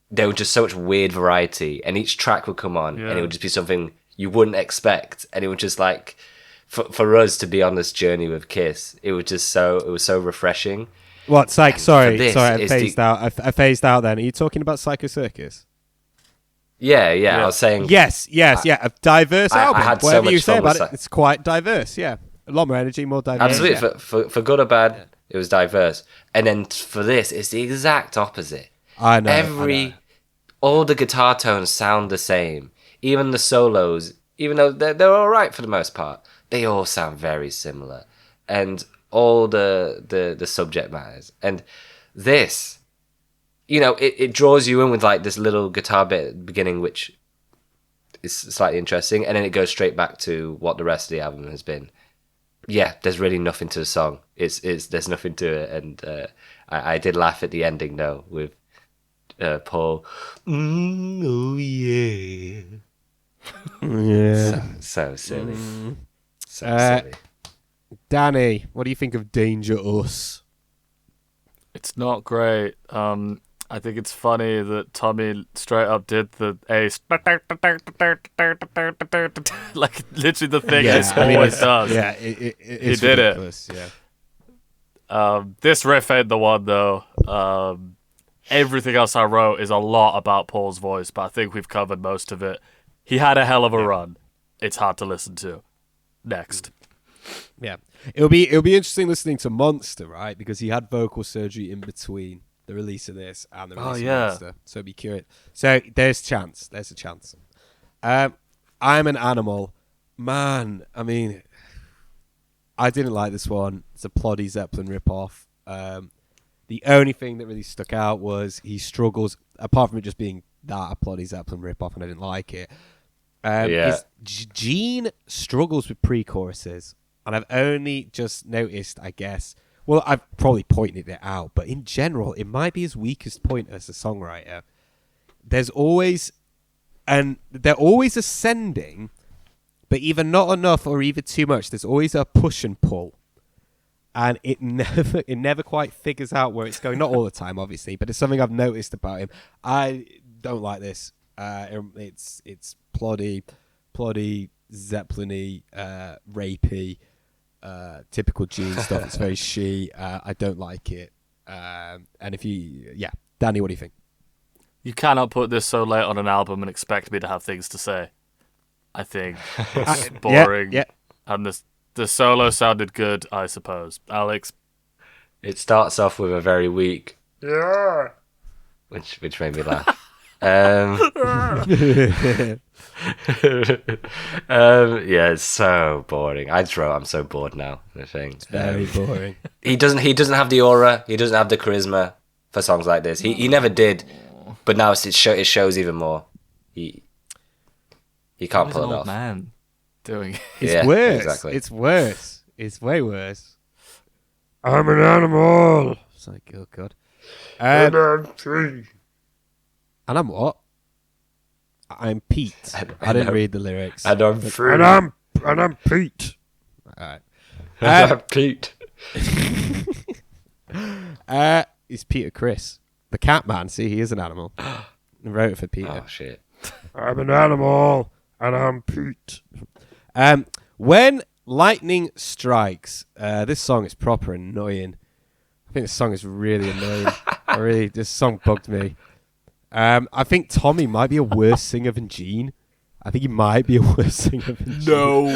there was just so much weird variety, and each track would come on and it would just be something you wouldn't expect, and it was just like for us to be on this journey with Kiss, it was so refreshing. What? Sorry, I phased out. I phased out then. Are you talking about Psycho Circus? Yeah. I was saying. Yes. A diverse album. I had so Whatever much you say fun about with it, it's quite diverse. Yeah, a lot more energy, more diverse. Absolutely, Yeah. for good or bad, it was diverse. And then for this, it's the exact opposite. I know. All the guitar tones sound the same. Even the solos, even though they're all right for the most part, they all sound very similar. And all the subject matters. And this, it draws you in with like this little guitar bit at the beginning, which is slightly interesting, and then it goes straight back to what the rest of the album has been. Yeah, there's really nothing to the song. There's nothing to it, and I did laugh at the ending though with Paul. Oh yeah, yeah. So silly. So silly. Danny, what do you think of Danger Us? It's not great. I think it's funny that Tommy straight up did the ace, like literally the thing this always does. Yeah, it's he did ridiculous, it. Yeah. This riff ain't the one though. Everything else I wrote is a lot about Paul's voice, but I think we've covered most of it. He had a hell of a run. It's hard to listen to. Next. Yeah, it'll be interesting listening to Monster, right? Because he had vocal surgery in between the release of this and the release of Monster, so it'd be curious. So there's a chance. I'm an Animal, man. I mean, I didn't like this one. It's a ploddy Zeppelin ripoff. The only thing that really stuck out was he struggles, apart from it just being that a ploddy Zeppelin ripoff, and I didn't like it. Gene struggles with pre-choruses. And I've only just noticed, I guess, well, I've probably pointed it out, but in general, it might be his weakest point as a songwriter. There's always and they're always ascending, but either not enough or either too much. There's always a push and pull, and it never quite figures out where it's going. Not all the time, obviously, but it's something I've noticed about him. I don't like this. It's ploddy, Zeppelin-y, rapey, typical Gene stuff. It's very she. I don't like it. And Danny, what do you think? You cannot put this so late on an album and expect me to have things to say. I think it's boring. Yeah. And the solo sounded good, I suppose. Alex? It starts off with a very weak yeah, which made me laugh. It's so boring. I just wrote, I'm so bored now. I think It's very boring. He doesn't have the aura. He doesn't have the charisma for songs like this. He never did, but now it shows even more. He can't pull it off. Man doing It's worse. Exactly. It's worse. It's way worse. I'm an animal. It's like, oh god. And I'm free. And I'm what? I'm Pete. I didn't read the lyrics. And I'm free. And I'm Pete. All right. And I'm Pete. It's Peter Chris, the cat man. See, he is an animal. I wrote it for Peter. Oh shit. I'm an animal. And I'm Pete. When lightning strikes, this song is proper annoying. I think this song is really annoying. This song bugged me. I think Tommy might be a worse singer than Gene. I think he might be a worse singer than Gene. No,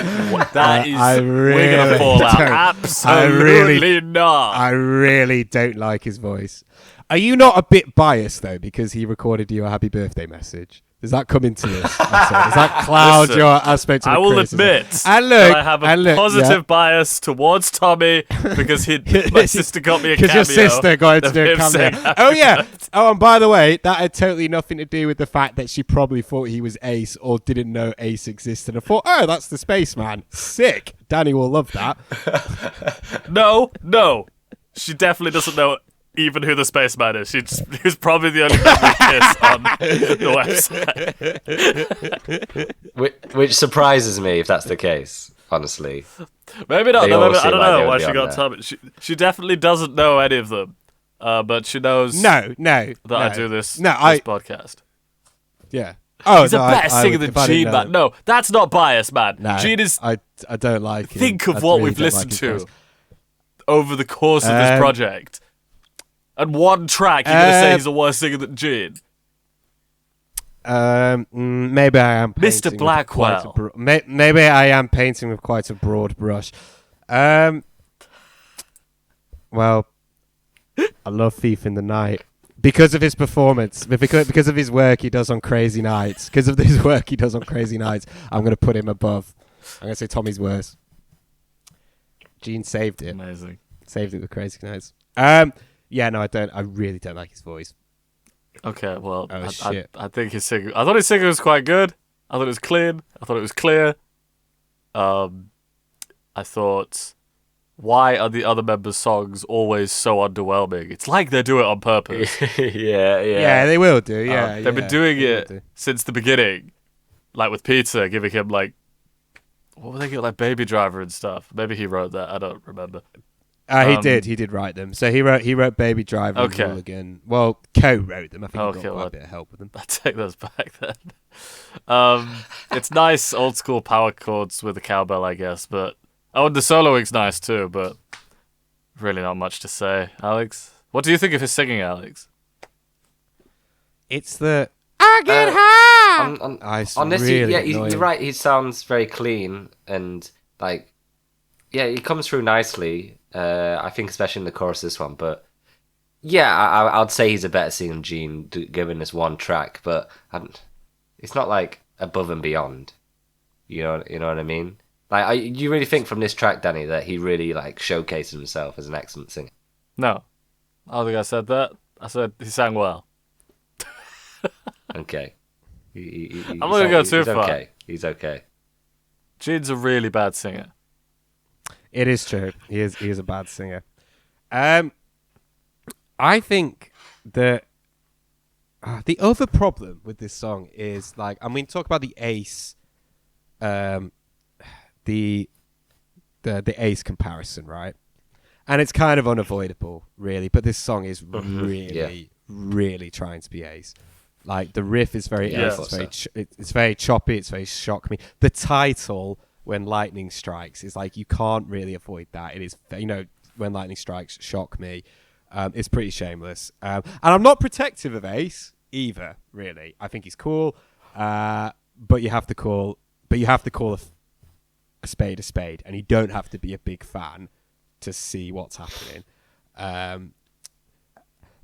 that is. we're gonna fall out. Absolutely not. I really don't like his voice. Are you not a bit biased though because he recorded you a happy birthday message? Does that come into this? Does that cloud Listen, your aspect of the I will criticism? admit and that I have a positive bias towards Tommy because my sister got me a cameo. Because your sister got to of do a him cameo. saying Oh, yeah. Oh, and by the way, that had totally nothing to do with the fact that she probably thought he was Ace or didn't know Ace existed and thought, oh, that's the spaceman. Sick. Danny will love that. No. She definitely doesn't know even who the spaceman is. He was probably the only member of Kiss on the website. Which surprises me if that's the case, honestly. Maybe not. They No, all maybe, I seem don't like they know would why be she on got there. Tommy. She definitely doesn't know any of them. But she knows No. that I do this podcast. Yeah. Oh, He's a better singer than Gene, man. No, that's not bias, man. No, Gene is... I don't like him. Think of I what really we've don't like listened his to voice. over the course of this project. And one track, you're going to say he's a worse singer than Gene. Maybe I am painting Mr. with Blackwell. quite a maybe I am painting with quite a broad brush. Well, I love Thief in the Night because of his performance, because of his work he does on Crazy Nights. Because of his work he does on Crazy Nights, I'm going to put him above. I'm going to say Tommy's worse. Gene saved it. Amazing. Saved it with Crazy Nights. Yeah, no, I don't. I really don't like his voice. Okay, well, Oh, shit. I think his singing... I thought his singing was quite good. I thought it was clean. I thought it was clear. I thought... Why are the other members' songs always so underwhelming? It's like they do it on purpose. Yeah. They will do. Yeah, they've been doing they will it do. since the beginning. Like with Peter, giving him like... What were they giving? Like Baby Driver and stuff. Maybe he wrote that. I don't remember. He did write them. So he wrote Baby Driver and Hooligan. Well, co-wrote them. I think he got quite a bit of help with them. I take those back then. It's nice old school power chords with the cowbell, I guess, but and the soloing's nice too, but really not much to say. Alex, what do you think of his singing, Alex? It's the I get high. On this, really you're right. He sounds very clean and like, yeah, he comes through nicely. I think especially in the chorus of this one, but yeah, I'd say he's a better singer than Gene given this one track, but it's not like above and beyond. You know what I mean? Like, you really think from this track, Danny, that he really like showcased himself as an excellent singer? No, I don't think I said that. I said he sang well. Okay, I'm not gonna go too far. Okay. He's okay. Gene's a really bad singer. It is true. He is a bad singer. I think that the other problem with this song is like, I mean, talk about the Ace, the Ace comparison, right? And it's kind of unavoidable, really. But this song is really trying to be Ace. Like the riff is very Ace. It's very choppy. It's very shock me. The title, When Lightning Strikes, is like you can't really avoid that. It is, When Lightning Strikes, shock me. It's pretty shameless. And I'm not protective of Ace either, really. I think he's cool, but you have to call a spade, and you don't have to be a big fan to see what's happening.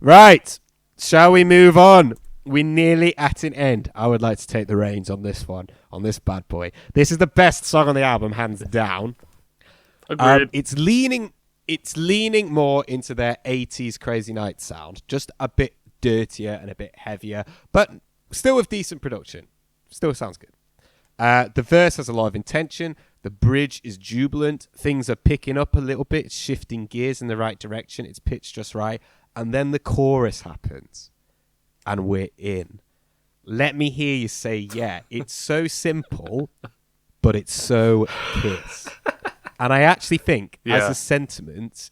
Right, shall we move on? We're nearly at an end. I would like to take the reins on this one, on this bad boy. This is the best song on the album, hands down. Agreed. It's leaning more into their 80s Crazy Night sound, just a bit dirtier and a bit heavier, but still with decent production. Still sounds good. The verse has a lot of intention. The bridge is jubilant. Things are picking up a little bit. It's shifting gears in the right direction. It's pitched just right. And then the chorus happens. And we're in. Let me hear you say yeah. It's so simple, but it's so Kiss. And I actually think, as a sentiment,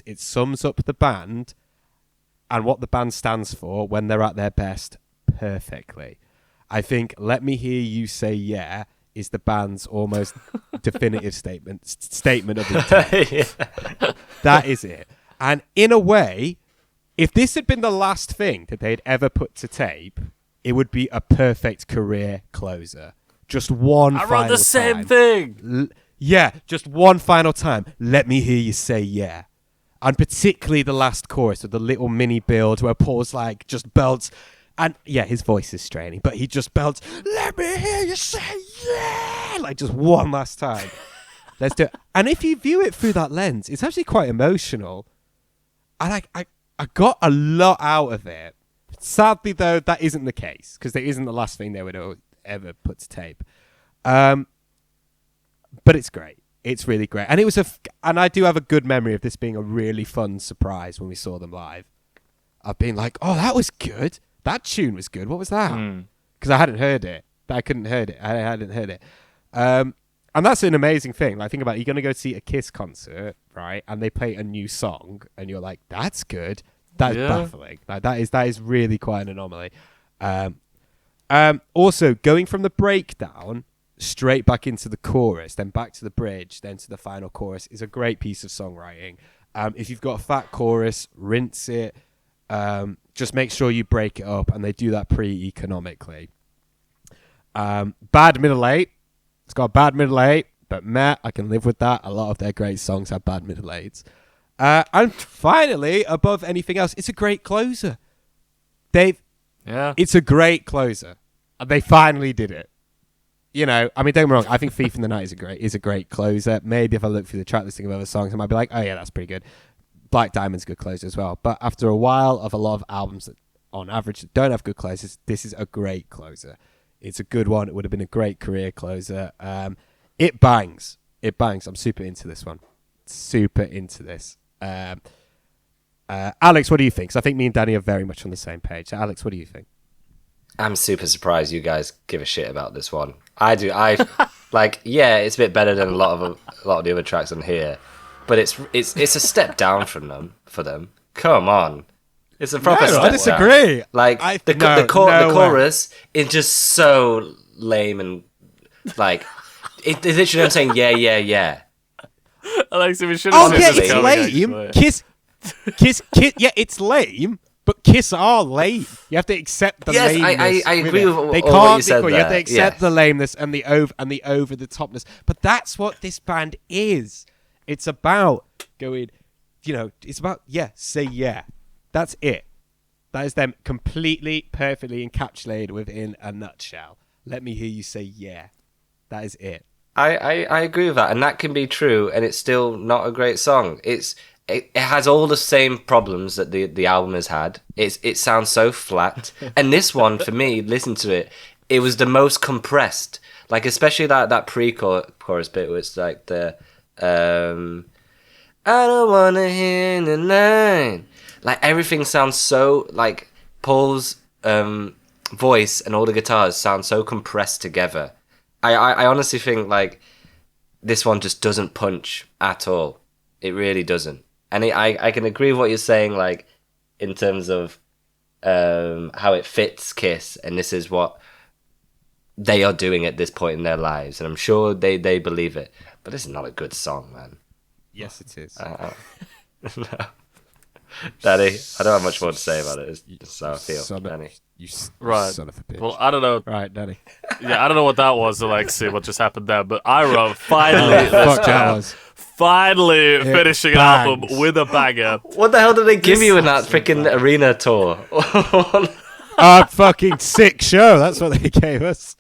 it sums up the band and what the band stands for when they're at their best perfectly. I think Let Me Hear You Say Yeah is the band's almost definitive statement of intent. That is it. And in a way, if this had been the last thing that they'd ever put to tape, it would be a perfect career closer. Just one final time. I wrote the same thing. Just one final time. Let me hear you say yeah. And particularly the last chorus of the little mini build where Paul's like just belts. And yeah, his voice is straining, but he just belts, let me hear you say yeah, like just one last time. Let's do it. And if you view it through that lens, it's actually quite emotional. And I got a lot out of it. Sadly, though, that isn't the case, because it isn't the last thing they would ever put to tape. But it's great. It's really great. And and I do have a good memory of this being a really fun surprise when we saw them live. I've been like, oh, that was good. That tune was good. What was that? Because I hadn't heard it. I hadn't heard it. And that's an amazing thing. Like, think about it. You're going to go see a Kiss concert, right? And they play a new song, and you're like, that's good. That's baffling. Like, that is really quite an anomaly. Also, going from the breakdown straight back into the chorus, then back to the bridge, then to the final chorus is a great piece of songwriting. If you've got a fat chorus, rinse it. Just make sure you break it up, and they do that pretty economically. Bad middle eight. It's got a bad middle eight, but I can live with that. A lot of their great songs have bad middle eights. And finally, above anything else, it's a great closer. It's a great closer. And they finally did it. I mean, don't get me wrong. I think Thief in the Night is a great closer. Maybe if I look through the track listing of other songs, I might be like, oh yeah, that's pretty good. Black Diamond's a good closer as well. But after a while of a lot of albums that, on average, don't have good closers, this is a great closer. It's a good one. It would have been a great career closer. It bangs. I'm super into this one. Super into this. Alex, what do you think? 'Cause I think me and Danny are very much on the same page. Alex, what do you think? I'm super surprised you guys give a shit about this one. I do. It's a bit better than a lot of the other tracks on here. But it's a step down for them. Come on, it's a proper step I disagree. Down. Like the chorus is just so lame and like it's literally them saying yeah. Alexei, we should have it's lame. Kiss. Yeah, it's lame. But Kiss are lame. You have to accept the lameness. I agree with they all can't what you said You there. have to accept the lameness and the over the topness. But that's what this band is. It's about going, it's about, say yeah. That's it. That is them completely, perfectly encapsulated within a nutshell. Let me hear you say yeah. That is it. I agree with that. And that can be true, and it's still not a great song. It has all the same problems that the album has had. It sounds so flat. And this one, for me, listen to it, it was the most compressed. Like, especially that pre-chorus bit where it's like the... I don't wanna hear the night. Like everything sounds so like Paul's voice and all the guitars sound so compressed together. I honestly think like this one just doesn't punch at all. It really doesn't. And I can agree with what you're saying, like in terms of how it fits Kiss, and this is what they are doing at this point in their lives, and I'm sure they believe it. But this is not a good song, man. Yes, it is. No. Daddy, I don't have much more to say about it. It's just how I feel. Danny. Right. Son of a bitch. Well, I don't know. Right, Daddy. Yeah, I don't know what that was, Alexei, what just happened there, but I wrote finally Fuck that was. finally finishing an bangs. album with a banger. What the hell did they give you in that freaking arena tour? A fucking sick show. That's what they gave us.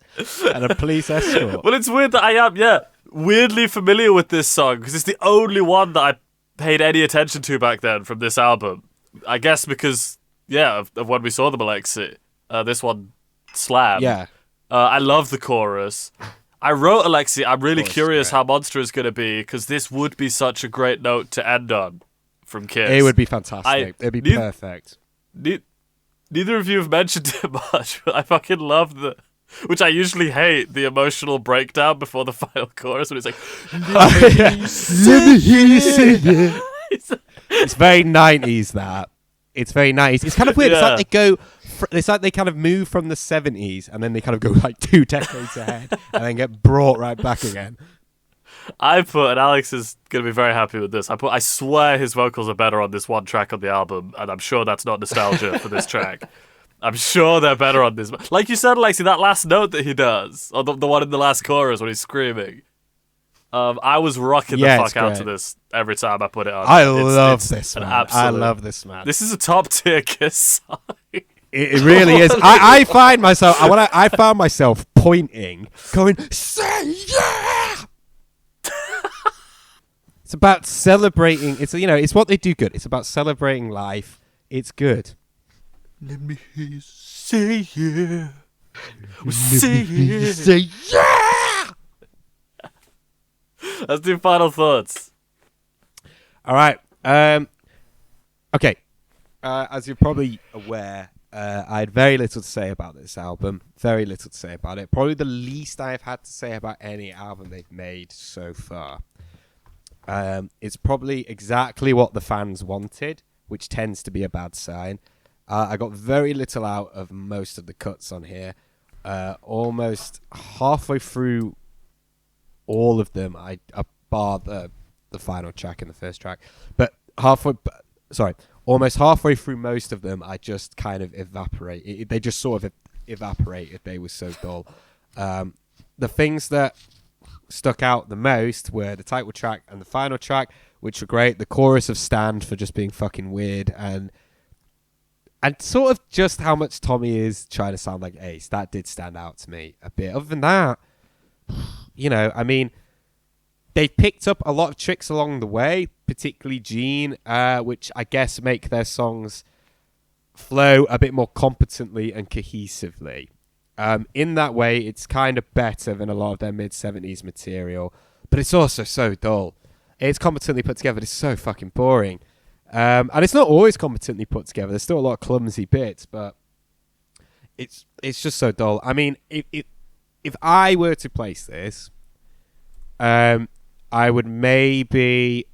And a police escort. Well, it's weird that I am, weirdly familiar with this song, because it's the only one that I paid any attention to back then from this album. I guess because, of when we saw them, Alexei. This one, Slam. Yeah. I love the chorus. I wrote, Alexei, I'm really Chorus, curious great. how Monster is going to be, because this would be such a great note to end on from Kiss. It would be fantastic. It'd be perfect. Neither of you have mentioned it much, but I fucking love which I usually hate, the emotional breakdown before the final chorus when it's like, Let me hear you sing it. It's very 90s, that. It's very 90s. It's kind of weird. Yeah. It's like they kind of move from the 70s and then they kind of go like 2 decades ahead and then get brought right back again. and Alex is going to be very happy with this, I swear his vocals are better on this one track on the album, and I'm sure that's not nostalgia for this track. I'm sure they're better on this. Like you said, Alexei, that last note that he does, or the one in the last chorus when he's screaming. I was rocking the fuck out to this every time I put it on. I love this, man. Absolute, I love this, man. This is a top tier Kiss song. It really is. I find myself, I found myself pointing, going, say yeah! It's about celebrating. It's what they do good. It's about celebrating life. It's good. Let me hear you say yeah. Say it. Say yeah! Let's do final thoughts. All right. Okay. As you're probably aware, I had very little to say about this album. Very little to say about it. Probably the least I've had to say about any album they've made so far. It's probably exactly what the fans wanted, which tends to be a bad sign. I got very little out of most of the cuts on here. Almost halfway through all of them, I bar the final track and the first track, but almost halfway through most of them, I just kind of evaporate. They just sort of evaporated. They were so dull. The things that stuck out the most were the title track and the final track, which were great. The chorus of Stand for just being fucking weird, and sort of just how much Tommy is trying to sound like Ace. That did stand out to me a bit. Other than that, I mean, they picked up a lot of tricks along the way, particularly Gene, which I guess make their songs flow a bit more competently and cohesively. In that way, it's kind of better than a lot of their mid-70s material, but it's also so dull. It's competently put together, but it's so fucking boring. And it's not always competently put together. There's still a lot of clumsy bits, but it's just so dull. I mean, if I were to place this, I would maybe...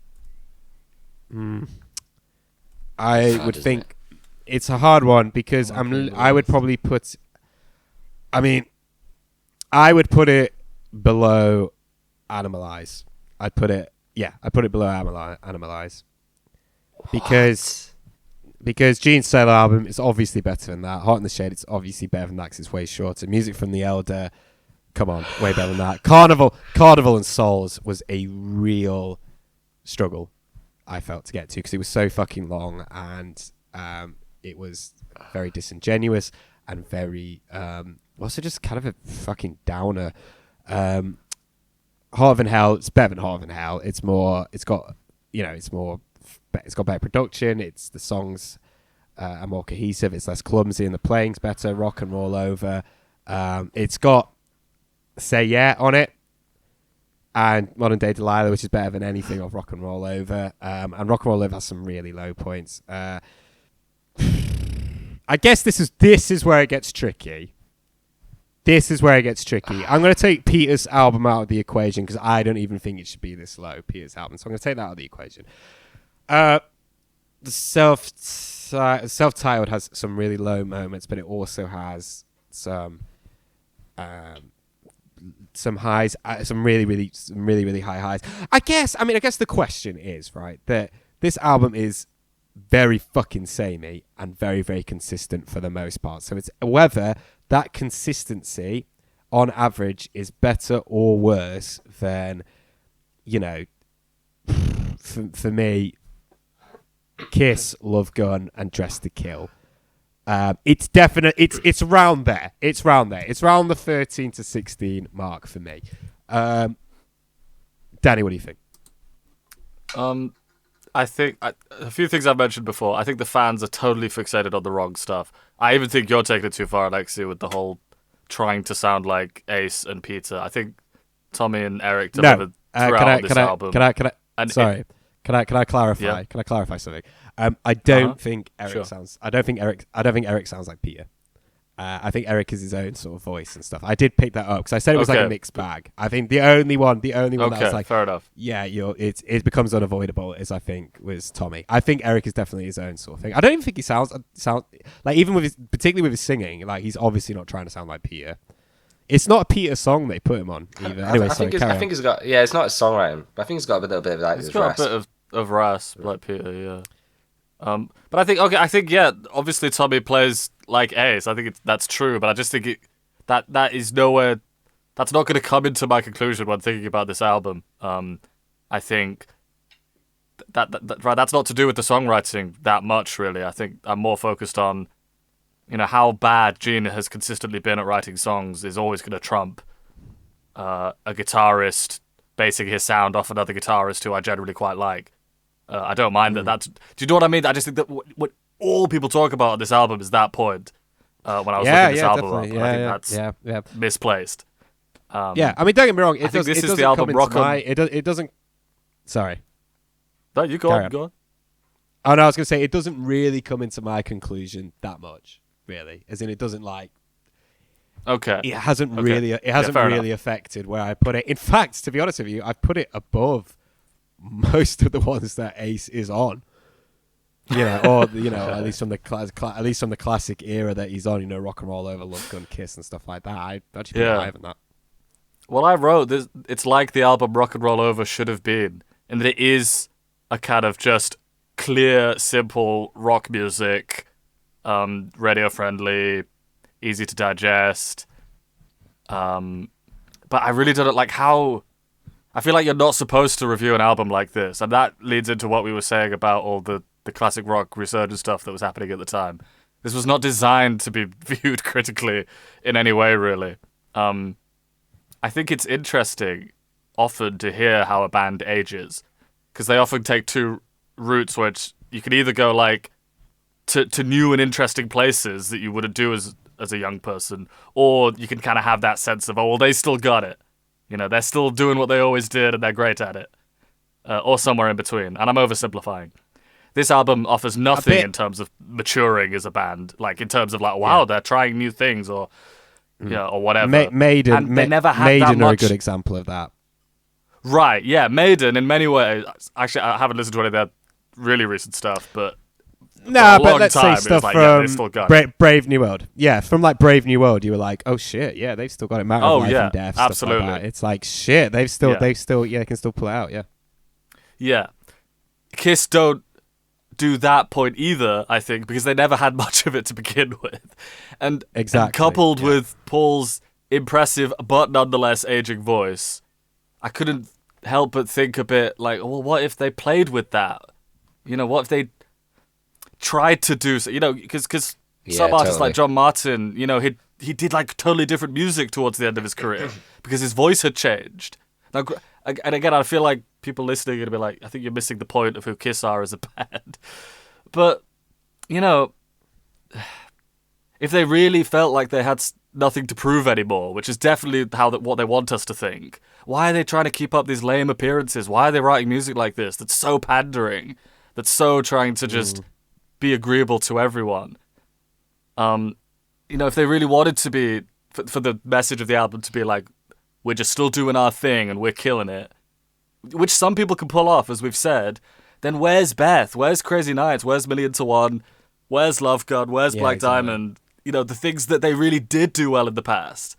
I would think it's a hard one because I would probably put... I mean, I would put it below Animalize. I'd put it below Animalize. Because Gene's solo album is obviously better than that. Hot in the Shade, it's obviously better than that because it's way shorter. Music from the Elder, come on, way better than that. Carnival and Souls was a real struggle, I felt, to get to because it was so fucking long and it was very disingenuous and very also just kind of a fucking downer. Harder Than Hell, it's better than Harder Than Hell. It's got better production. It's the songs are more cohesive. It's less clumsy and the playing's better. Rock and Roll Over. It's got Say Yeah on it and Modern Day Delilah, which is better than anything of Rock and Roll Over. And Rock and Roll Over has some really low points. I guess this is where it gets tricky. This is where it gets tricky. I'm going to take Peter's album out of the equation because I don't even think it should be this low, Peter's album. So I'm going to take that out of the equation. The self-titled has some really low moments, but it also has some highs, some really high highs. I guess the question is, right, that this album is very fucking samey and very, very consistent for the most part. So it's whether that consistency on average is better or worse than, for me, Kiss, Love Gun, and Dress to Kill. It's definite. It's around there. It's around the 13 to 16 mark for me. Danny, what do you think? I think a few things I've mentioned before. I think the fans are totally fixated on the wrong stuff. I even think you're taking it too far, Alexei, with the whole trying to sound like Ace and Peter. I think Tommy and Eric delivered throughout this album. Can I clarify? Yeah. Can I clarify something? I don't think Eric Sure. sounds. I don't think Eric sounds like Peter. I think Eric is his own sort of voice and stuff. I did pick that up because I said it was like a mixed bag. I think the only one that I was like, fair enough. yeah, it becomes unavoidable. Is I think was Tommy. I think Eric is definitely his own sort of thing. I don't even think he sounds like, even with particularly with his singing, like he's obviously not trying to sound like Peter. It's not a Peter song they put him on either. Anyway, I think he's got it's not a songwriting, but I think he's got a little bit of like It's this got rasp. a bit of rasp, like Peter, yeah. But I think obviously Tommy plays like Ace. I think that's true, but I just think that is nowhere. That's not going to come into my conclusion when thinking about this album. I think that's not to do with the songwriting that much, really. I think I'm more focused on, how bad Gene has consistently been at writing songs is always going to trump a guitarist basing his sound off another guitarist who I generally quite like. I don't mind that. Do you know what I mean? I just think that what all people talk about on this album is that point. When I was looking this album up, definitely. I think that's misplaced. I mean, don't get me wrong. I think this is the album Rock 'Em. It doesn't. Sorry. No, you go on. Oh no, I was gonna say it doesn't really come into my conclusion that much, really. As in, it doesn't like. Okay. It hasn't Okay. really. It hasn't fair really affected where I put it. In fact, to be honest with you, I put it above most of the ones that Ace is on. Or at least from the classic era that he's on. Rock and Roll Over, Love Gun, Kiss, and stuff like that. I actually put it higher than that. Well, I wrote this. It's like the album Rock and Roll Over should have been, in that it is a kind of just clear, simple rock music, radio friendly, easy to digest. But I really don't like how. I feel like you're not supposed to review an album like this, and that leads into what we were saying about all the classic rock resurgence stuff that was happening at the time. This was not designed to be viewed critically in any way, really. I think it's interesting often to hear how a band ages, because they often take two routes, which you could either go like to new and interesting places that you wouldn't do as a young person, or you can kind of have that sense of, oh, well, they still got it. They're still doing what they always did and they're great at it. Or somewhere in between. And I'm oversimplifying. This album offers nothing in terms of maturing as a band. Like, in terms of, like, wow, they're trying new things or whatever. Maiden, and they never had Maiden that much. are a good example of that. Right, yeah. Maiden, in many ways. Actually, I haven't listened to any of their really recent stuff, but Nah, for a but long let's say time, it was stuff like, yeah, they from still got it. Brave New World. Yeah, from like Brave New World, you were like, oh shit, yeah, they've still got it. Matter of Life and Death, absolutely. Stuff like that. It's like shit, they can still pull it out. Yeah. Yeah. Kiss don't do that point either, I think, because they never had much of it to begin with. And coupled with Paul's impressive but nonetheless aging voice, I couldn't help but think a bit like, well, what if they played with that? What if they tried to do so? Because some artists like John Martin, he did like totally different music towards the end of his career because his voice had changed. Now, and again, I feel like people listening are going to be like, I think you're missing the point of who Kiss are as a band. But, if they really felt like they had nothing to prove anymore, which is definitely what they want us to think, why are they trying to keep up these lame appearances? Why are they writing music like this that's so pandering, that's so trying to just be agreeable to everyone? If they really wanted to be, for the message of the album to be like, we're just still doing our thing and we're killing it, which some people can pull off, as we've said, then where's Beth? Where's Crazy Nights? Where's Million to One? Where's Love Gun? Where's Black Diamond? The things that they really did do well in the past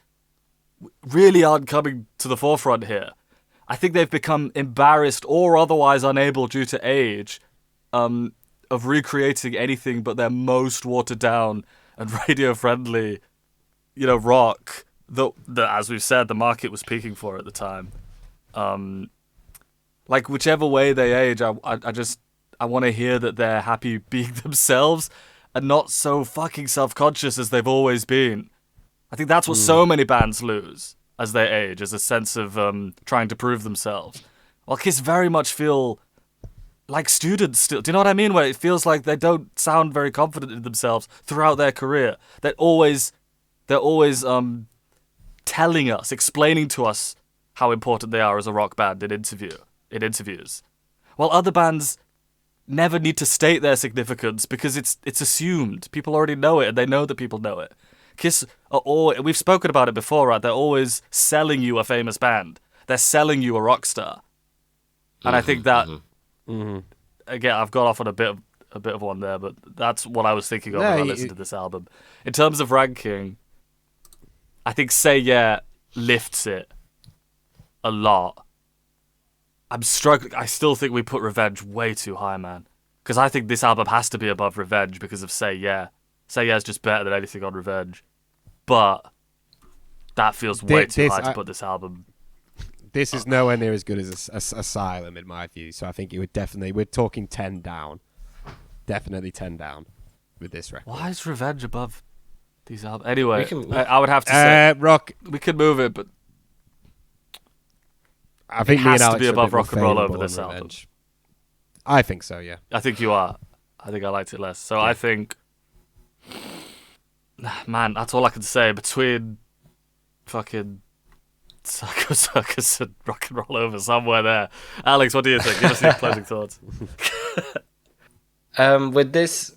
really aren't coming to the forefront here. I think they've become embarrassed or otherwise unable due to age of recreating anything but their most watered down and radio friendly, rock that, as we've said, the market was peaking for at the time. Like whichever way they age, I want to hear that they're happy being themselves and not so fucking self-conscious as they've always been. I think that's what so many bands lose as they age, is a sense of trying to prove themselves. While Kiss very much feel like students still. Do you know what I mean? Where it feels like they don't sound very confident in themselves throughout their career. They're always telling us, explaining to us how important they are as a rock band in interviews. While other bands never need to state their significance because it's assumed. People already know it and they know that people know it. Kiss are we've spoken about it before, right? They're always selling you a famous band. They're selling you a rock star. And I think that again, I've got off on a bit of one there, but that's what I was thinking of when I listened to this album. In terms of ranking, I think Say Yeah lifts it a lot. I'm struggling. I still think we put Revenge way too high, man. Because I think this album has to be above Revenge because of Say Yeah. Say Yeah is just better than anything on Revenge. But that feels way too high to put this album. This is nowhere near as good as Asylum in my view. So I think it would definitely, we're talking 10 down. Definitely 10 down with this record. Why is Revenge above these albums? Anyway, I would have to say Rock. We could move it, but I think it me has and to Alex be are a above bit more Rock and Roll favourable over this on album. Revenge. I think so, yeah. I think you are. I think I liked it less. So I think, man, that's all I can say. Between fucking Psycho Circus and Rock and Roll Over, somewhere there. Alex, what do you think? Give us your closing thoughts. With this,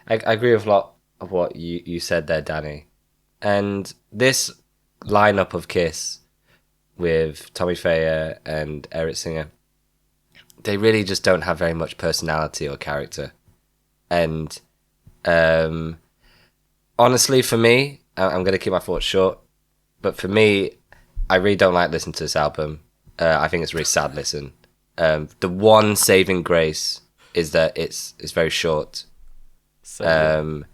I agree with a lot of what you said there, Danny. And this lineup of Kiss with Tommy Thayer and Eric Singer, they really just don't have very much personality or character. And honestly, for me, I'm going to keep my thoughts short, but for me, I really don't like listening to this album. I think it's a really sad listen. The one saving grace is that it's very short. And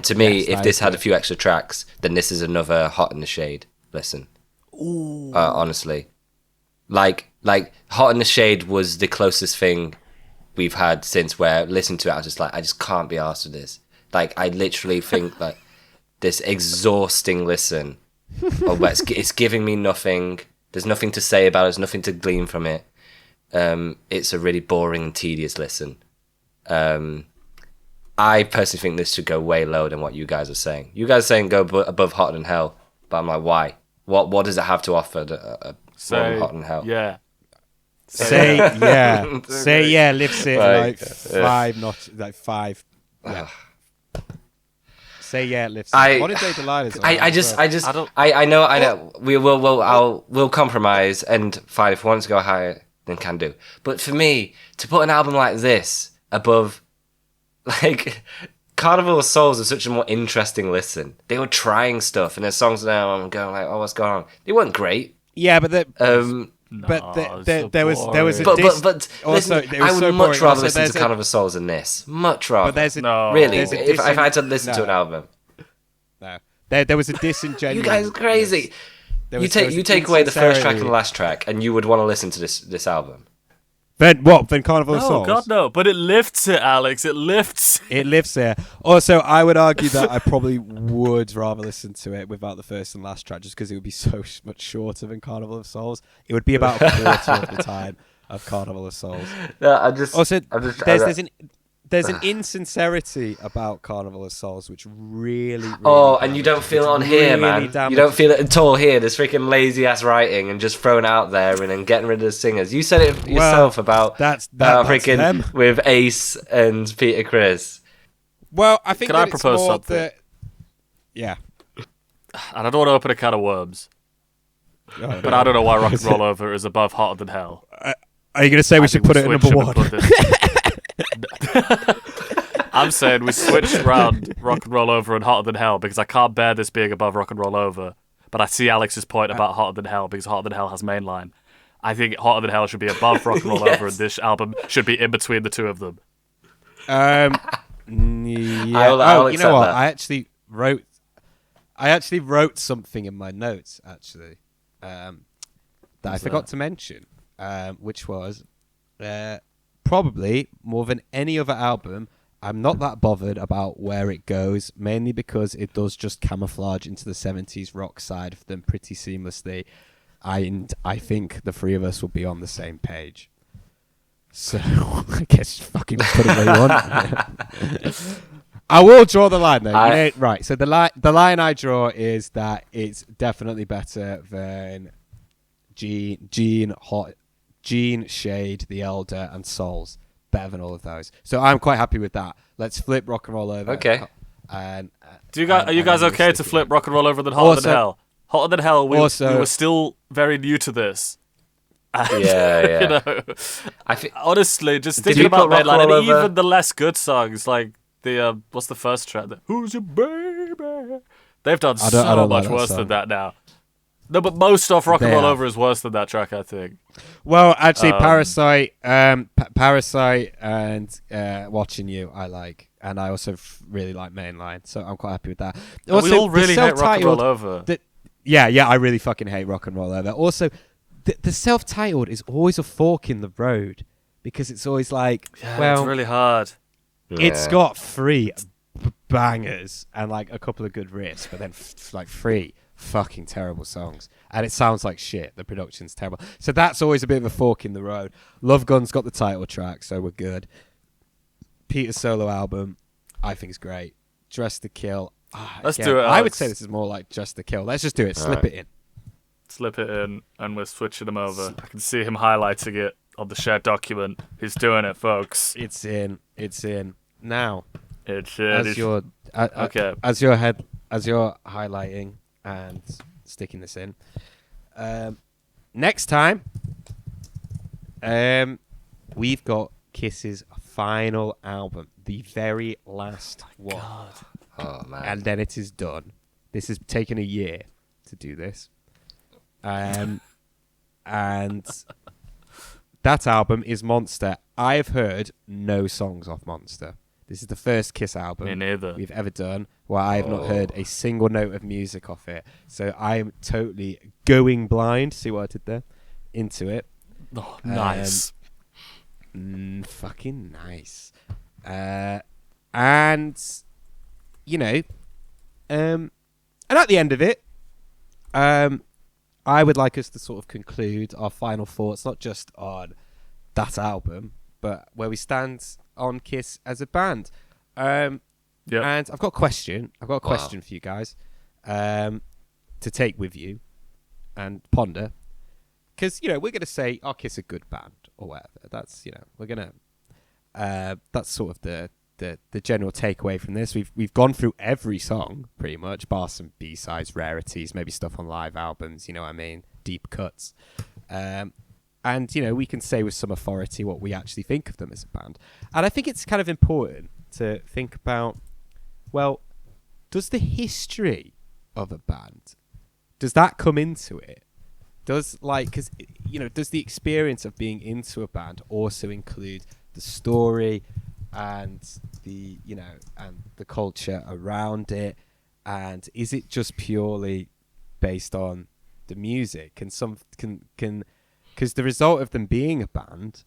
to me, if this had a few extra tracks, then this is another Hot in the Shade listen. Ooh. Honestly. Like Hot in the Shade was the closest thing we've had since where listening to it, I was just like, I just can't be arsed with this. Like, I literally think that this exhausting listen, it's giving me nothing. There's nothing to say about it. There's nothing to glean from it. It's a really boring and tedious listen. I personally think this should go way lower than what you guys are saying. You guys are saying go above Hotter Than Hell, but I'm like, why? What does it have to offer more Hotter Than Hell? Yeah. Say yeah. Say yeah lifts it like 5 notches, like 5. Yeah. Say yeah lifts it. What did they delight us on? I know. We'll compromise and fine if we want to go higher, then can do. But for me, to put an album like this above, like, Carnival of Souls is such a more interesting listen. They were trying stuff, and there's songs now I'm going like, oh, what's going on? They weren't great. Yeah, but there was a diss. But also, listen, I would much rather listen to Carnival of Souls than this. Much rather. But there's really, if I had to listen to an album. No, there was a disingenuous. You guys are crazy. You take away the first track and the last track, and you would want to listen to this album. Then what? Then Carnival of Souls? Oh God, no! But it lifts it, Alex. It lifts. It lifts it. Also, I would argue that I probably would rather listen to it without the first and last track, just because it would be so much shorter than Carnival of Souls. It would be about a quarter of the time of Carnival of Souls. No, there's an insincerity about Carnival of Souls which really and you don't feel it on here, man. You don't feel it at all here. This freaking lazy ass writing and just throwing it out there and then getting rid of the singers. You said it yourself about that's freaking with Ace and Peter Criss. Well, I think Can I that it's propose more something? that. Yeah. And I don't want to open a can of worms, but I don't know why Rock and Roll Over is above Hotter Than Hell. Are you going to say we should put it at number switch 'em one? and put this- I'm saying we switched around Rock and Roll Over and Hotter Than Hell because I can't bear this being above Rock and Roll Over. But I see Alex's point about Hotter Than Hell because Hotter Than Hell has mainline. I think Hotter Than Hell should be above Rock and Roll Over, and this album should be in between the two of them. Yeah. I'll You know what? accept I actually wrote something in my notes that I forgot to mention, which was probably more than any other album. I'm not that bothered about where it goes, mainly because it does just camouflage into the 70s rock side of them pretty seamlessly. And I think the three of us will be on the same page. So I guess fucking put it where you want. I will draw the line though. Right. So the line I draw is that it's definitely better than Gene, Shade, The Elder, and Souls. Better than all of those. So I'm quite happy with that. Let's flip Rock and Roll Over. Okay. And Are you guys okay to flip Rock and Roll Over than Hotter Than Hell? Hotter Than Hell. We were still very new to this. Yeah. You know, honestly, just Did thinking you about put Rock and mainline and Roll Over? even the less good songs, like the what's the first track? Who's your baby? They've done I so don't much like that worse song. than that now. No, but most of Rock and They Roll have. Over is worse than that track, I think. Well, actually, Parasite, Parasite, and Watching You, I like, and I also really like Mainline, so I'm quite happy with that. And we all the really hate Rock and Roll self-titled- Over. Yeah, I really fucking hate Rock and Roll Over. Also, the self-titled is always a fork in the road because it's always like, Yeah, it's really hard. it's got three bangers and like a couple of good riffs, but then like three fucking terrible songs, and it sounds like shit. The production's terrible, so that's always a bit of a fork in the road. Love Gun's got the title track, so we're good. Peter's solo album, I think is great. Dress to Kill. Let's again, do it, I would Alex. say this is more like Just to Kill. Let's just do it. Slip it in. Slip it in, and we're switching him over. I can see him highlighting it on the shared document. He's doing it, folks. It's in. It's in now. It's As you're okay. as you're highlighting and sticking this in. Next time, we've got Kiss's final album, the very last one. Oh man. And then it is done. This has taken a year to do this. And that album is Monster. I've heard no songs off Monster. This is the first Kiss album Me neither. we've ever done where I have not heard a single note of music off it. So I'm totally going blind, see what I did there, into it. Oh, nice. Fucking nice. And, you know, and at the end of it, I would like us to sort of conclude our final thoughts, not just on that album, but where we stand on Kiss as a band. And I've got a question. I've got a question for you guys to take with you and ponder. Because, you know, we're going to say, oh, Kiss a good band or whatever. That's, you know, we're going to... that's sort of the general takeaway from this. We've gone through every song, pretty much, bar some B-sides, rarities, maybe stuff on live albums, you know what I mean? Deep cuts. And, you know, we can say with some authority what we actually think of them as a band. And I think it's kind of important to think about, well, does the history of a band, does that come into it? Does, like, because, you know, does the experience of being into a band also include the story and the, you know, and the culture around it? And is it just purely based on the music? Because the result of them being a band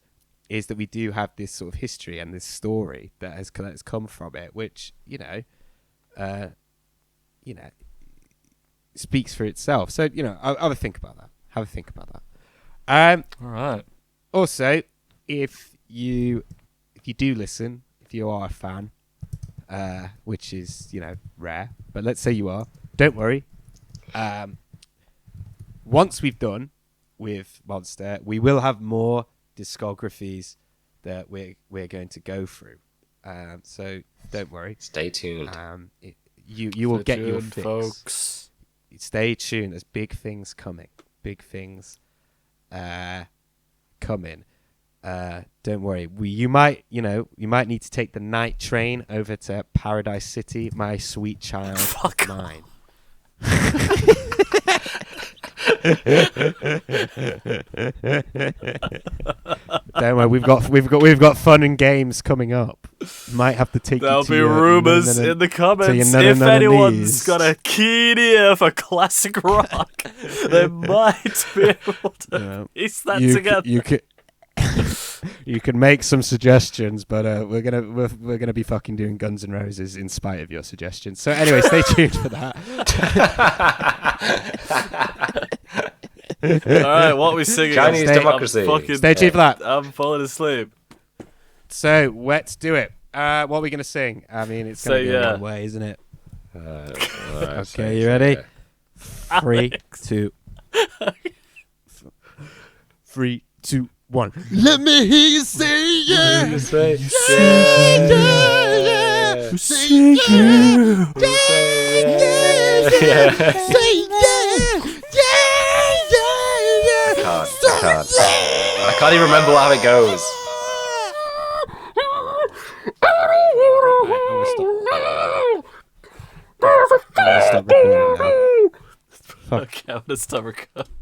is that we do have this sort of history and this story that has come from it, which, you know, speaks for itself. So, you know, I'll have a think about that. All right. Also, if you do listen, if you are a fan, which is, you know, rare, but let's say you are, don't worry. Once we've done with Monster, we will have more discographies that we're going to go through. So don't worry. Stay tuned. You will get your tuned, fix, folks. Stay tuned. There's big things coming. Big things coming. Don't worry. You might need to take the night train over to Paradise City, my sweet child of mine. Don't worry, we've got fun and games coming up. Might have to take. There'll be rumors in the comments. If anyone's got a keen ear for classic rock, they might be able to piece that together. You can make some suggestions, but we're gonna be fucking doing Guns N' Roses in spite of your suggestions. So anyway, stay tuned for that. All right, what are we singing? Chinese democracy. Stay tuned for that. I'm falling asleep. So let's do it. What are we gonna sing? I mean, it's gonna be a long way, isn't it? Okay, you ready? 3, 2, 3, 2, 1. Let me hear you say yeah. Say yeah. Say yeah. I can't even remember how it goes. I'm gonna stop recording now. Okay, I'm gonna stop recording.